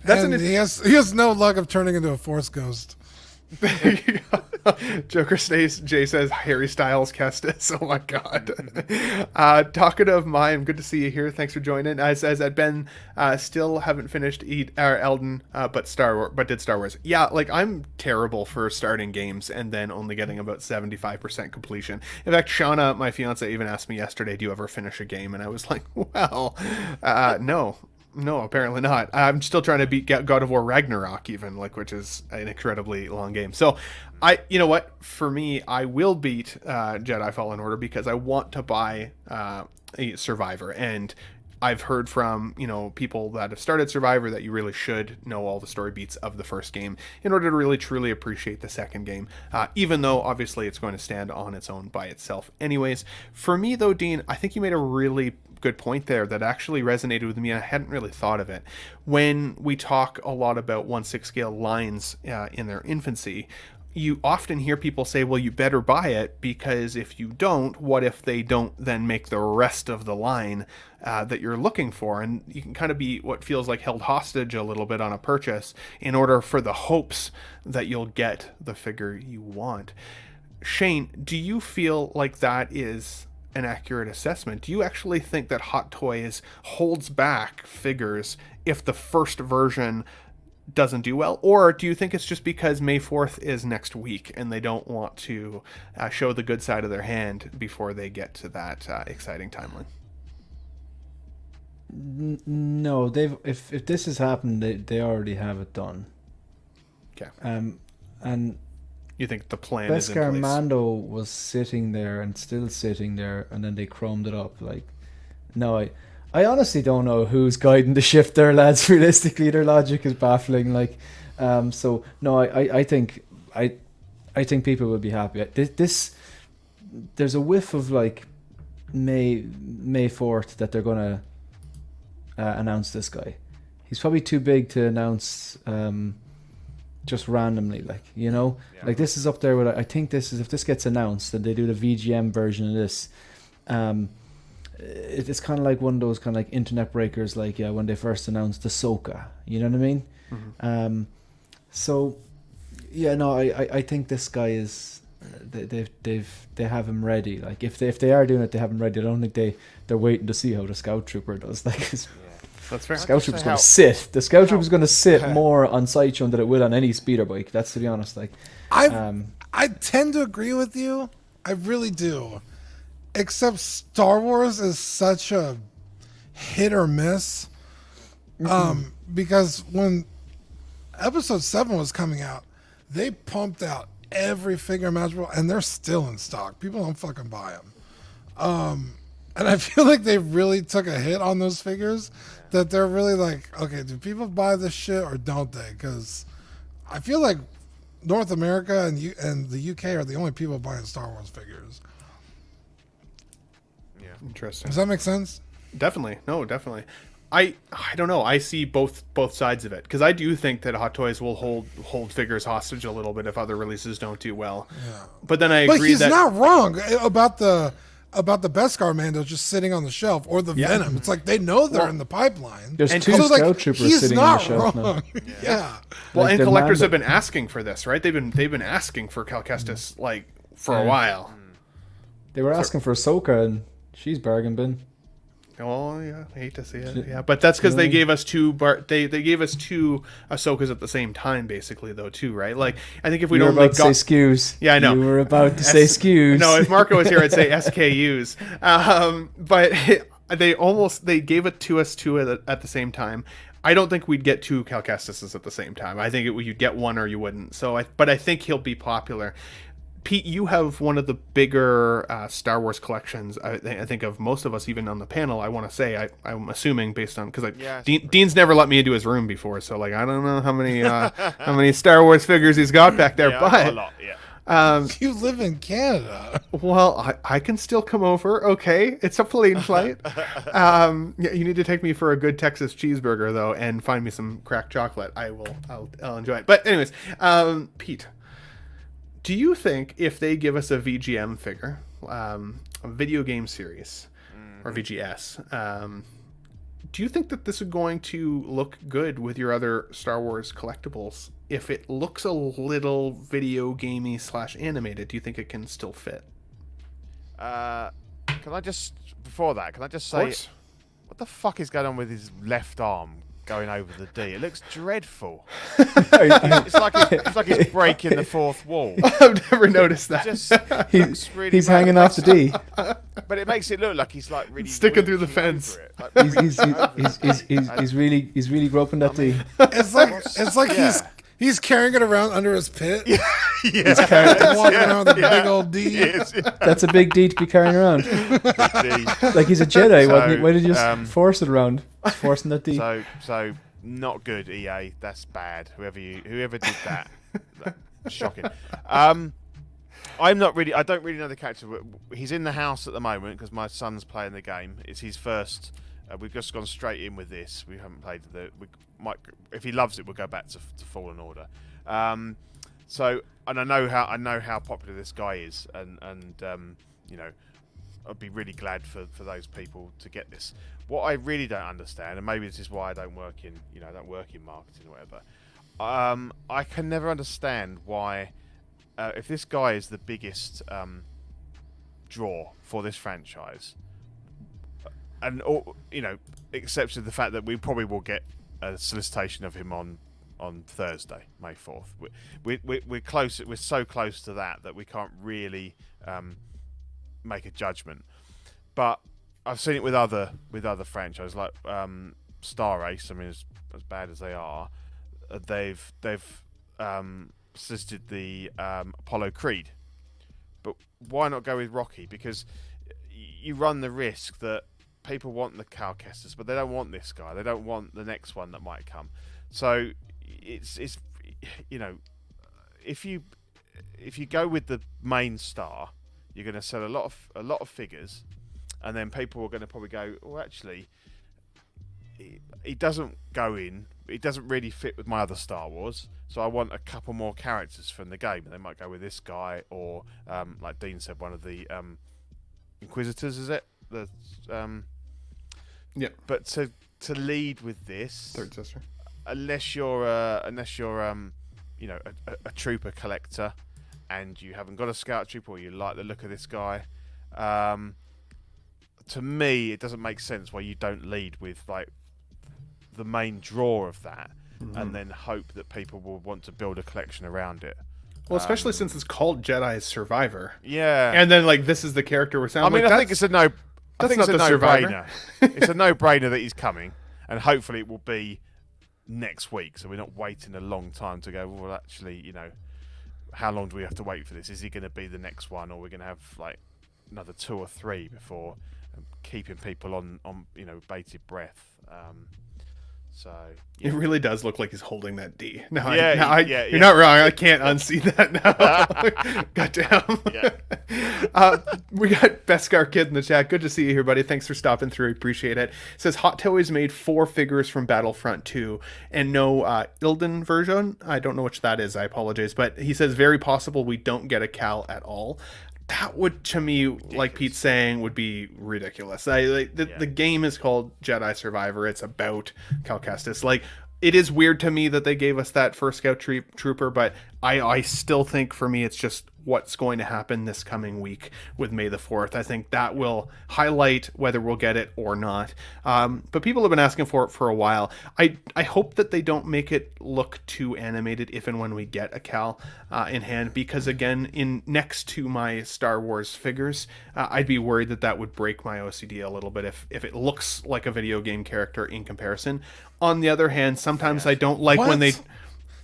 That's And he has no luck of turning into a Force ghost. Joker Stace Jay says Harry Styles Kestis. Oh my god. Talking of mine, good to see you here. Thanks for joining. Says that Ben still haven't finished Elden, but did Star Wars. Yeah, like I'm terrible for starting games and then only getting about 75% completion. In fact, Shauna, my fiance, even asked me yesterday, "Do you ever finish a game?" And I was like, "Well, no." No, apparently not. I'm still trying to beat God of War Ragnarok, even, like, which is an incredibly long game. So, you know what? For me, I will beat Jedi Fallen Order because I want to buy a Survivor, and I've heard from people that have started Survivor that you really should know all the story beats of the first game in order to really truly appreciate the second game. Even though obviously it's going to stand on its own by itself, anyways. For me, though, Dean, I think you made a really good point there that actually resonated with me, and I hadn't really thought of it. When we talk a lot about 1/6 scale lines in their infancy, you often hear people say, well, you better buy it, because if you don't, what if they don't then make the rest of the line that you're looking for? And you can kind of be what feels like held hostage a little bit on a purchase in order for the hopes that you'll get the figure you want. Shane, do you feel like that is an accurate assessment? Do you actually think that Hot Toys holds back figures if the first version doesn't do well, or do you think it's just because May 4th is next week and they don't want to show the good side of their hand before they get to that exciting timeline? No, if this has happened, they already have it done. Okay. And you think the plan is in Beskar place? Mando was sitting there and still sitting there, and then they chromed it up. Like, no, I honestly don't know who's guiding the ship there, lads. Realistically, their logic is baffling. Like, so no, I think people will be happy. This there's a whiff of like May 4th that they're gonna announce this guy. He's probably too big to announce just randomly, like, like this is up there with, I think this is, if this gets announced and they do the VGM version of this, it's kind of like one of those kind of like internet breakers, like when they first announced Ahsoka, you know what I mean? Mm-hmm. So yeah, no, I think this guy is, they have him ready. Like if they are doing it, they have him ready. I don't think they're waiting to see how the Scout Trooper does. Like, that's fair. Scout Trooper's going to sit. The Scout Trooper's going to sit more on Sideshow than it will on any speeder bike. That's, to be honest. Like, I tend to agree with you. I really do. Except Star Wars is such a hit or miss. Because when Episode 7 was coming out, they pumped out every figure imaginable, and they're still in stock. People don't fucking buy them. And I feel like they really took a hit on those figures. That they're really like, okay, do people buy this shit or don't they? Because I feel like North America and the UK are the only people buying Star Wars figures. Yeah. Interesting. Does that make sense? Definitely. No, definitely. I don't know. I see both sides of it, because I do think that Hot Toys will hold figures hostage a little bit if other releases don't do well. Yeah. But then I But agree he's that not wrong about the Beskar Mando just sitting on the shelf or the Yeah. Venom. It's like they know they're in the pipeline. There's And two so, like, Scout Troopers he's sitting on the not shelf wrong. now. Yeah. well, like and the collectors Mando- have been asking for this, right? They've been asking for Cal Kestis like for a while. They were asking for Ahsoka, and she's bargain bin. Oh yeah, I hate to see it. Yeah, but that's because they gave us they gave us two Ahsokas at the same time, basically, though, too, right? Like, I think if we You were don't about like to say SKUs. Yeah, I know. You were about to say SKUs. No, if Marco was here, I'd say SKUs. But they gave it to us two at the same time. I don't think we'd get two Cal Kestises at the same time. I think you'd get one or you wouldn't. But I think he'll be popular. Pete, you have one of the bigger Star Wars collections, I think, of most of us, even on the panel. I want to say, I'm assuming, based on, because Dean's never let me into his room before, so like I don't know how many Star Wars figures he's got back there, Yeah, but a lot, yeah. You live in Canada. well, I can still come over. Okay, it's a plane flight. Yeah, you need to take me for a good Texas cheeseburger though, and find me some cracked chocolate. I'll enjoy it. But anyways, Pete, do you think if they give us a VGM figure, a video game series, or VGS, do you think that this is going to look good with your other Star Wars collectibles? If it looks a little video gamey / animated, do you think it can still fit? Can I just say, what the fuck is going on with his left arm going over the D? It looks dreadful. It's like he's breaking the fourth wall. I've never noticed that. Just looks really He's bad. hanging off the D. But it makes it look like he's like really Sticking through the reaching over fence. it, like He's really groping that D. It's like Yeah. he's carrying it around under his pit. yeah. Walking around with a big old D. That's a big D to be carrying around. Like he's a Jedi, wasn't he? Why did you just force it around? Just forcing that D. So not good, EA. That's bad. Whoever did that, shocking. I don't really know the character. He's in the house at the moment because my son's playing the game. It's his first. We've just gone straight in with this. We haven't played if he loves it, we'll go back to Fallen Order. So, and I know how popular this guy is, and you know, I'd be really glad for those people to get this. What I really don't understand, and maybe this is why I don't work in marketing or whatever. I can never understand why, if this guy is the biggest draw for this franchise, and except for the fact that we probably will get a solicitation of him on Thursday, May 4th. We're close. We're so close to that we can't really make a judgment. But I've seen it with other franchises like Star Race. I mean, as bad as they are, they've solicited the Apollo Creed. But why not go with Rocky? Because you run the risk that people want the Cal Kestis, but they don't want this guy. They don't want the next one that might come. So it's if you go with the main star, you're going to sell a lot of figures, and then people are going to probably go, oh, actually, he doesn't go in. It doesn't really fit with my other Star Wars, so I want a couple more characters from the game, and they might go with this guy, or like Dean said, one of the Inquisitors. Is it the Yeah. But to lead with this, Third sister. unless you're a trooper collector, and you haven't got a scout trooper, or you like the look of this guy, to me it doesn't make sense why you don't lead with like the main draw of that, and then hope that people will want to build a collection around it. Well, especially since it's called Jedi Survivor. Yeah, And then like this is the character we're sounding. I mean, I think it's a no. I think not it's a the Survivor. no-brainer. It's a no-brainer that he's coming, and hopefully it will be next week. So we're not waiting a long time to go. Well, actually, how long do we have to wait for this? Is he going to be the next one, or we're going to have like another 2 or 3 before keeping people on bated breath. So It really does look like he's holding that D. No, Yeah, you're not wrong. I can't unsee that now. Goddamn. Yeah. We got Beskar Kid in the chat. Good to see you here, buddy. Thanks for stopping through. Appreciate it. Says Hot Toys made 4 figures from Battlefront 2 and no Ilden version. I don't know which that is. I apologize. But he says very possible we don't get a Cal at all. That would, to me, like Pete's saying, would be ridiculous. The game is called Jedi Survivor. It's about Cal Kestis. Like, it is weird to me that they gave us that first Scout Trooper, but I still think for me it's just what's going to happen this coming week with May the 4th. I think that will highlight whether we'll get it or not. But people have been asking for it for a while. I hope that they don't make it look too animated if and when we get a Cal in hand, because again, next to my Star Wars figures, I'd be worried that would break my OCD a little bit if it looks like a video game character in comparison. On the other hand, sometimes I don't like when they...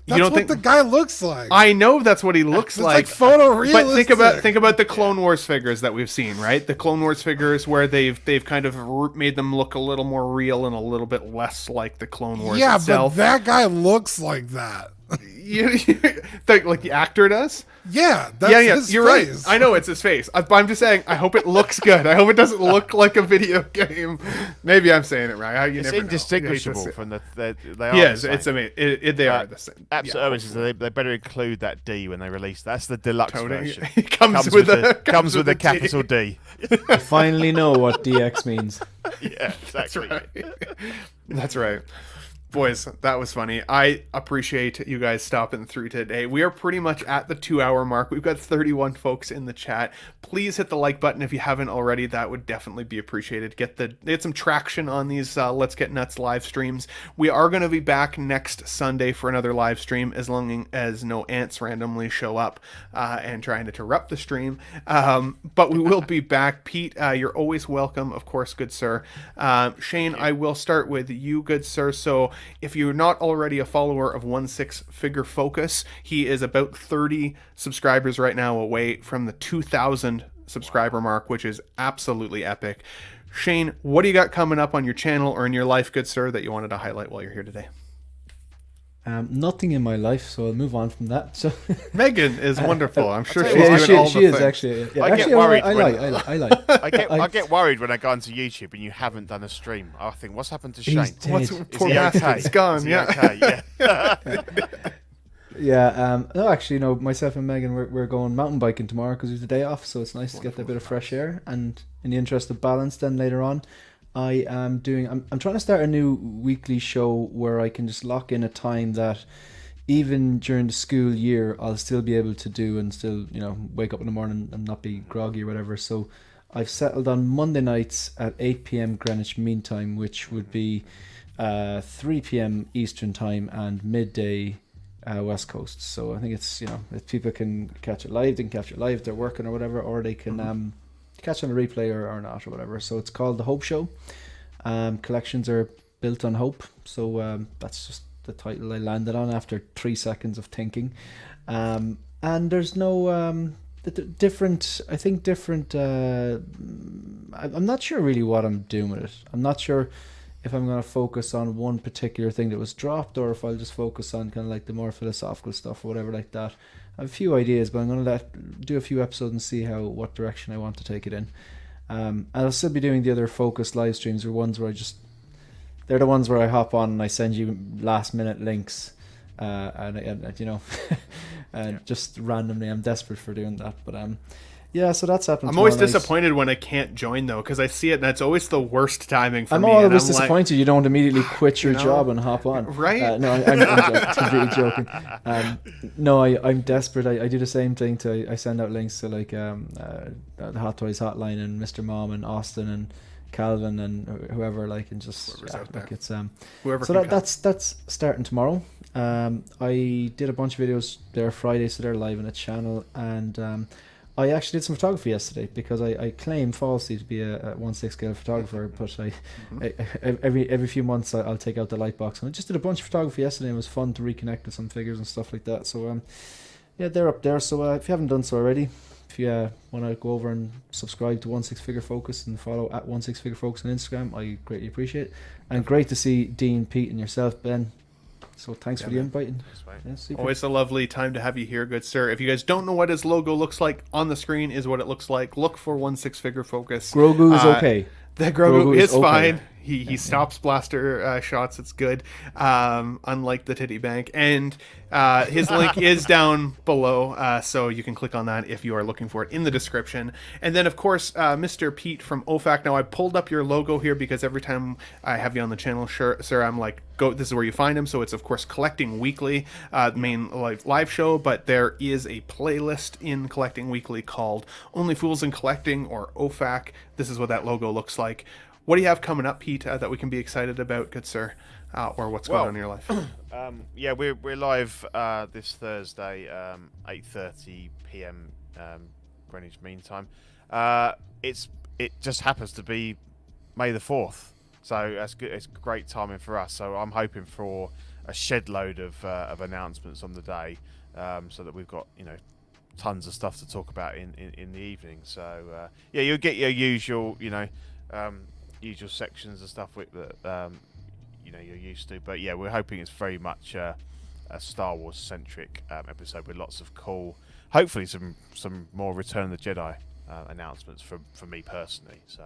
That's what the guy looks like. I know that's what he looks like. It's like photorealistic. But think about the Clone Wars figures that we've seen, right? The Clone Wars figures where they've kind of made them look a little more real and a little bit less like the Clone Wars itself. But that guy looks like that. Like the actor does? Yeah, that's his you're face. right. I know it's his face. I'm just saying, I hope it looks good. I hope it doesn't look like a video game. Maybe I'm saying it right. It's indistinguishable from the. They are. Yes, the same. it's amazing. They are the same. Absolutely, they better include that D when they release. That's the deluxe version. It comes with a capital D. I finally know what DX means. Yeah, exactly. That's right. Boys, that was funny. I appreciate you guys stopping through today. We are pretty much at the 2-hour mark. We've got 31 folks in the chat. Please hit the like button if you haven't already. That would definitely be appreciated. Get some traction on these Let's Get Nuts live streams. We are going to be back next Sunday for another live stream, as long as no ants randomly show up and try and interrupt the stream. But we will be back. Pete, you're always welcome, of course, good sir. Shane, I will start with you, good sir. So if you're not already a follower of 16thFigureFocus, he is about 30 subscribers right now away from the 2,000 subscriber mark, which is absolutely epic. Shane, what do you got coming up on your channel or in your life, good sir, that you wanted to highlight while you're here today? Nothing in my life, so I'll move on from that. So Megan is wonderful. I'm sure she's yeah, doing all the she is things. actually. Yeah. I get worried. I get worried when I go onto YouTube and you haven't done a stream. I think, what's happened to Shane? He's dead. Poor he bastard, okay? he's gone. Is he Yeah. okay? Yeah. Yeah. No, actually, myself and Megan, we're going mountain biking tomorrow because it's a day off, so it's nice to get a bit of fresh air. And in the interest of balance, then later on, I'm trying to start a new weekly show where I can just lock in a time that even during the school year I'll still be able to do and still wake up in the morning and not be groggy or whatever. So I've settled on Monday nights at 8 p.m. Greenwich Mean Time, which would be 3 p.m. Eastern Time and midday West Coast. So I think it's if people can catch it live, they can catch it live if they're working or whatever, or they can catch on a replay or not or whatever. So it's called The Hope Show. Collections are built on hope, so that's just the title I landed on after 3 seconds of thinking. And there's no different. I'm not sure really what I'm doing with it. I'm not sure if I'm going to focus on one particular thing that was dropped, or if I'll just focus on kind of like the more philosophical stuff or whatever like that. I have a few ideas, but I'm going to do a few episodes and see what direction I want to take it in. And I'll still be doing the other focus live streams, or ones where they're the ones where I hop on and I send you last minute links, and just randomly. I'm desperate for doing that, but yeah, so that's happening. I'm always tomorrow night. disappointed when I can't join though, because I see it and it's always the worst timing for I'm me. always disappointed you don't immediately quit your job and hop on. Right? No, I'm completely joking. No, I'm desperate. I do the same thing. I send out links to like the Hot Toys Hotline and Mr. Mom and Austin and Calvin and whoever, like, and just it's whoever. So that's starting tomorrow. I did a bunch of videos there Friday, so they're live on the channel, and I actually did some photography yesterday because I claim falsely to be a 1/6 scale photographer, but every few months I'll take out the light box, and I just did a bunch of photography yesterday. And it was fun to reconnect with some figures and stuff like that. So yeah, they're up there. So if you haven't done so already, if you want to go over and subscribe to Figure Focus and follow at Figure Focus on Instagram, I greatly appreciate it. And great to see Dean, Pete, and yourself, Ben. So thanks for the invite. Yeah, super. Always a lovely time to have you here, good sir. If you guys don't know what his logo looks like, on the screen is what it looks like. Look for Figure Focus. Grogu is okay. The Grogu is okay. fine. He stops blaster shots. It's good. Unlike the Titty Bank. And his link is down below, so you can click on that if you are looking for it in the description. And then, of course, Mr. Pete from OFAC. Now, I pulled up your logo here because every time I have you on the channel, sir, I'm like, go. This is where you find him. So it's, of course, Collecting Weekly, main live show. But there is a playlist in Collecting Weekly called Only Fools in Collecting, or OFAC. This is what that logo looks like. What do you have coming up, Pete, that we can be excited about, good sir? Or what's going on in your life? Yeah, we're live this Thursday, 8:30 p.m. Greenwich Mean Time. It just happens to be May the 4th, so that's good. It's great timing for us. So I'm hoping for a shed load of announcements on the day, so that we've got tons of stuff to talk about in the evening. So yeah, you'll get your usual usual sections and stuff that you're used to, but yeah, we're hoping it's very much a Star Wars centric episode with lots of cool, hopefully some more Return of the Jedi announcements for me personally. So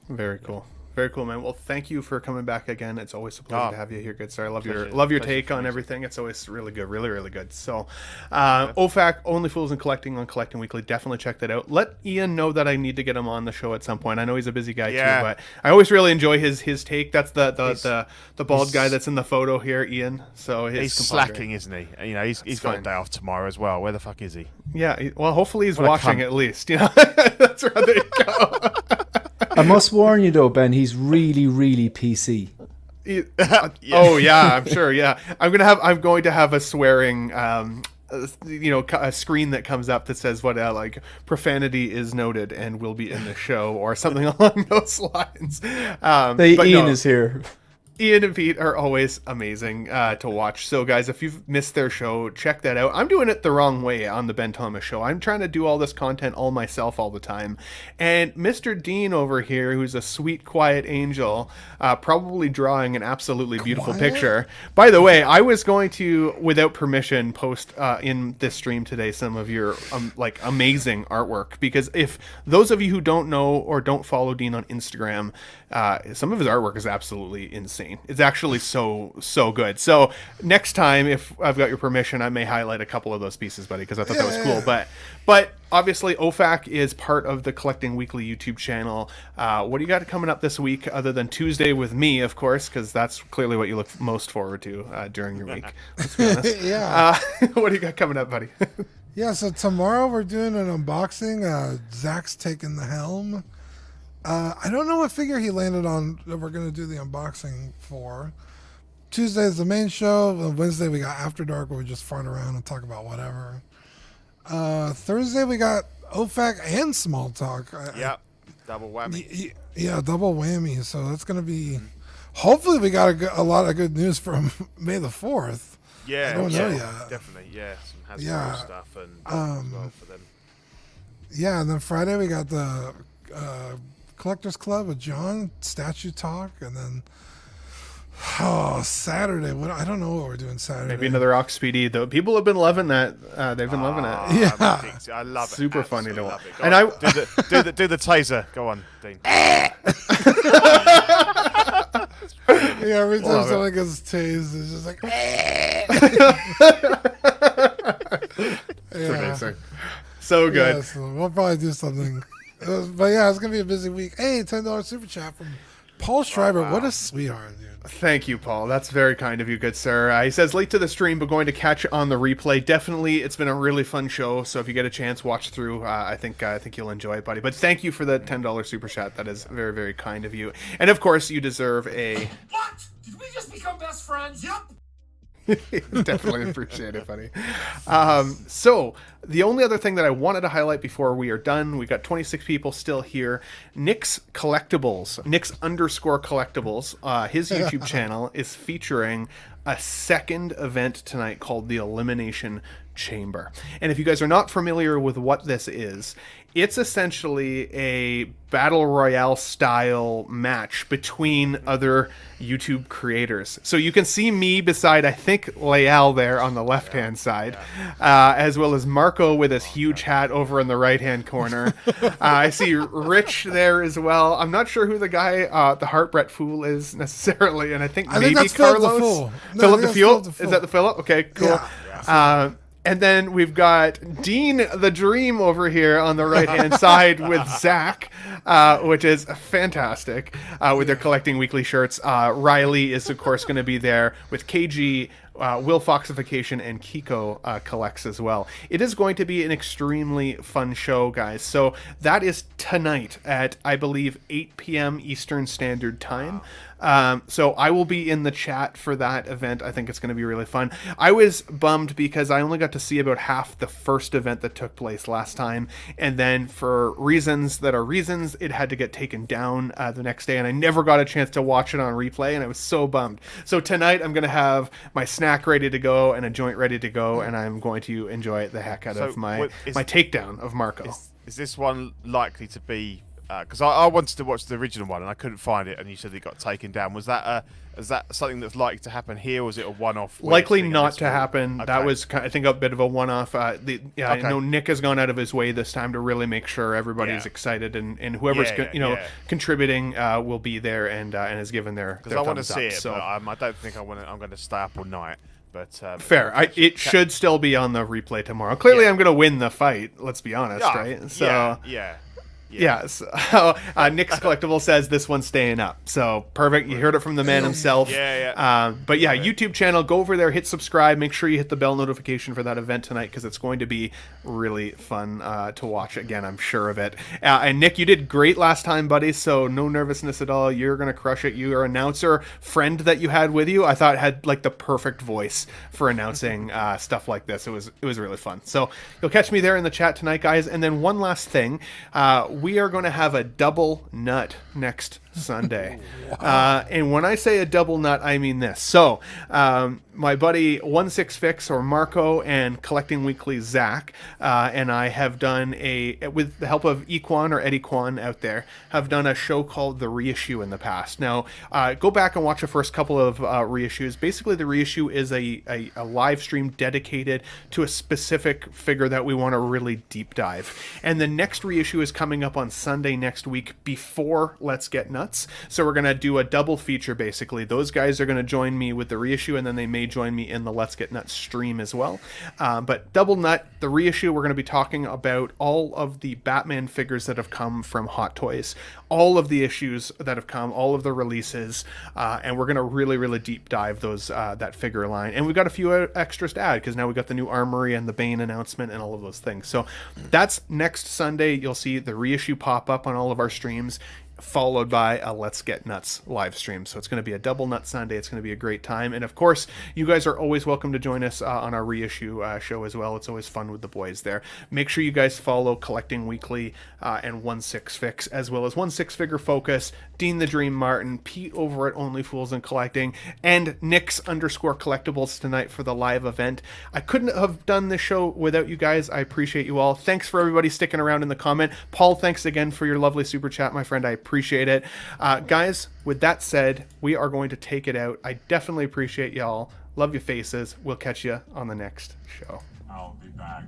very cool. Very cool, man. Well, thank you for coming back again. It's always a pleasure to have you here, good sir. I love your take on everything. It's always really good, really good. So, OFAC, Only Fools in Collecting on Collecting Weekly. Definitely check that out. Let Ian know that I need to get him on the show at some point. I know he's a busy guy too, but I always really enjoy his take. That's the bald guy that's in the photo here, Ian. So he's slacking, isn't he? He's got a day off tomorrow as well. Where the fuck is he? Yeah. Well, hopefully he's watching at least. That's where they go. I must warn you though, Ben, he's really PC. Oh yeah, I'm sure. Yeah, I'm going to have a swearing, a screen that comes up that says what like profanity is noted and will be in the show or something along those lines. Ian is here. Ian and Pete are always amazing to watch. So, guys, if you've missed their show, check that out. I'm doing it the wrong way on the Ben Thomas Show. I'm trying to do all this content all myself all the time. And Mr. Dean over here, who's a sweet, quiet angel, probably drawing an absolutely beautiful picture. By the way, I was going to, without permission, post in this stream today some of your amazing artwork. Because if those of you who don't know or don't follow Dean on Instagram, some of his artwork is absolutely insane. It's actually so good. So next time, if I've got your permission, I may highlight a couple of those pieces, buddy, because I thought that was cool. But obviously, OFAC is part of the Collecting Weekly YouTube channel. What do you got coming up this week, other than Tuesday with me, of course, because that's clearly what you look most forward to during your week. Let's be honest. What do you got coming up, buddy? Yeah, so tomorrow we're doing an unboxing. Zach's taking the helm. I don't know what figure he landed on that we're going to do the unboxing for. Tuesday is the main show. Wednesday we got After Dark, where we just fart around and talk about whatever. Thursday we got OFAC and Small Talk. Double whammy. Yeah, double whammy. So that's going to be... Hopefully we got a lot of good news from May the 4th. Yeah, I don't know yet. Definitely. Yeah, some Hasbro stuff and as well for them. Yeah, and then Friday we got the... Collectors Club with John, Statue Talk, and then Saturday. I don't know what we're doing Saturday. Maybe another Ox Speedy. Though people have been loving that. They've been loving it. Yeah, I love it. Super funny to watch. And I do the taser. Go on, Dean. Yeah, every time someone gets tased, it's just like. Yeah. So good. Yeah, so we'll probably do something. But yeah, it's going to be a busy week. Hey, $10 super chat from Paul Schreiber. What a sweetheart, dude. Thank you, Paul. That's very kind of you, good sir. He says, late to the stream, but going to catch on the replay. Definitely, it's been a really fun show. So if you get a chance, watch through. I think you'll enjoy it, buddy. But thank you for the $10 super chat. That is very, very kind of you. And of course, you deserve a... What? Did we just become best friends? Yep. Definitely appreciate it, buddy. So the only other thing that I wanted to highlight before we are done, we got 26 people still here. Nick's Collectibles, Nick's_Collectibles, his YouTube channel is featuring a second event tonight called the Elimination chamber. And if you guys are not familiar with what this is, it's essentially a battle royale style match between other YouTube creators. So you can see me beside, I think, Leal there on the left-hand side, as well as Marco with his huge hat over in the right-hand corner. I see Rich there as well. I'm not sure who the guy, the Heartbret Fool is necessarily, and I think maybe that's Carlos. Philip the Fool. No, Philip I the think Fool? that's Philip the Is that the Philip? Okay, cool. Yeah. And then we've got Dean the Dream over here on the right-hand side with Zach, which is fantastic, with their Collecting Weekly shirts. Riley is, of course, going to be there with KG, Will Foxification, and Kiko collects as well. It is going to be an extremely fun show, guys. So that is tonight at, I believe, 8 p.m. Eastern Standard Time. So I will be in the chat for that event. I think it's going to be really fun. I was bummed because I only got to see about half the first event that took place last time, and then for reasons, it had to get taken down the next day, and I never got a chance to watch it on replay, and I was so bummed. So tonight I'm going to have my snack ready to go and a joint ready to go, and I'm going to enjoy the heck out of my takedown of Marco. Is this one likely to be... Because I wanted to watch the original one and I couldn't find it, and you said it got taken down. Was that is that something that's likely to happen here, or was it a one-off? Likely not to happen. Okay. That was, I think, a bit of a one-off. I know Nick has gone out of his way this time to really make sure everybody's excited, and whoever's contributing will be there and has given their because I want to see it. So but I don't think I'm going to stay up all night. But fair. It should still be on the replay tomorrow. Clearly, I'm going to win the fight. Let's be honest, right? So Yes. Nick's Collectible says this one's staying up. So perfect. You heard it from the man himself. But YouTube channel, go over there, hit subscribe. Make sure you hit the bell notification for that event tonight because it's going to be really fun to watch. Again, I'm sure of it. And Nick, you did great last time, buddy. So no nervousness at all. You're gonna crush it. Your announcer friend that you had with you, I thought had like the perfect voice for announcing stuff like this. It was really fun. So you'll catch me there in the chat tonight, guys. And then one last thing. We are going to have a double nut next Sunday. And when I say a double nut, I mean this. So, my buddy 16Fix or Marco and Collecting Weekly Zach and I have done with the help of Equan or Eddie Kwan out there, have done a show called The Reissue in the past. Now, go back and watch the first couple of reissues. Basically, The Reissue is a live stream dedicated to a specific figure that we want to really deep dive. And the next reissue is coming up on Sunday next week before Let's Get Nuts. So we're going to do a double feature, basically. Those guys are going to join me with the reissue, and then they may join me in the Let's Get Nuts stream as well. But double nut, the reissue, we're going to be talking about all of the Batman figures that have come from Hot Toys, all of the issues that have come, all of the releases, and we're going to really, really deep dive those that figure line. And we've got a few extras to add, because now we've got the new Armory and the Bane announcement and all of those things. So that's next Sunday. You'll see the reissue pop up on all of our streams, followed by a Let's Get Nuts live stream. So it's going to be a double nut Sunday. It's going to be a great time. And of course, you guys are always welcome to join us on our reissue show as well. It's always fun with the boys there. Make sure you guys follow Collecting Weekly and 16Fix, as well as 16FigureFocus, Dean the Dream Martin, Pete over at Only Fools and Collecting, and Nix_Collectibles tonight for the live event. I couldn't have done this show without you guys. I appreciate you all. Thanks for everybody sticking around in the comment. Paul, thanks again for your lovely super chat, my friend. I appreciate it. Guys, with that said, we are going to take it out. I definitely appreciate y'all. Love your faces. We'll catch you on the next show. I'll be back.